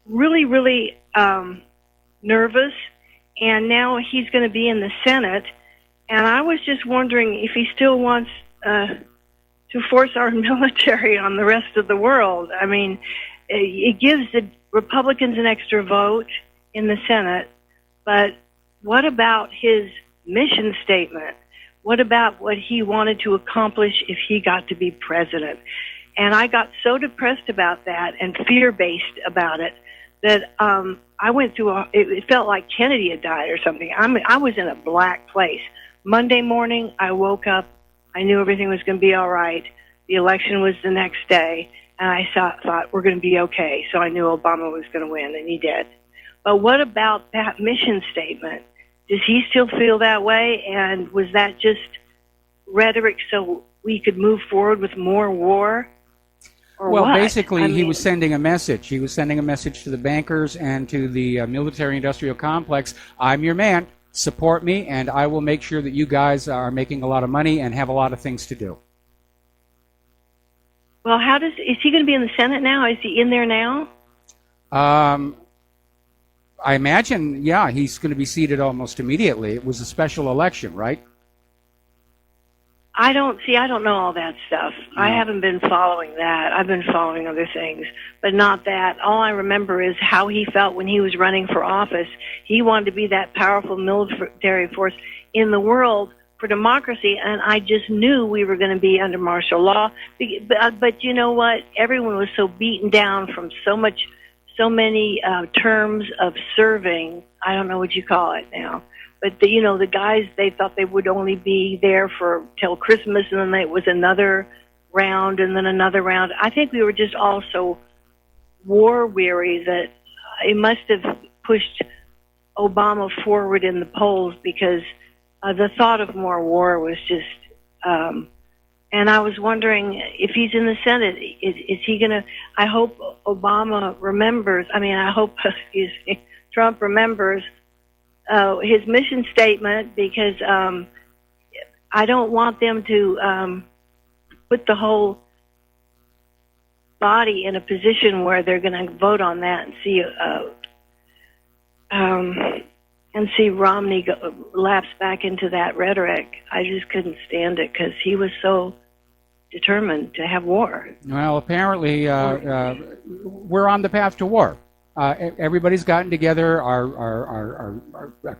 really, really nervous. And now he's going to be in the Senate, and I was just wondering if he still wants to force our military on the rest of the world. I mean, it gives the Republicans an extra vote in the Senate, but what about his mission statement? What about what he wanted to accomplish if he got to be president? And I got so depressed about that and fear-based about it that I went through it felt like Kennedy had died or something. I was in a black place. Monday morning, I woke up. I knew everything was going to be all right. The election was the next day, and I thought we're going to be okay. So I knew Obama was going to win, and he did. But what about that mission statement? Does he still feel that way? And was that just rhetoric so we could move forward with more war? Well, basically, he was sending a message. He was sending a message to the bankers and to the military-industrial complex. I'm your man. Support me, and I will make sure that you guys are making a lot of money and have a lot of things to do. Well, is he going to be in the Senate now? Is he in there now? I imagine, yeah, he's going to be seated almost immediately. It was a special election, right? I don't know all that stuff. No. I haven't been following that. I've been following other things, but not that. All I remember is how he felt when he was running for office. He wanted to be that powerful military force in the world for democracy, and I just knew we were going to be under martial law. But you know what? Everyone was so beaten down from so many terms of serving. I don't know what you call it now. But the guys, they thought they would only be there till Christmas, and then it was another round, and then another round. I think we were just all so war weary that it must have pushed Obama forward in the polls because the thought of more war was just, and I was wondering if he's in the Senate, is he going to, I hope Obama remembers, I hope, excuse me, Trump remembers his mission statement, because I don't want them to put the whole body in a position where they're going to vote on that and see Romney lapse back into that rhetoric. I just couldn't stand it because he was so determined to have war. Well, apparently we're on the path to war. Everybody's gotten together, our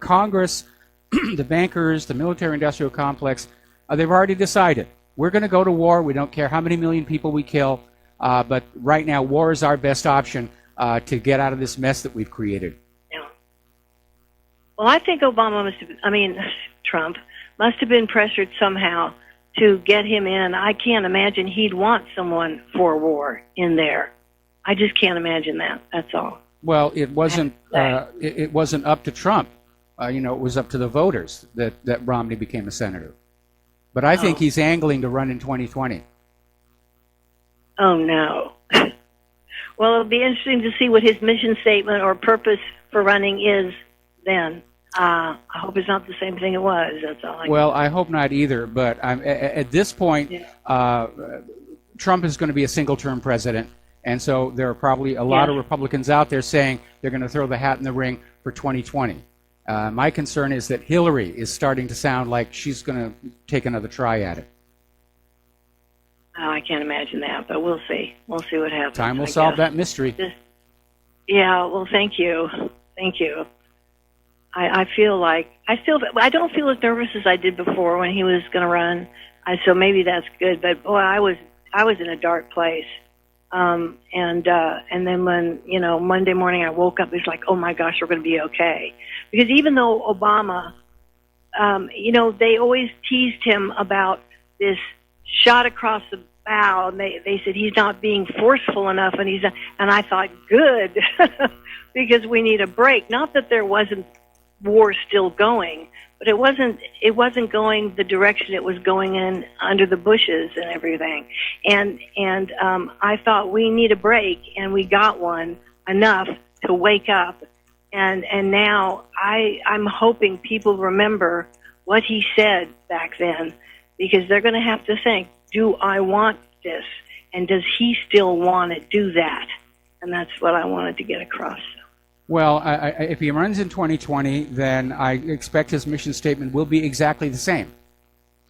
Congress, the bankers, the military-industrial complex. They've already decided we're going to go to war. We don't care how many million people we kill, but right now war is our best option to get out of this mess that we've created. Yeah. Well, I think Trump must have been pressured somehow to get him in. I can't imagine he'd want someone for war in there. I just can't imagine that. That's all. Well, it wasn't. It wasn't up to Trump. It was up to the voters that Romney became a senator. But I think he's angling to run in 2020. Oh no. Well, it'll be interesting to see what his mission statement or purpose for running is then. I hope it's not the same thing it was. That's all. I hope not either. But at this point, Trump is going to be a single-term president. And so there are probably a lot of Republicans out there saying they're going to throw the hat in the ring for 2020. My concern is that Hillary is starting to sound like she's going to take another try at it. Oh, I can't imagine that, but we'll see. We'll see what happens. Time will solve that mystery. Well, thank you. Thank you. I don't feel as nervous as I did before when he was going to run. So maybe that's good. But boy, I was in a dark place. And then when, Monday morning I woke up, it's like, oh my gosh, we're going to be okay. Because even though Obama, they always teased him about this shot across the bow, and they said he's not being forceful enough, and I thought, good, because we need a break. Not that there wasn't war still going, but it wasn't going the direction it was going in under the Bushes and everything. And I thought we need a break, and we got one enough to wake up. And now I'm hoping people remember what he said back then, because they're going to have to think, do I want this? And does he still want to do that? And that's what I wanted to get across. Well, if he runs in 2020, then I expect his mission statement will be exactly the same.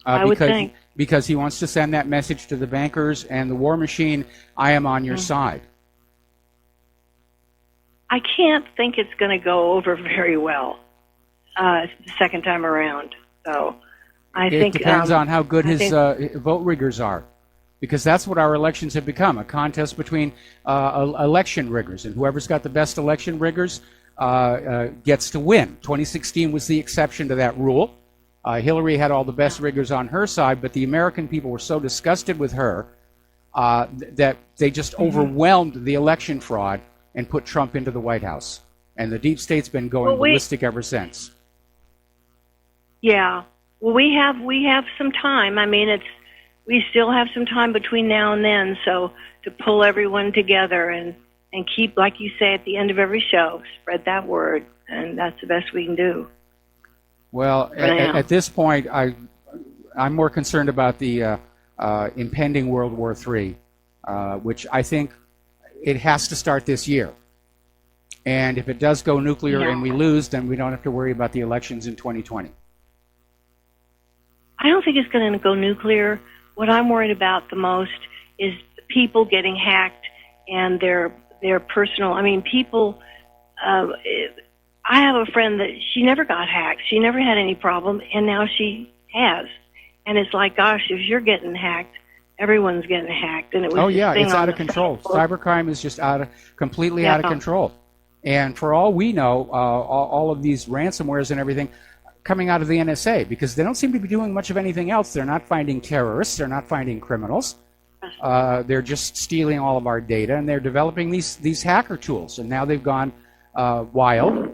I would think. Because he wants to send that message to the bankers and the war machine, I am on your side. I can't think it's going to go over very well the second time around. So I think it depends on how good his vote riggers are. Because that's what our elections have become, a contest between election riggers. And whoever's got the best election riggers gets to win. 2016 was the exception to that rule. Hillary had all the best riggers on her side, but the American people were so disgusted with her that they just overwhelmed the election fraud and put Trump into the White House. And the deep state's been going ballistic ever since. Yeah. Well, we have some time. We still have some time between now and then, so to pull everyone together and keep, like you say at the end of every show, spread that word, and that's the best we can do. Well, at this point, I'm more concerned about the impending World War III, which I think it has to start this year. And if it does go nuclear and we lose, then we don't have to worry about the elections in 2020. I don't think it's going to go nuclear. What I'm worried about the most is people getting hacked and their personal. People. I have a friend that she never got hacked. She never had any problem, and now she has. And it's like, gosh, if you're getting hacked, everyone's getting hacked. And it was it's out of control. Cybercrime is just completely out of control. And for all we know, all of these ransomwares and everything coming out of the NSA, because they don't seem to be doing much of anything else. They're not finding terrorists. They're not finding criminals. They're just stealing all of our data, and they're developing these hacker tools. And now they've gone wild.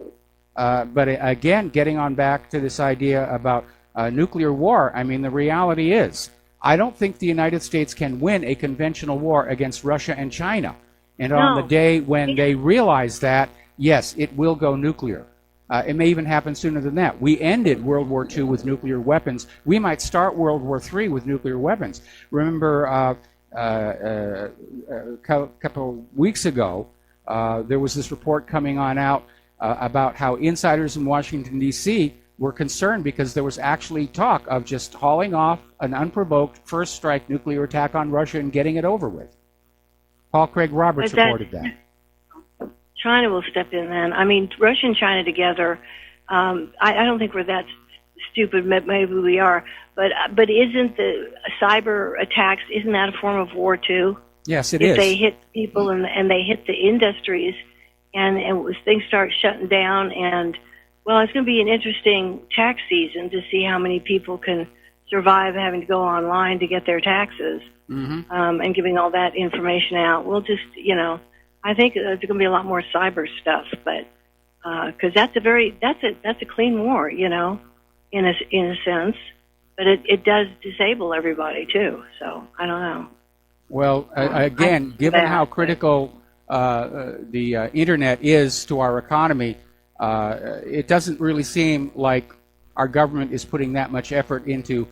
But again, getting on back to this idea about nuclear war. I mean, the reality is, I don't think the United States can win a conventional war against Russia and China. And on the day when they realize that, yes, it will go nuclear. It may even happen sooner than that. We ended World War II with nuclear weapons. We might start World War III with nuclear weapons. Remember, a couple weeks ago, there was this report coming on out about how insiders in Washington, D.C. were concerned because there was actually talk of just hauling off an unprovoked first strike nuclear attack on Russia and getting it over with. Paul Craig Roberts reported that. China will step in then. I mean, Russia and China together, I don't think we're that stupid. Maybe we are. But isn't the cyber attacks, isn't that a form of war too? Yes, it is. If they hit people and they hit the industries and things start shutting down and, well, it's going to be an interesting tax season to see how many people can survive having to go online to get their taxes and giving all that information out. We'll just, I think there's going to be a lot more cyber stuff, but because that's a clean war, in a sense, but it does disable everybody too. So I don't know. Well, again, given how critical the internet is to our economy, it doesn't really seem like our government is putting that much effort into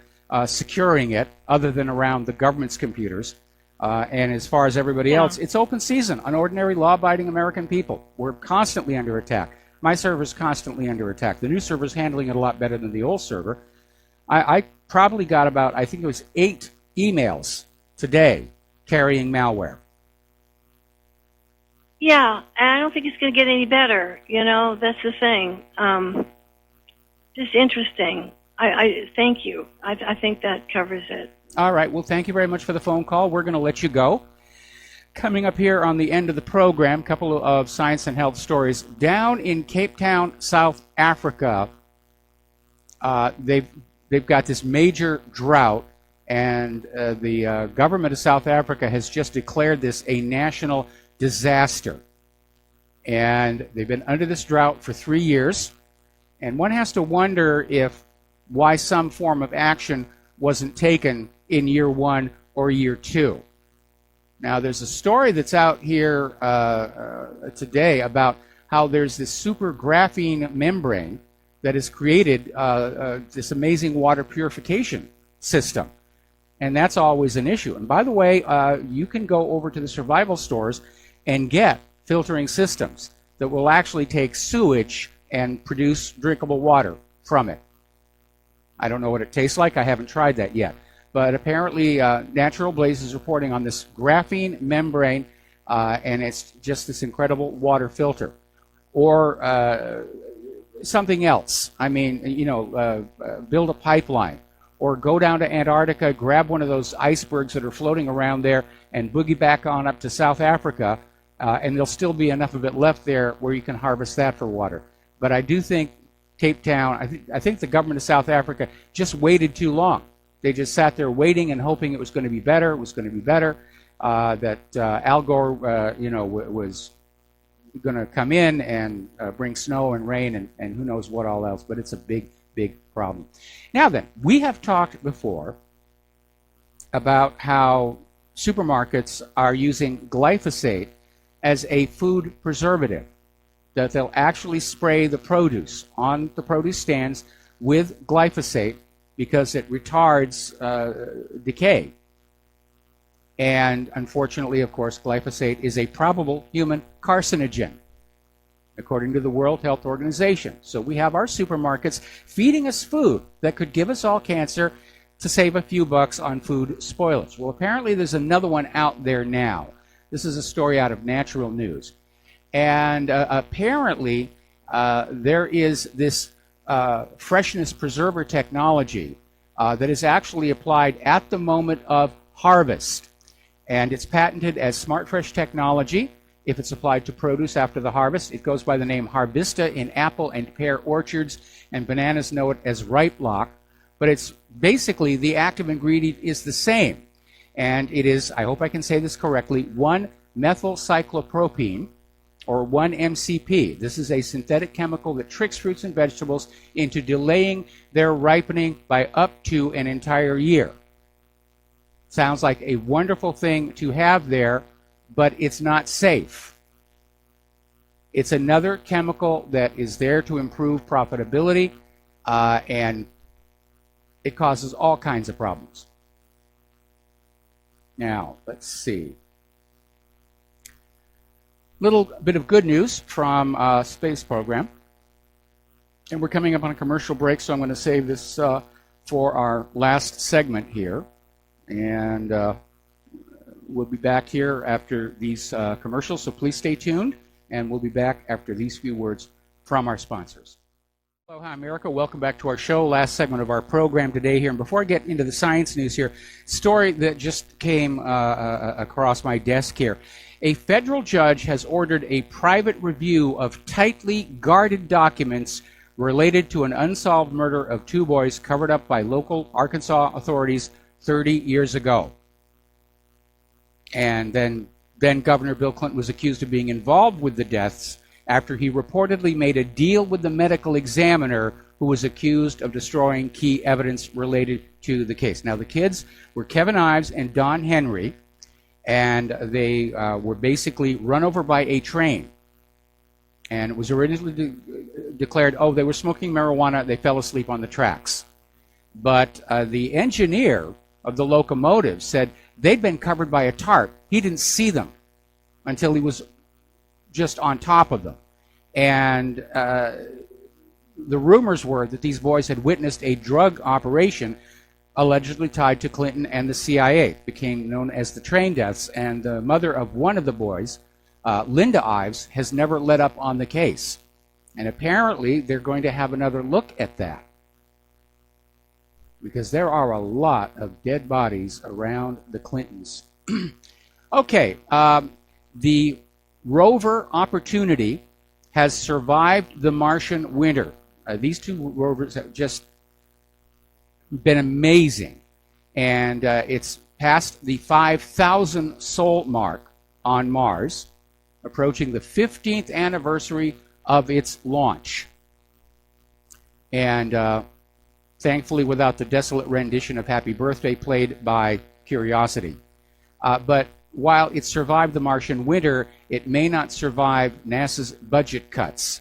securing it, other than around the government's computers. And as far as everybody else, it's open season on ordinary law-abiding American people. We're constantly under attack. My server's constantly under attack. The new server's handling it a lot better than the old server. I probably got about, I think it was 8 emails today carrying malware. Yeah, and I don't think it's going to get any better. That's the thing. Just interesting. I thank you. I think that covers it. All right. Well, thank you very much for the phone call. We're going to let you go. Coming up here on the end of the program, a couple of science and health stories. Down in Cape Town, South Africa, they've got this major drought, and the government of South Africa has just declared this a national disaster. And they've been under this drought for 3 years, and one has to wonder why some form of action wasn't taken in year 1 or year 2. Now, there's a story that's out here today about how there's this super graphene membrane that has created this amazing water purification system. And that's always an issue. And by the way, you can go over to the survival stores and get filtering systems that will actually take sewage and produce drinkable water from it. I don't know what it tastes like. I haven't tried that yet. But apparently Natural Blaze is reporting on this graphene membrane, and it's just this incredible water filter. Or something else. I mean, build a pipeline. Or go down to Antarctica, grab one of those icebergs that are floating around there, and boogie back on up to South Africa, and there'll still be enough of it left there where you can harvest that for water. But I do think Cape Town, I think the government of South Africa just waited too long. They just sat there waiting and hoping it was going to be better. It was going to be better. That Al Gore, was going to come in and bring snow and rain and who knows what all else. But it's a big, big problem. Now then, we have talked before about how supermarkets are using glyphosate as a food preservative. That they'll actually spray the produce on the produce stands with glyphosate because it retards decay. And unfortunately, of course, glyphosate is a probable human carcinogen, according to the World Health Organization. So we have our supermarkets feeding us food that could give us all cancer to save a few bucks on food spoilage. Well, apparently there's another one out there now. This is a story out of Natural News. And apparently there is this freshness preserver technology that is actually applied at the moment of harvest. And it's patented as Smart Fresh technology. If it's applied to produce after the harvest, it goes by the name Harbista in apple and pear orchards, and bananas know it as Ripe Lock. But it's basically the active ingredient is the same. And it is, I hope I can say this correctly, 1-methylcyclopropene, or 1-MCP. This is a synthetic chemical that tricks fruits and vegetables into delaying their ripening by up to an entire year. Sounds like a wonderful thing to have there, but it's not safe. It's another chemical that is there to improve profitability, and it causes all kinds of problems. Now, let's see. Little bit of good news from space program. And we're coming up on a commercial break, so I'm going to save this for our last segment here. And we'll be back here after these commercials, so please stay tuned. And we'll be back after these few words from our sponsors. Aloha, America. Welcome back to our show. Last segment of our program today here. And before I get into the science news here, story that just came across my desk here. A federal judge has ordered a private review of tightly guarded documents related to an unsolved murder of 2 boys covered up by local Arkansas authorities 30 years ago. And then Governor Bill Clinton was accused of being involved with the deaths after he reportedly made a deal with the medical examiner who was accused of destroying key evidence related to the case. Now, the kids were Kevin Ives and Don Henry, and they were basically run over by a train. And it was originally declared, they were smoking marijuana, they fell asleep on the tracks. But the engineer of the locomotive said they'd been covered by a tarp. He didn't see them until he was just on top of them. And the rumors were that these boys had witnessed a drug operation allegedly tied to Clinton and the CIA. It became known as the train deaths. And the mother of one of the boys, Linda Ives, has never let up on the case. And apparently they're going to have another look at that, because there are a lot of dead bodies around the Clintons. Okay, the rover Opportunity has survived the Martian winter. These 2 rovers have just been amazing. And it's passed the 5,000 soul mark on Mars, approaching the 15th anniversary of its launch. And thankfully without the desolate rendition of Happy Birthday played by Curiosity. But while it survived the Martian winter, it may not survive NASA's budget cuts.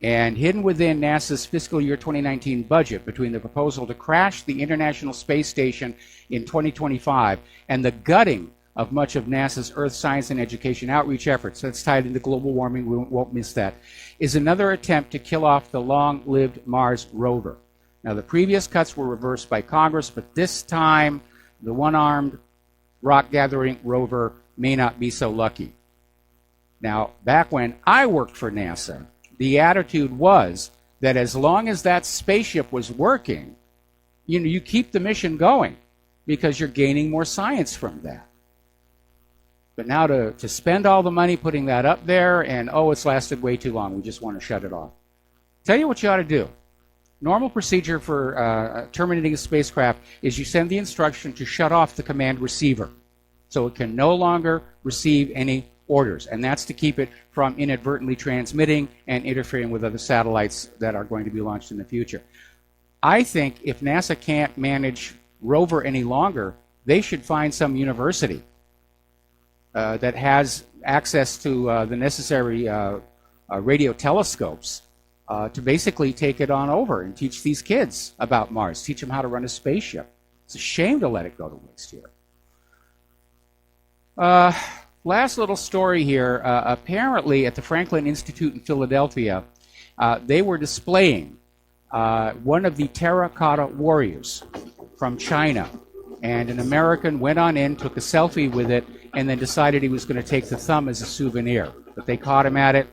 And hidden within NASA's fiscal year 2019 budget, between the proposal to crash the International Space Station in 2025 and the gutting of much of NASA's Earth science and education outreach efforts, that's tied into global warming, we won't miss that, is another attempt to kill off the long-lived Mars rover. Now, the previous cuts were reversed by Congress, but this time the one-armed rock-gathering rover may not be so lucky. Now, back when I worked for NASA, the attitude was that as long as that spaceship was working, you keep the mission going because you're gaining more science from that. But now to spend all the money putting that up there and, it's lasted way too long, we just want to shut it off. Tell you what you ought to do. Normal procedure for terminating a spacecraft is you send the instruction to shut off the command receiver so it can no longer receive any orders. And that's to keep it from inadvertently transmitting and interfering with other satellites that are going to be launched in the future. I think if NASA can't manage rover any longer, they should find some university that has access to the necessary radio telescopes to basically take it on over and teach these kids about Mars, teach them how to run a spaceship. It's a shame to let it go to waste here. Last little story here. Apparently at the Franklin Institute in Philadelphia, they were displaying one of the terracotta warriors from China. And an American went on in, took a selfie with it, and then decided he was going to take the thumb as a souvenir. But they caught him at it.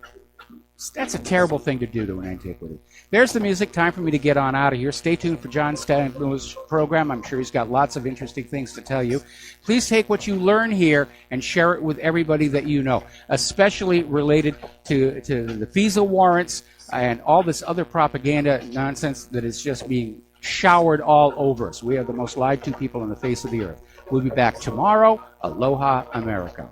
That's a terrible thing to do to an antiquity. There's the music. Time for me to get on out of here. Stay tuned for John Stanley's program. I'm sure he's got lots of interesting things to tell you. Please take what you learn here and share it with everybody that you know, especially related to the FISA warrants and all this other propaganda nonsense that is just being showered all over us. We are the most lied to people on the face of the earth. We'll be back tomorrow. Aloha, America.